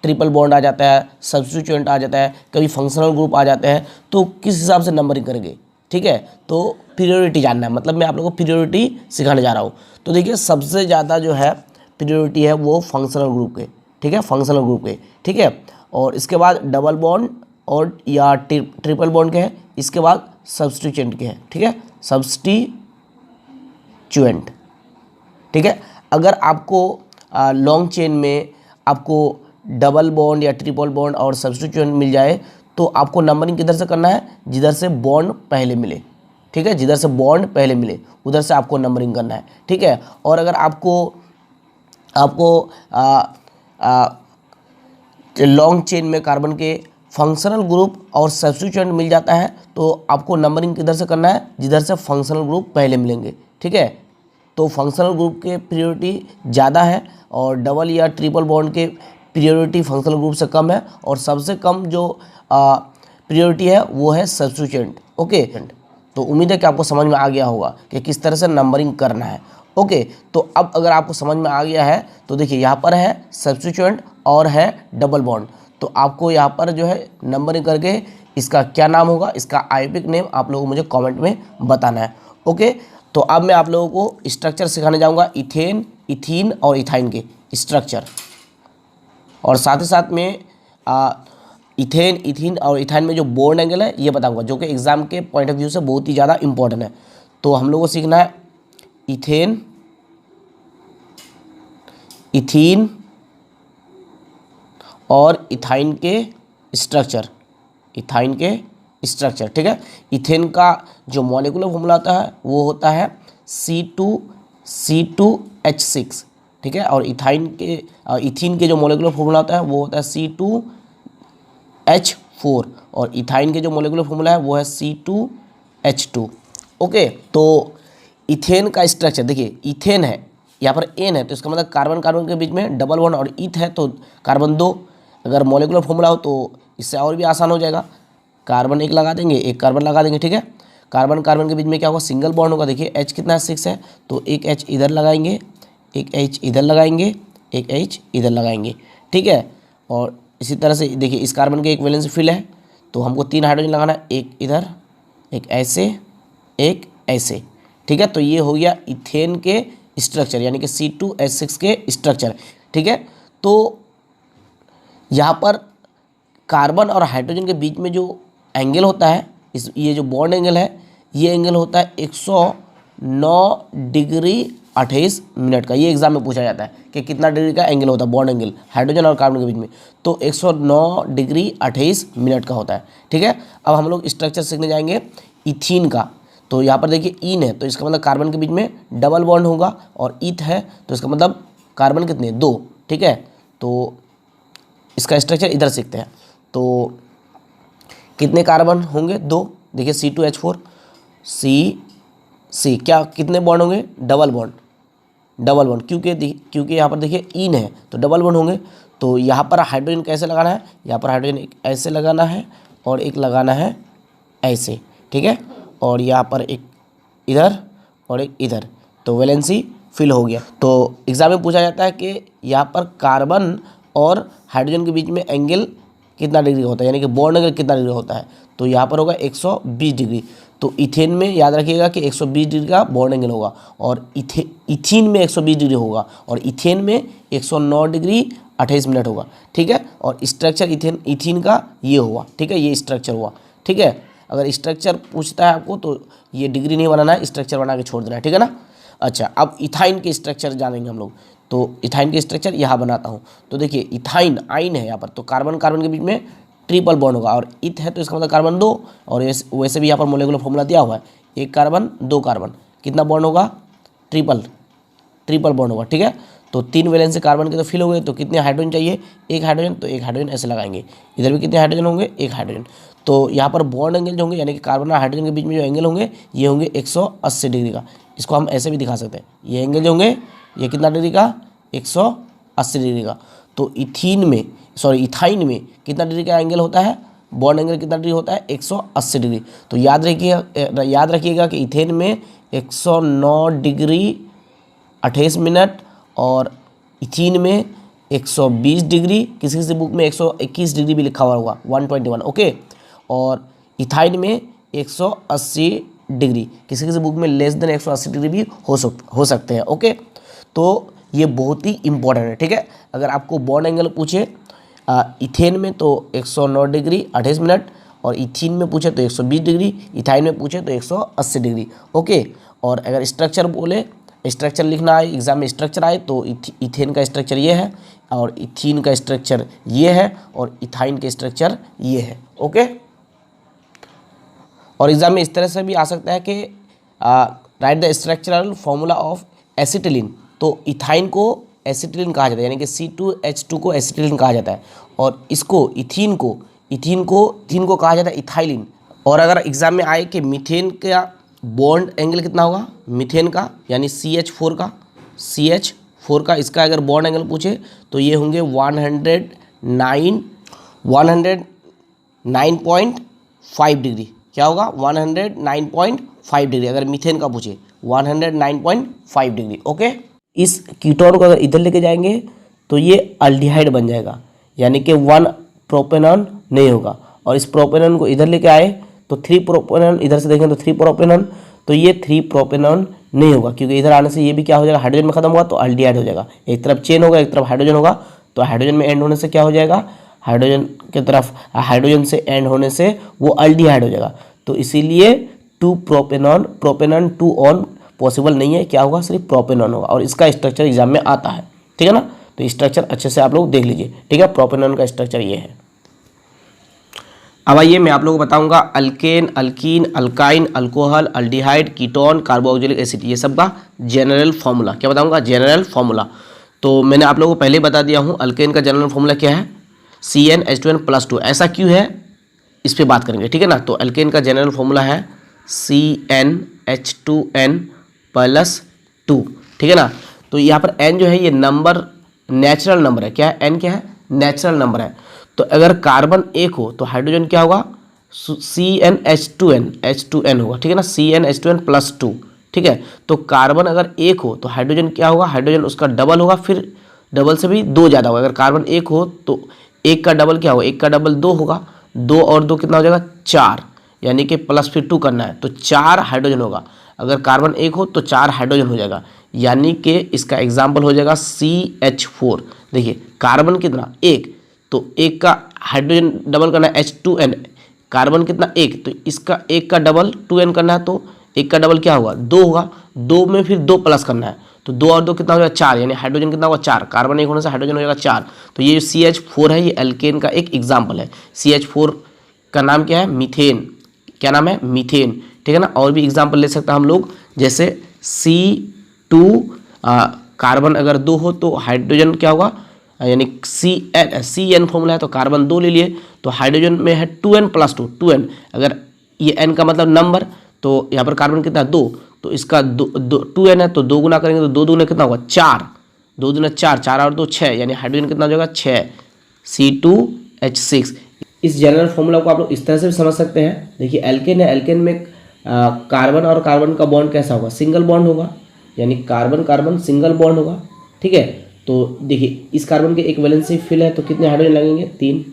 ट्रिपल बॉन्ड आ जाता है, सब्स्टिट्यूएंट आ जाता है, कभी फंक्शनल ग्रुप आ जाते हैं, तो किस हिसाब से नंबरिंग करेंगे, ठीक है। तो प्रियोरिटी जानना है, मतलब मैं आप लोगों को प्रियोरिटी सिखाने जा रहा हूँ। तो देखिए सबसे ज़्यादा जो है प्रियोरिटी है वो फंक्शनल ग्रुप के, ठीक है, फंक्शनल ग्रुप के, ठीक है। और इसके बाद डबल बॉन्ड और या ट्रिपल बॉन्ड के हैं, इसके बाद सब्स्टिट्यूएंट के हैं, ठीक है, सब्स्टिट्यूएंट, ठीक है। अगर आपको लॉन्ग चेन में आपको डबल बॉन्ड या ट्रिपल बॉन्ड और सब्स्टिट्यूएंट मिल जाए तो आपको नंबरिंग किधर से करना है, जिधर से बॉन्ड पहले मिले, ठीक है, जिधर से बॉन्ड पहले मिले उधर से आपको नंबरिंग करना है, ठीक है। और अगर आपको लॉन्ग चेन में कार्बन के फंक्शनल ग्रुप और सब्स्टिट्यूएंट मिल जाता है तो आपको नंबरिंग किधर से करना है, जिधर से फंक्शनल ग्रुप पहले मिलेंगे, ठीक है। तो फंक्शनल ग्रुप के प्रायोरिटी ज़्यादा है और डबल या ट्रिपल बॉन्ड के प्रायोरिटी फंक्शनल ग्रुप से कम है, और सबसे कम जो प्रायोरिटी है वो है सब्स्टिट्यूएंट, ओके। तो उम्मीद है कि आपको समझ में आ गया होगा कि किस तरह से नंबरिंग करना है, ओके। तो अब अगर आपको समझ में आ गया है तो देखिए यहाँ पर है सब्स्टिट्यूएंट और है डबल बॉन्ड, तो आपको यहाँ पर जो है नंबरिंग करके इसका क्या नाम होगा, इसका आयोपिक नेम आप लोगों को मुझे कमेंट में बताना है, ओके। तो अब मैं आप लोगों को स्ट्रक्चर सिखाने जाऊँगा, इथेन, इथीन और इथाइन के स्ट्रक्चर, और साथ ही साथ में इथेन, इथीन और इथाइन में जो बॉन्ड एंगल है ये बताऊंगा, जो कि एग्जाम के पॉइंट ऑफ व्यू से बहुत ही ज़्यादा इंपॉर्टेंट है। तो हम लोगों को सीखना है इथेन, इथीन और इथाइन के स्ट्रक्चर, इथाइन के स्ट्रक्चर, ठीक है। इथेन का जो मॉलिक्यूलर फॉर्मूला होता है वो होता है C2H6, ठीक है। और इथाइन के इथीन के जो मॉलिक्यूलर फॉर्मूला होता है वो होता है C2H4, और इथाइन के जो मॉलिक्यूलर फॉर्मूला है वो है C2H2, ओके। तो इथेन का स्ट्रक्चर देखिए, इथेन है यहाँ पर एन है तो इसका मतलब कार्बन कार्बन के बीच में डबल बॉन्ड, और ईथ है तो कार्बन 2, अगर मॉलिक्यूलर फॉर्मूला हो तो इससे और भी आसान हो जाएगा, कार्बन एक लगा देंगे, एक कार्बन लगा देंगे, ठीक है। कार्बन कार्बन के बीच में क्या होगा, सिंगल बॉन्ड होगा, देखिए H कितना है 6 है, तो एक H इधर लगाएंगे, एक H इधर लगाएंगे, एक H इधर लगाएंगे, ठीक है। और इसी तरह से देखिए इस कार्बन के एक वैलेंस फिल है तो हमको 3 हाइड्रोजन लगाना है, एक इधर, एक ऐसे, एक ऐसे, ठीक है। तो ये हो गया इथेन के स्ट्रक्चर यानी कि C2H6 के स्ट्रक्चर, ठीक है। तो यहाँ पर कार्बन और हाइड्रोजन के बीच में जो एंगल होता है, ये जो बॉन्ड एंगल है ये एंगल होता है 109 डिग्री 28 मिनट का। ये एग्जाम में पूछा जाता है कि कितना डिग्री का एंगल होता है बॉन्ड एंगल हाइड्रोजन और कार्बन के बीच में, तो 109 डिग्री 28 मिनट का होता है, ठीक है। अब हम लोग स्ट्रक्चर सीखने जाएंगे इथीन का। तो यहाँ पर देखिए ईन है तो इसका मतलब कार्बन के बीच में डबल बॉन्ड होगा, और ईथ है तो इसका मतलब कार्बन कितने 2, ठीक है। तो इसका स्ट्रक्चर इधर सीखते हैं। तो कितने कार्बन होंगे 2, देखिए C2H4, C क्या कितने बॉन्ड होंगे, डबल बॉन्ड, डबल बॉन्ड, क्योंकि यहाँ पर देखिए ईन है तो डबल बॉन्ड होंगे। तो यहाँ पर हाइड्रोजन कैसे लगाना है, यहाँ पर हाइड्रोजन एक ऐसे लगाना है और एक लगाना है ऐसे, ठीक है। और यहाँ पर एक इधर और एक इधर, तो वैलेंसी फिल हो गया। तो एग्जाम में पूछा जाता है कि यहाँ पर कार्बन और हाइड्रोजन के बीच में एंगल कितना डिग्री होता है, यानी कि बॉन्ड एंगल कितना डिग्री होता है, तो यहाँ पर होगा 120 डिग्री। तो इथेन में याद रखिएगा कि 120 डिग्री का बॉन्ड एंगल होगा, और इथीन में 120 डिग्री होगा, और इथेन में 109 डिग्री 28 मिनट होगा, ठीक है। और स्ट्रक्चर इथीन का ये हुआ, ठीक है, ये स्ट्रक्चर हुआ, ठीक है। अगर स्ट्रक्चर पूछता है आपको तो ये डिग्री नहीं बनाना है, स्ट्रक्चर बना के छोड़ देना है, ठीक है ना। अच्छा, अब इथाइन के स्ट्रक्चर जानेंगे हम लोग। तो इथाइन के स्ट्रक्चर यहाँ बनाता हूँ। तो देखिए इथाइन आइन है यहाँ पर, तो कार्बन कार्बन के बीच में ट्रिपल बॉन्ड होगा, और इथ है तो इसका मतलब कार्बन 2, और वैसे भी यहाँ पर मोलेकुलर फॉर्मूला दिया हुआ है, एक कार्बन 2 कार्बन, कितना बॉन्ड होगा, ट्रिपल बॉन्ड होगा, ठीक है। तो 3 वैलेंसी कार्बन के तो फिल हो गए, तो कितने हाइड्रोजन चाहिए, एक हाइड्रोजन, तो एक हाइड्रोजन ऐसे लगाएंगे, इधर भी कितने हाइड्रोजन होंगे, एक हाइड्रोजन। तो यहाँ पर बॉन्ड एंगल जो होंगे यानी कि कार्बन और हाइड्रोजन के बीच में जो एंगल होंगे ये होंगे 180 डिग्री का। इसको हम ऐसे भी दिखा सकते हैं, ये एंगल जो होंगे ये कितना डिग्री का, 180 डिग्री का। तो इथाइन में कितना डिग्री का एंगल होता है, बॉन्ड एंगल कितना डिग्री होता है, 180 डिग्री। तो याद रखिएगा कि इथेन में 109 डिग्री 28 मिनट, और इथीन में 120 डिग्री, किसी किसी बुक में 121 डिग्री भी लिखा हुआ होगा, 121, ओके। और इथाइन में 180 डिग्री, किसी किसी बुक में लेस देन 180 डिग्री भी हो सकते हैं, ओके। तो ये बहुत ही इंपॉर्टेंट है, ठीक है। अगर आपको बॉन्ड एंगल पूछे इथेन में तो 109 डिग्री 28 मिनट, और इथीन में पूछे तो 120 डिग्री, इथाइन में पूछे तो 180 डिग्री, ओके। और अगर स्ट्रक्चर बोले, स्ट्रक्चर लिखना है एग्जाम में, स्ट्रक्चर आए तो इथेन का स्ट्रक्चर ये है, और इथीन का स्ट्रक्चर ये है, और इथाइन का स्ट्रक्चर ये है, ओके। और एग्जाम में इस तरह से भी आ सकता है कि right the structural formula of acetylene. तो इथाइन को एसिटिलीन कहा जाता है, यानी कि C2H2 को एसिटिलीन कहा जाता है, और इसको इथीन को इथीन को कहा जाता है इथाइलिन। और अगर एग्जाम में आए कि मीथेन का बॉन्ड एंगल कितना होगा, मीथेन का यानी CH4 का इसका अगर बॉन्ड एंगल पूछे तो ये होंगे 109.5 डिग्री। क्या होगा, 109.5 डिग्री। अगर मीथेन का पूछे 109.5 डिग्री। ओके, इस कीटोन को अगर इधर लेके जाएंगे तो ये अल्डिहाइड बन जाएगा, यानी कि 1 प्रोपेनॉन नहीं होगा। और इस प्रोपेनॉन को इधर लेके आए तो 3 प्रोपेनॉन, इधर से देखें तो 3 प्रोपेनॉन, तो ये 3 प्रोपेनॉन नहीं होगा, क्योंकि इधर आने से ये भी क्या हो जाएगा, हाइड्रोजन में खत्म होगा तो अल्डिहाइड हो जाएगा। एक तरफ चेन होगा, एक तरफ हाइड्रोजन होगा, तो हाइड्रोजन में एंड होने से क्या हो जाएगा, हाइड्रोजन की तरफ हाइड्रोजन से एंड होने से वो अल्डिहाइड हो जाएगा। तो इसीलिए 2 प्रोपेनॉन 2 ऑन पॉसिबल नहीं है, क्या होगा, सिर्फ प्रोपेनॉन होगा। और इसका स्ट्रक्चर एग्जाम में आता है, ठीक है ना। तो स्ट्रक्चर अच्छे से आप लोग देख लीजिए, ठीक है। प्रोपेनॉन का स्ट्रक्चर ये है। अब आइए मैं आप लोगों को बताऊंगा alkane, alkyne, alkyne, alcohol, aldehyde, ketone, carboxylic acid, ये सब का जनरल फार्मूला। क्या बताऊंगा, जनरल फार्मूला। तो मैंने आप लोगों को पहले बता दिया हूं, अल्केन का जनरल फार्मूला क्या है, CnH2n+2। ऐसा क्यों है, इस पर बात करेंगे, ठीक है ना। तो अल्केन का जनरल फार्मूला है CnH2n+2, ठीक है ना। तो यहाँ पर n जो है ये नंबर, नेचुरल नंबर है। क्या है, n क्या है, नेचुरल नंबर है। तो अगर कार्बन एक हो तो हाइड्रोजन क्या होगा, CnH2n होगा, ठीक है ना, CnH2n+2, ठीक है। तो कार्बन अगर एक हो तो हाइड्रोजन क्या होगा, हाइड्रोजन उसका डबल होगा, फिर डबल से भी 2 ज़्यादा होगा। अगर कार्बन एक हो तो एक का डबल क्या होगा, एक का डबल 2 होगा, 2 और 2 कितना हो जाएगा, 4, यानी कि प्लस फिर 2 करना है तो 4 हाइड्रोजन होगा। अगर कार्बन एक हो तो 4 हाइड्रोजन हो जाएगा, यानी कि इसका एग्जाम्पल हो जाएगा CH4। देखिए कार्बन कितना, एक, तो एक का हाइड्रोजन डबल करना है H2n, कार्बन कितना, एक, तो इसका एक का डबल 2n करना है, तो एक का डबल क्या होगा, 2 होगा, 2 में फिर 2 प्लस करना है, तो 2 और 2 कितना हो जाएगा, 4, यानी हाइड्रोजन कितना होगा, 4, कार्बन एक होने से हाइड्रोजन हो जाएगा 4। तो ये जो CH4 है ये एल्केन का एक एग्जाम्पल है। CH4 का नाम क्या है, मीथेन। क्या नाम है, मीथेन, ठीक है ना। और भी एग्जाम्पल ले सकते हैं हम लोग, जैसे C2, कार्बन अगर 2 हो तो हाइड्रोजन क्या होगा, यानी CN फॉर्मूला है तो कार्बन 2 ले लिए, तो हाइड्रोजन में है 2n+2, 2n, अगर ये n का मतलब नंबर, तो यहाँ पर कार्बन कितना है, 2, तो इसका 2n है तो 2 गुना करेंगे तो 2 दूना कितना होगा, 4, 2 दूना 4, 4 और 2 6, यानी हाइड्रोजन कितना हो जाएगा, 6, C2H6। इस जनरल फॉर्मूला को आप लोग इस तरह से भी समझ सकते हैं। देखिए एल्केन है, एल्केन में कार्बन और कार्बन का बॉन्ड कैसा होगा, सिंगल बॉन्ड होगा, यानी कार्बन कार्बन सिंगल बॉन्ड होगा, ठीक है। तो देखिए इस कार्बन के एक वैलेंसी फिल है तो कितने हाइड्रोजन लगेंगे, 3,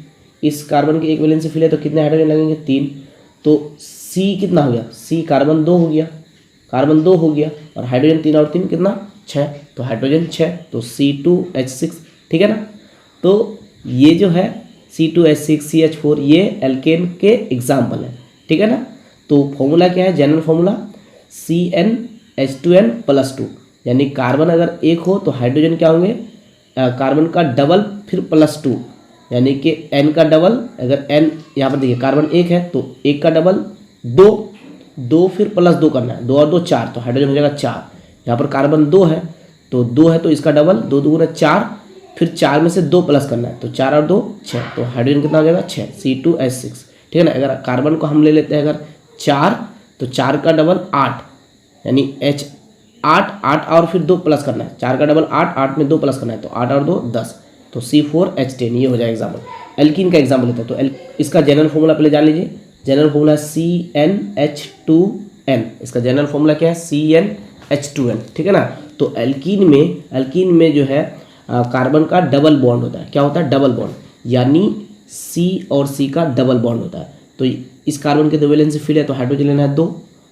इस कार्बन के एक वैलेंसी फिल है तो कितने हाइड्रोजन लगेंगे, 3, तो C कितना हो गया, C कार्बन 2 हो गया, कार्बन 2 हो गया, और हाइड्रोजन 3 और 3 कितना, 6, तो हाइड्रोजन 6, तो C2H6, ठीक है ना। तो ये जो है C2H6 CH4 ये एल्केन के एग्जाम्पल है, ठीक है ना। तो फॉर्मूला क्या है, जनरल फॉर्मूला CnH2n+2, यानी कार्बन अगर एक हो तो हाइड्रोजन क्या होंगे, कार्बन का डबल फिर +2, यानी कि n का डबल, अगर n यहाँ पर देखिए कार्बन एक है तो एक का डबल 2, 2 फिर +2 करना है, 2 और 2 4, तो हाइड्रोजन हो जाएगा 4। यहाँ पर कार्बन 2 है तो 2 है तो इसका डबल, 2 दूना 4, फिर 4 में से 2 प्लस करना है, तो 4 और 2 6, तो हाइड्रोजन कितना हो जाएगा, 6, C2H6, ठीक है ना। अगर कार्बन को हम ले लेते हैं अगर 4, तो 4 का डबल 8, यानी H8, 8 और फिर 2 प्लस करना है, 4 का डबल 8, 8 में 2 प्लस करना है, तो 8 और 2 10, तो C4H10, ये हो जाएगा एग्जाम्पल। एल्कीन का एग्जाम्पल लेते हैं, तो इसका जनरल फॉर्मूला पहले जान लीजिए। जनरल फॉर्मूला CnH2n, इसका जनरल फॉर्मूला क्या है, CnH2n, ठीक है ना। तो एल्कीन में जो है कार्बन का डबल बॉन्ड होता है। क्या होता है, डबल बॉन्ड, यानी C और C का डबल बॉन्ड होता है। तो इस कार्बन के 2 वैलेंसी फिल है तो हाइड्रोजन लेना है 2,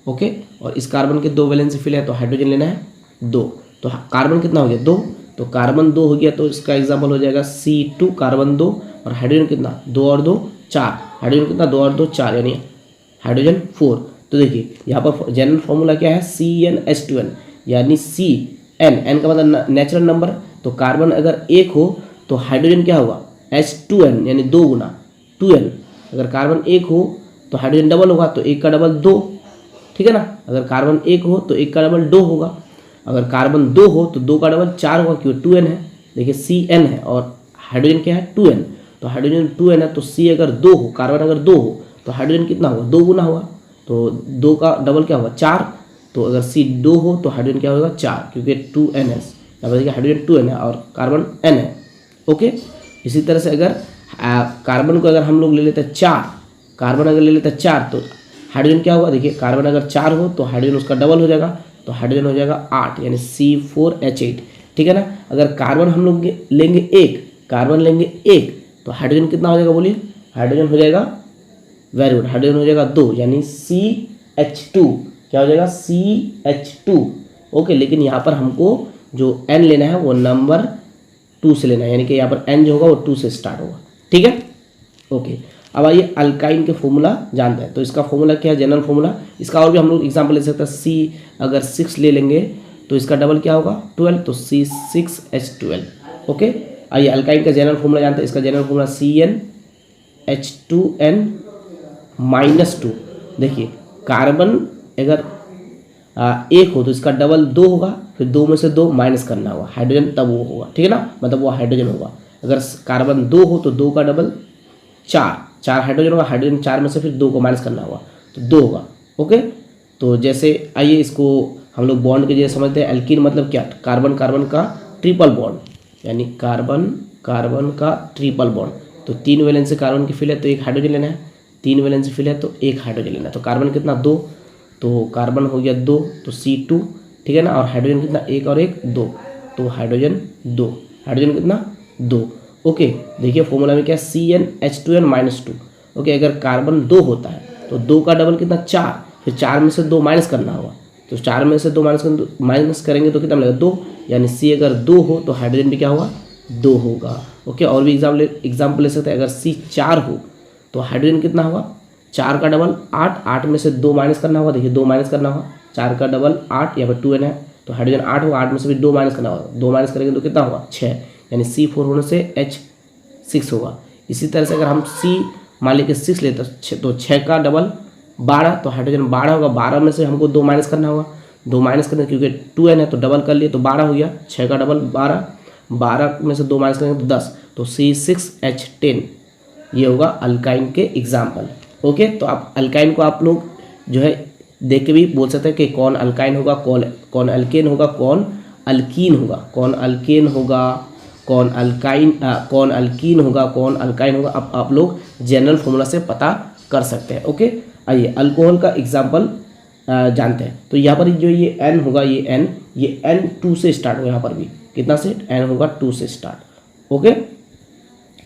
ओके, और इस कार्बन के 2 वैलेंसी फिल है तो हाइड्रोजन लेना है 2, तो कार्बन कितना हो गया, 2, तो कार्बन 2 हो गया, तो इसका एग्जाम्पल हो जाएगा C2 कार्बन 2, और हाइड्रोजन कितना, 2 और 2 4, हाइड्रोजन कितना, 2 और 2 4, यानी हाइड्रोजन 4। तो देखिए यहाँ पर जनरल फॉर्मूला क्या है, CnH2n, यानी n का मतलब नेचुरल नंबर, तो कार्बन अगर एक हो तो हाइड्रोजन क्या होगा, H2n, यानी 2 गुना 2n, अगर कार्बन एक हो तो हाइड्रोजन डबल होगा, तो एक का डबल 2, ठीक है ना। अगर कार्बन एक हो तो एक का डबल 2 होगा, अगर कार्बन 2 हो तो 2 का डबल 4 होगा, क्योंकि 2n है। देखिए Cn है और हाइड्रोजन क्या है, 2n, तो हाइड्रोजन 2n है, तो C अगर 2 हो, कार्बन अगर 2 हो तो हाइड्रोजन कितना होगा, 2 गुना होगा, तो 2 का डबल क्या होगा 4, तो अगर C 2 हो तो हाइड्रोजन क्या होगा 4, क्योंकि 2n है, यहाँ पर देखिए हाइड्रोजन 2n है और कार्बन n है। ओके, इसी तरह से अगर कार्बन को अगर हम लोग ले लेते हैं 4, कार्बन अगर ले लेते हैं 4 तो हाइड्रोजन क्या होगा, देखिए कार्बन अगर 4 हो तो हाइड्रोजन उसका डबल हो जाएगा, तो हाइड्रोजन हो जाएगा 8 यानी C4H8, ठीक है ना। अगर कार्बन हम लोग लेंगे 1, कार्बन लेंगे 1 तो हाइड्रोजन कितना हो जाएगा बोलिए, हाइड्रोजन हो जाएगा, वेरी गुड, हाइड्रोजन हो जाएगा 2 यानी CH2, क्या हो जाएगा CH2। ओके, लेकिन यहाँ पर हमको जो N लेना है वो नंबर 2 से लेना है, यानी कि यहाँ पर N जो होगा वो 2 से स्टार्ट होगा, ठीक है। ओके, अब आइए अल्काइन के फॉर्मूला जानते हैं। तो इसका फॉर्मूला क्या है, जनरल फॉर्मूला, इसका और भी हम लोग एग्जाम्पल ले सकते हैं। C अगर 6 ले लेंगे तो इसका डबल क्या होगा 12, तो C6H12। ओके, आइए अल्काइन का जनरल फॉर्मूला जानते हैं। इसका जनरल फॉर्मूला CnH2n -2। देखिए कार्बन अगर 1 हो तो इसका डबल 2 होगा, फिर 2 में से 2 माइनस करना होगा, हाइड्रोजन तब वो होगा, ठीक है ना, मतलब वो हाइड्रोजन होगा। अगर कार्बन 2 हो तो 2 का डबल 4 हाइड्रोजन होगा, हाइड्रोजन 4 में से फिर 2 को माइनस करना होगा तो 2 होगा। ओके, तो जैसे आइए इसको हम लोग बॉन्ड के जैसे समझते हैं। एल्कीन मतलब क्या, कार्बन कार्बन का ट्रिपल बॉन्ड, यानी कार्बन कार्बन का ट्रिपल बॉन्ड। तो 3 वैलेंसी कार्बन की फिल है तो 1 हाइड्रोजन लेना है, 3 वैलेंसी फिल है तो 1 हाइड्रोजन लेना है। तो कार्बन कितना 2, तो कार्बन हो गया 2 तो C2, ठीक है ना, और हाइड्रोजन कितना 1 और 1 2, तो हाइड्रोजन 2, हाइड्रोजन कितना 2। ओके, देखिए फॉर्मूला में क्या है CnH2n -2। ओके, अगर कार्बन 2 होता है तो 2 का डबल कितना 4, फिर 4 में से 2 माइनस करना होगा, तो 4 में से 2 माइनस करेंगे तो कितना मिलेगा 2, यानी C अगर 2 हो तो हाइड्रोजन भी क्या होगा 2 होगा। ओके, और भी एग्जाम्पल ले सकते हैं। अगर C 4 हो तो हाइड्रोजन कितना होगा 4 का डबल 8, 8 में से 2 माइनस करना होगा, देखिए 2 माइनस करना होगा, 4 का डबल 8, यहाँ पर 2n है तो हाइड्रोजन 8 होगा, 8 में से भी 2 माइनस करना होगा, 2 माइनस करेंगे तो कितना होगा 6, यानी C4 होने से H6 होगा। इसी तरह से अगर हम C मान लीजिए 6 लेते हैं तो 6 का डबल 12, तो हाइड्रोजन 12 होगा, 12 में से हमको 2 माइनस करना होगा, 2 माइनस करने क्योंकि 2n है तो डबल कर लिए तो 12 हो गया, 6 का डबल 12, 12 में से 2 माइनस करेंगे तो 10, तो C6H10, ये होगा अल्काइन के एग्जाम्पल। ओके, तो आप अल्काइन को आप लोग जो है देख के भी बोल सकते हैं कि कौन अल्काइन होगा, कौन अल्केन होगा, कौन अल्कीन होगा, कौन अल्केन होगा, कौन अल्काइन कौन अल्कीन होगा, कौन अल्काइन होगा, आप लोग जनरल फॉर्मूला से पता कर सकते हैं। ओके, आइए अल्कोहल का एग्जाम्पल जानते हैं। तो यहाँ पर जो ये N होगा, ये N 2 से स्टार्ट होगा, यहाँ पर भी कितना से N होगा 2 से स्टार्ट। ओके,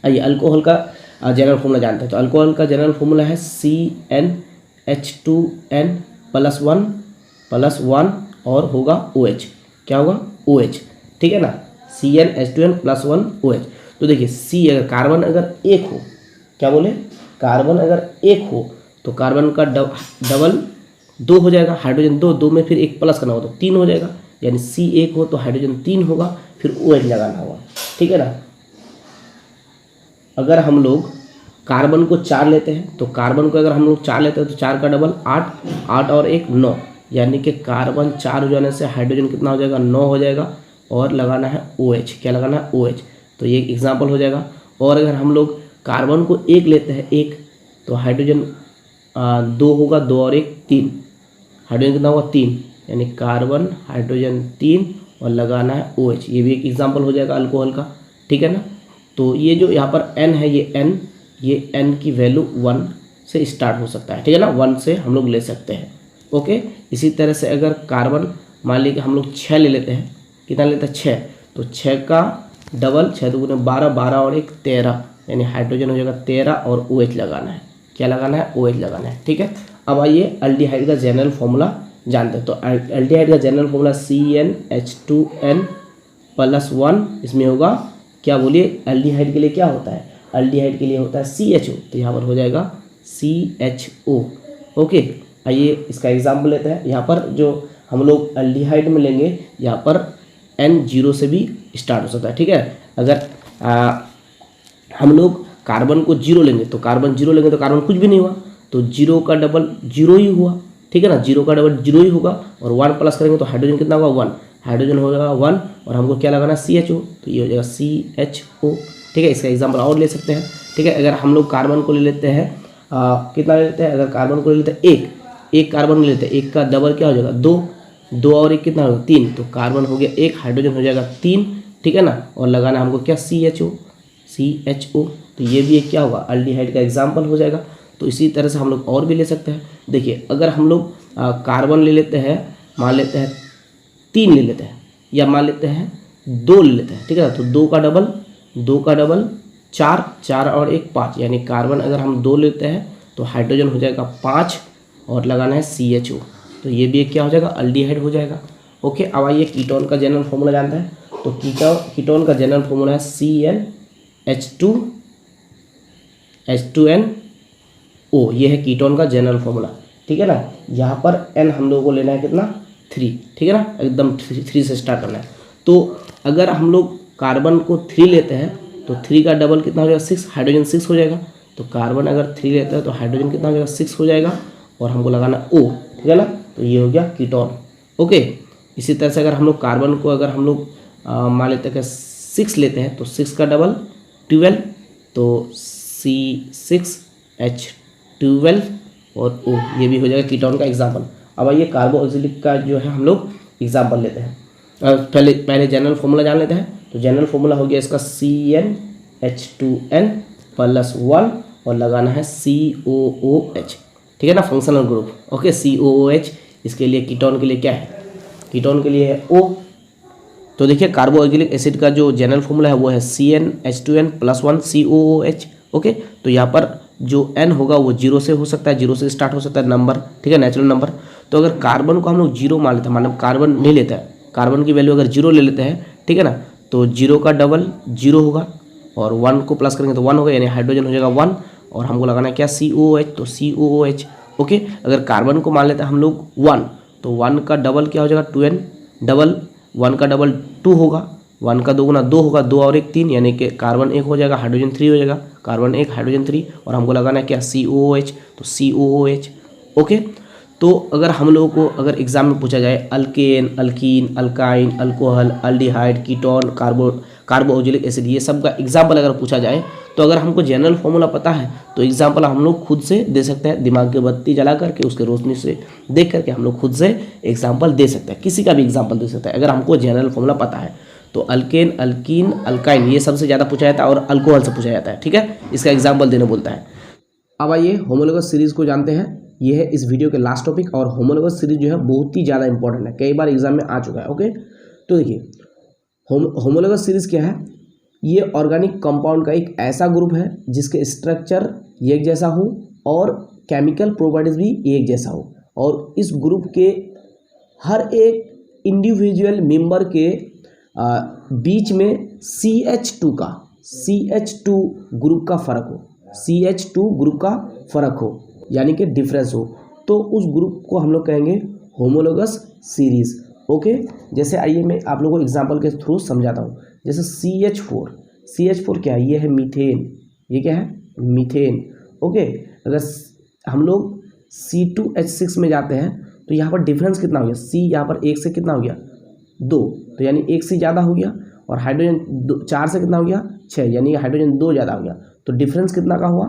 आइए अल्कोहल का जनरल फॉर्मूला जानते हैं। तो अल्कोहल का जनरल फॉर्मूला है CnH2n +1 और होगा OH, क्या होगा OH, ठीक है ना, CnH2n +1 OH। तो देखिए C अगर कार्बन अगर 1 हो, क्या बोले, कार्बन अगर 1 हो तो कार्बन का डबल 2 हो जाएगा, हाइड्रोजन 2 में फिर 1 प्लस करना होगा तो 3 हो जाएगा, यानी C 1 हो तो हाइड्रोजन 3 होगा, फिर OH लगाना होगा, ठीक है ना। अगर हम लोग कार्बन को 4 लेते हैं तो कार्बन को अगर हम लोग 4 लेते हैं तो 4 का डबल 8, 8 और 1 9, यानी कि कार्बन 4 हो जाने से हाइड्रोजन कितना हो जाएगा 9 हो जाएगा, और लगाना है OH, क्या लगाना है OH, तो ये एग्जाम्पल हो जाएगा। और अगर हम लोग कार्बन को 1 लेते हैं 1 तो हाइड्रोजन 2 होगा, 2 और 1 3, हाइड्रोजन कितना होगा 3, यानी कार्बन हाइड्रोजन 3 और लगाना है OH, ये भी एक एग्जाम्पल हो जाएगा अल्कोहल का, ठीक है ना। तो ये जो यहाँ पर N है, ये N की वैल्यू 1 से स्टार्ट हो सकता है, ठीक है ना, 1 से हम लोग ले सकते हैं। ओके, इसी तरह से अगर कार्बन मान लीजिए हम लोग 6 ले लेते हैं, कितना लेते हैं 6, तो 6 का डबल 6 2 12, 12 और 1 13, यानी हाइड्रोजन हो जाएगा 13 और OH लगाना है, क्या लगाना है OH लगाना है, ठीक है। अब आइए अल्डिहाइड का जनरल फॉर्मूला जानते हैं। तो अल्डिहाइड का जनरल फॉर्मूला CnH2n +1, इसमें होगा क्या बोलिए, एल्डिहाइड के लिए क्या होता है, एल्डिहाइड के लिए होता है CHO, तो यहाँ पर हो जाएगा CHO। ओके, आइए इसका एग्जाम्पल लेते हैं। यहाँ पर जो हम लोग एल्डिहाइड में लेंगे, यहाँ पर N 0 से भी स्टार्ट हो सकता है, ठीक है। अगर हम लोग कार्बन को 0 लेंगे तो कार्बन 0 लेंगे तो कार्बन कुछ भी नहीं हुआ, तो 0 का डबल 0 ही हुआ, ठीक है ना, 0 का डबल 0 ही होगा, और 1 प्लस करेंगे तो हाइड्रोजन कितना होगा 1, हाइड्रोजन हो जाएगा 1, और हमको क्या लगाना है CHO, तो ये हो जाएगा CHO, ठीक है। इसका एग्जाम्पल और ले सकते हैं। ठीक है। अगर हम लोग कार्बन को ले लेते हैं कितना ले लेते हैं, अगर कार्बन को ले लेते हैं एक कार्बन ले लेते हैं, एक का डबल क्या हो जाएगा 2, 2 और 1 कितना होगा 3, तो कार्बन हो गया 1, हाइड्रोजन हो जाएगा 3, ठीक है ना। और लगाना हमको क्या CHO, तो ये भी एक क्या होगा अल्डिहाइड का एग्जाम्पल हो जाएगा। तो इसी तरह से हम लोग और भी ले सकते हैं। देखिए अगर हम लोग कार्बन ले लेते हैं, मान लेते हैं 3 ले लेते हैं, या मान लेते हैं 2 ले लेते हैं, ठीक है ना। तो 2 का डबल 4, 4 और 1 5, यानी कार्बन अगर हम 2 लेते हैं तो हाइड्रोजन हो जाएगा 5 और लगाना है CHO, तो ये भी एक क्या हो जाएगा अल्डिहाइड हो जाएगा। ओके, अब आइए कीटोन का जनरल फॉर्मूला जानते हैं। तो कीटोन का जनरल फॉर्मूला है CnH2NO, ये है कीटोन का जनरल फॉर्मूला, ठीक है ना। यहाँ पर N हम लोगों को लेना है कितना 3, ठीक है ना, एकदम 3 से स्टार्ट करना है। तो अगर हम लोग कार्बन को 3 लेते हैं तो 3 का डबल कितना हो जाएगा 6, हाइड्रोजन 6 हो जाएगा। तो कार्बन अगर 3 लेते हैं तो हाइड्रोजन कितना हो जाएगा 6 हो जाएगा, और हमको लगाना O, ठीक है ना। तो ये हो गया कीटोन। ओके, इसी तरह से अगर हम लोग कार्बन को अगर हम लोग मान लेते हैं 6 लेते हैं तो 6 का डबल 12, तो C6H12 और O, ये भी हो जाएगा कीटोन का एग्जाम्पल। अब आइए कार्बोक्सिलिक का जो है हम लोग एग्जाम्पल लेते हैं। पहले जनरल फॉर्मूला जान लेते हैं। तो जनरल फॉर्मूला हो गया इसका CnH2n+1 और लगाना है COOH, ठीक है ना, फंक्शनल ग्रुप। ओके, COOH इसके लिए कीटोन के लिए क्या है, कीटोन के लिए है O। तो देखिए कार्बोक्सिलिक एसिड का जो जनरल फॉर्मूला है वो है CnH2n+1 COOH। ओके, तो यहाँ पर जो N होगा वो 0 से हो सकता है, 0 से स्टार्ट हो सकता है नंबर, ठीक है, नेचुरल नंबर। तो अगर कार्बन को हम लोग 0 मान लेते हैं, मतलब कार्बन नहीं लेते हैं, कार्बन की वैल्यू अगर 0 ले लेते हैं, ठीक है ना, तो 0 का डबल 0 होगा और 1 को प्लस करेंगे तो 1 होगा, यानी हाइड्रोजन हो जाएगा 1 और हमको लगाना है क्या COOH, तो COOH। ओके, अगर कार्बन को मान लेते हैं हम लोग 1, तो 1 का डबल क्या हो जाएगा 2n, डबल 1 का डबल 2 होगा, 1 का 2 गुना 2 होगा, 2 और 1 3, यानी कि कार्बन 1 हो जाएगा, हाइड्रोजन 3 हो जाएगा, कार्बन 1 हाइड्रोजन 3, और हमको लगाना है क्या COOH, तो COOH। ओके, तो अगर हम लोगों को अगर एग्जाम में पूछा जाए alkane, alkyne, alkyne, alcohol, aldehyde, ketone, carboxylic acid, ये सब का एग्जाम्पल अगर पूछा जाए, तो अगर हमको जनरल फॉर्मूला पता है तो एग्जाम्पल हम लोग खुद से दे सकते हैं, दिमाग की बत्ती जला करके उसके रोशनी से देख करके हम लोग खुद से एग्जाम्पल दे सकते हैं, किसी का भी एग्जाम्पल दे सकते हैं अगर हमको जनरल फॉर्मूला पता है। तो अल्केन, अल्कीन, अल्काइन ये सबसे ज़्यादा पूछा जाता है और अल्कोहल से पूछा जाता है, ठीक है, इसका एग्जाम्पल देने बोलता है। अब आइए होमोलोगस सीरीज को जानते हैं। ये है इस वीडियो के लास्ट टॉपिक, और होमोलोगस सीरीज जो है बहुत ही ज़्यादा इंपॉर्टेंट है, कई बार एग्जाम में आ चुका है। ओके, तो देखिए होमोलोगस सीरीज क्या है, ये ऑर्गेनिक कंपाउंड का एक ऐसा ग्रुप है जिसके स्ट्रक्चर एक जैसा हो और केमिकल प्रॉपर्टीज भी एक जैसा हो, और इस ग्रुप के हर एक इंडिविजुअल मेंबर के बीच में CH2 ग्रुप का फर्क हो, CH2 ग्रुप का फर्क हो, यानी कि डिफरेंस हो, तो उस ग्रुप को हम लोग कहेंगे होमोलोगस सीरीज। ओके, जैसे आइए मैं आप लोगों को एग्जांपल के थ्रू समझाता हूँ। जैसे CH4 क्या है, ये है मीथेन, ये क्या है मीथेन। ओके, अगर हम लोग C2H6 में जाते हैं तो यहाँ पर डिफरेंस कितना हो गया, C यहाँ पर 1 से कितना हो गया 2, तो यानी 1 से ज़्यादा हो गया, और हाइड्रोजन 4 से कितना हो गया 6, यानी हाइड्रोजन 2 ज़्यादा हो गया, तो डिफरेंस कितना का हुआ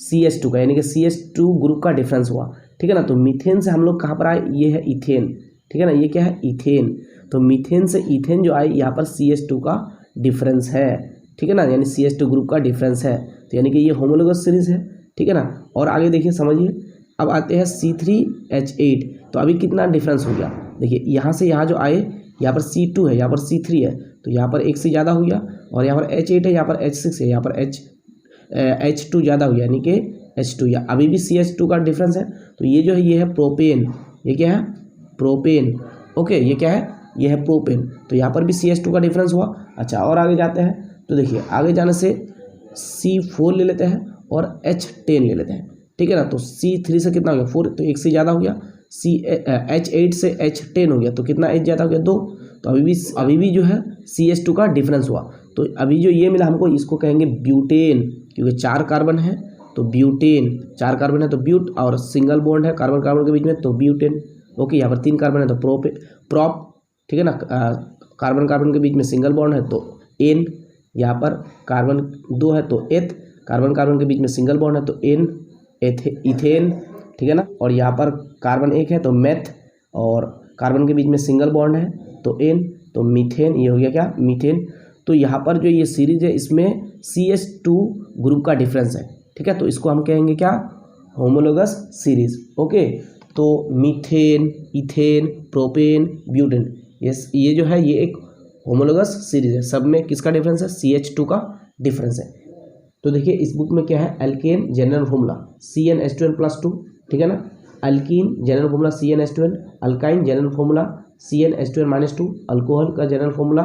CH2 का, यानी कि CH2 ग्रुप का डिफरेंस हुआ, ठीक है ना। तो मीथेन से हम लोग कहाँ पर आए, ये है इथेन, ठीक है ना, ये क्या है इथेन। तो मीथेन से इथेन जो आए यहाँ पर CH2 का डिफरेंस है, ठीक है ना, यानी CH2 ग्रुप का डिफरेंस है, तो यानी कि ये होमोलोगस सीरीज है, ठीक है ना। और आगे देखिए समझिए, अब आते हैं C3H8, तो अभी कितना डिफरेंस हो गया, देखिए यहाँ से यहाँ जो आए, यहाँ पर C2 है, यहाँ पर C3 है, तो यहाँ पर 1 से ज़्यादा हो गया, और यहाँ पर H8 है, यहाँ पर H6 है, यहाँ पर H2 ज़्यादा हो गया, यानी कि H2, या अभी भी CH2 का डिफरेंस है। तो ये जो है ये है प्रोपेन, ये क्या है प्रोपेन। ओके, ये क्या है, ये है प्रोपेन, तो यहाँ पर भी CH2 का डिफरेंस हुआ। अच्छा, और आगे जाते हैं, तो देखिए आगे जाने से C4 ले लेते हैं और H10 ले लेते हैं, ठीक है ना। तो C3 से कितना हो गया 4, तो 1 से ज़्यादा हो गया, H8 से H10 हो गया, तो कितना H ज़्यादा हो गया 2, तो अभी भी जो है CH2 का डिफरेंस हुआ। तो अभी जो ये मिला हमको, इसको कहेंगे ब्यूटेन, क्योंकि 4 कार्बन है तो ब्यूटेन, 4 कार्बन है तो ब्यूट, और सिंगल बॉन्ड है कार्बन कार्बन के बीच में तो ब्यूटेन। ओके, यहाँ पर 3 कार्बन है तो प्रॉप, ठीक है ना, कार्बन कार्बन के बीच में सिंगल बॉन्ड है तो एन, यहाँ पर कार्बन 2 है तो एथ, कार्बन कार्बन के बीच में सिंगल बॉन्ड है तो एन इथेन, ठीक है ना। और यहाँ पर कार्बन एक है तो मेथ, और कार्बन के बीच में सिंगल बॉन्ड है तो एन, तो मीथेन, ये हो गया क्या, मीथेन। तो यहाँ पर जो ये सीरीज है इसमें CH2 ग्रुप का डिफरेंस है, ठीक है। तो इसको हम कहेंगे क्या, होमोलोगस सीरीज। ओके, तो मीथेन, इथेन, प्रोपेन, ब्यूटेन, ये जो है ये एक होमोलोगस सीरीज है। सब में किसका डिफरेंस है, CH2 का डिफरेंस है। तो देखिए इस बुक में क्या है, एल्केन जनरल फॉर्मूला CnH2n+2, ठीक है ना। Alkyne general formula CnH2n, alkyne general formula CnH2n-2, alcohol का जनरल फॉर्मूला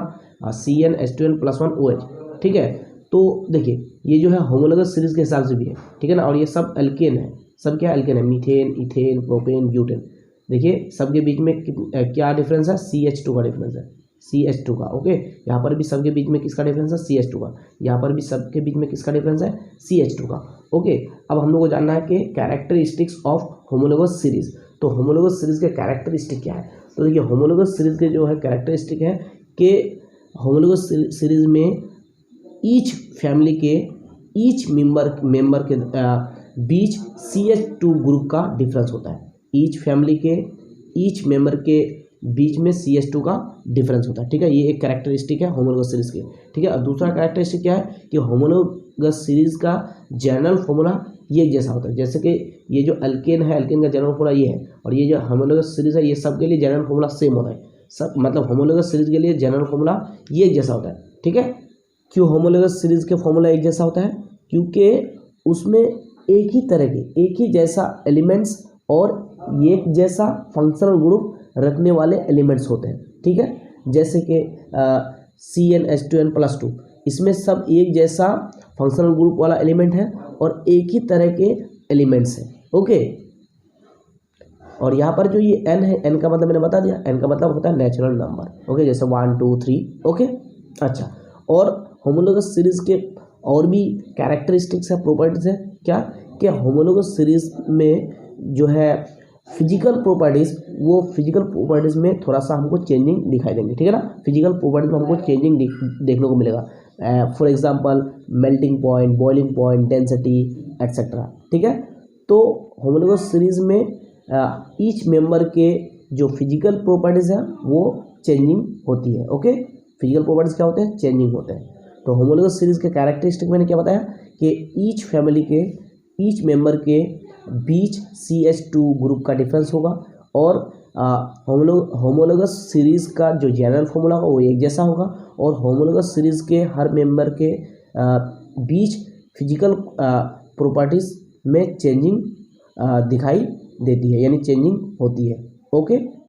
CnH2n+1 OH, ठीक है। तो देखिए ये जो है होमोलोगस सीरीज के हिसाब से भी है, ठीक है ना। और ये सब एल्केन है, सब क्या एल्केन है, मीथेन, इथेन, प्रोपेन, ब्यूटेन। देखिए सबके बीच में क्या डिफरेंस है, CH2 का डिफरेंस है, CH2 का। ओके, यहाँ पर भी सबके बीच में किसका डिफरेंस है, CH2 का। यहाँ पर भी सबके बीच में किसका डिफरेंस है, CH2 का। ओके, अब हम लोग को जानना है कि कैरेक्टरिस्टिक्स ऑफ होमोलोगस सीरीज। तो होमोलोगस सीरीज के कैरेक्टरिस्टिक क्या है। तो देखिए होमोलोगस सीरीज के जो है कैरेक्टरिस्टिक है कि होमोलोगस सीरीज में ईच फैमिली के ईच मेंबर के बीच CH2 ग्रुप का डिफरेंस होता है। ईच फैमिली के ईच मेंबर के बीच में CH2 का डिफरेंस होता है, ठीक है। ये एक कैरेक्टरिस्टिक है होमोलोगस सीरीज के, ठीक है। और दूसरा कैरेक्टरिस्टिक क्या है कि होमोलोगस सीरीज का जनरल फॉर्मूला ये जैसा होता है। जैसे कि ये जो अल्केन है, अल्केन का जनरल फॉर्मूला ये है, और ये जो होमोलोगस सीरीज है ये सब के लिए जनरल फॉर्मूला सेम होता है। सब मतलब होमोलोगस सीरीज के लिए जनरल फॉर्मूला ये एक जैसा होता है, ठीक है। क्यों होमोलोगस सीरीज के फॉर्मूला एक जैसा होता है, क्योंकि उसमें एक ही तरह के एक ही जैसा एलिमेंट्स और एक जैसा फंक्शनल ग्रुप रखने वाले एलिमेंट्स होते हैं, ठीक है। जैसे कि CnH2n+2, इसमें सब एक जैसा फंक्शनल ग्रुप वाला एलिमेंट है और एक ही तरह के एलिमेंट्स हैं। ओके, और यहाँ पर जो ये n है, n का मतलब मैंने बता दिया, n का मतलब होता है नेचुरल नंबर। ओके, जैसे 1 2 3। ओके, अच्छा, और होमोलोगस सीरीज के और भी कैरेक्टरिस्टिक्स है, प्रॉपर्टीज है क्या, कि होमोलोगस सीरीज में जो है फिजिकल प्रॉपर्टीज, वो फिजिकल प्रॉपर्टीज में थोड़ा सा हमको चेंजिंग दिखाई देंगे, ठीक है ना। फिजिकल प्रॉपर्टीज में हमको चेंजिंग देखने को मिलेगा। For example melting point, boiling point, density etcetera, ठीक है। तो होमोलोगस सीरीज में ईच मेंबर के जो फिजिकल प्रॉपर्टीज है वो चेंजिंग होती है। ओके, फिजिकल प्रॉपर्टीज क्या होते हैं, चेंजिंग होते हैं। तो होमोलोगस सीरीज के कैरेक्टरिस्टिक मैंने क्या बताया कि ईच फैमिली के ईच मेंबर के बीच CH2 ग्रुप का डिफरेंस होगा, और होमोलोगस सीरीज का जो जनरल फॉर्मूला होगा वो एक जैसा होगा, और होमोलोगस सीरीज के हर मेंबर के बीच फिजिकल प्रॉपर्टीज में चेंजिंग दिखाई देती है, यानी चेंजिंग होती है। ओके,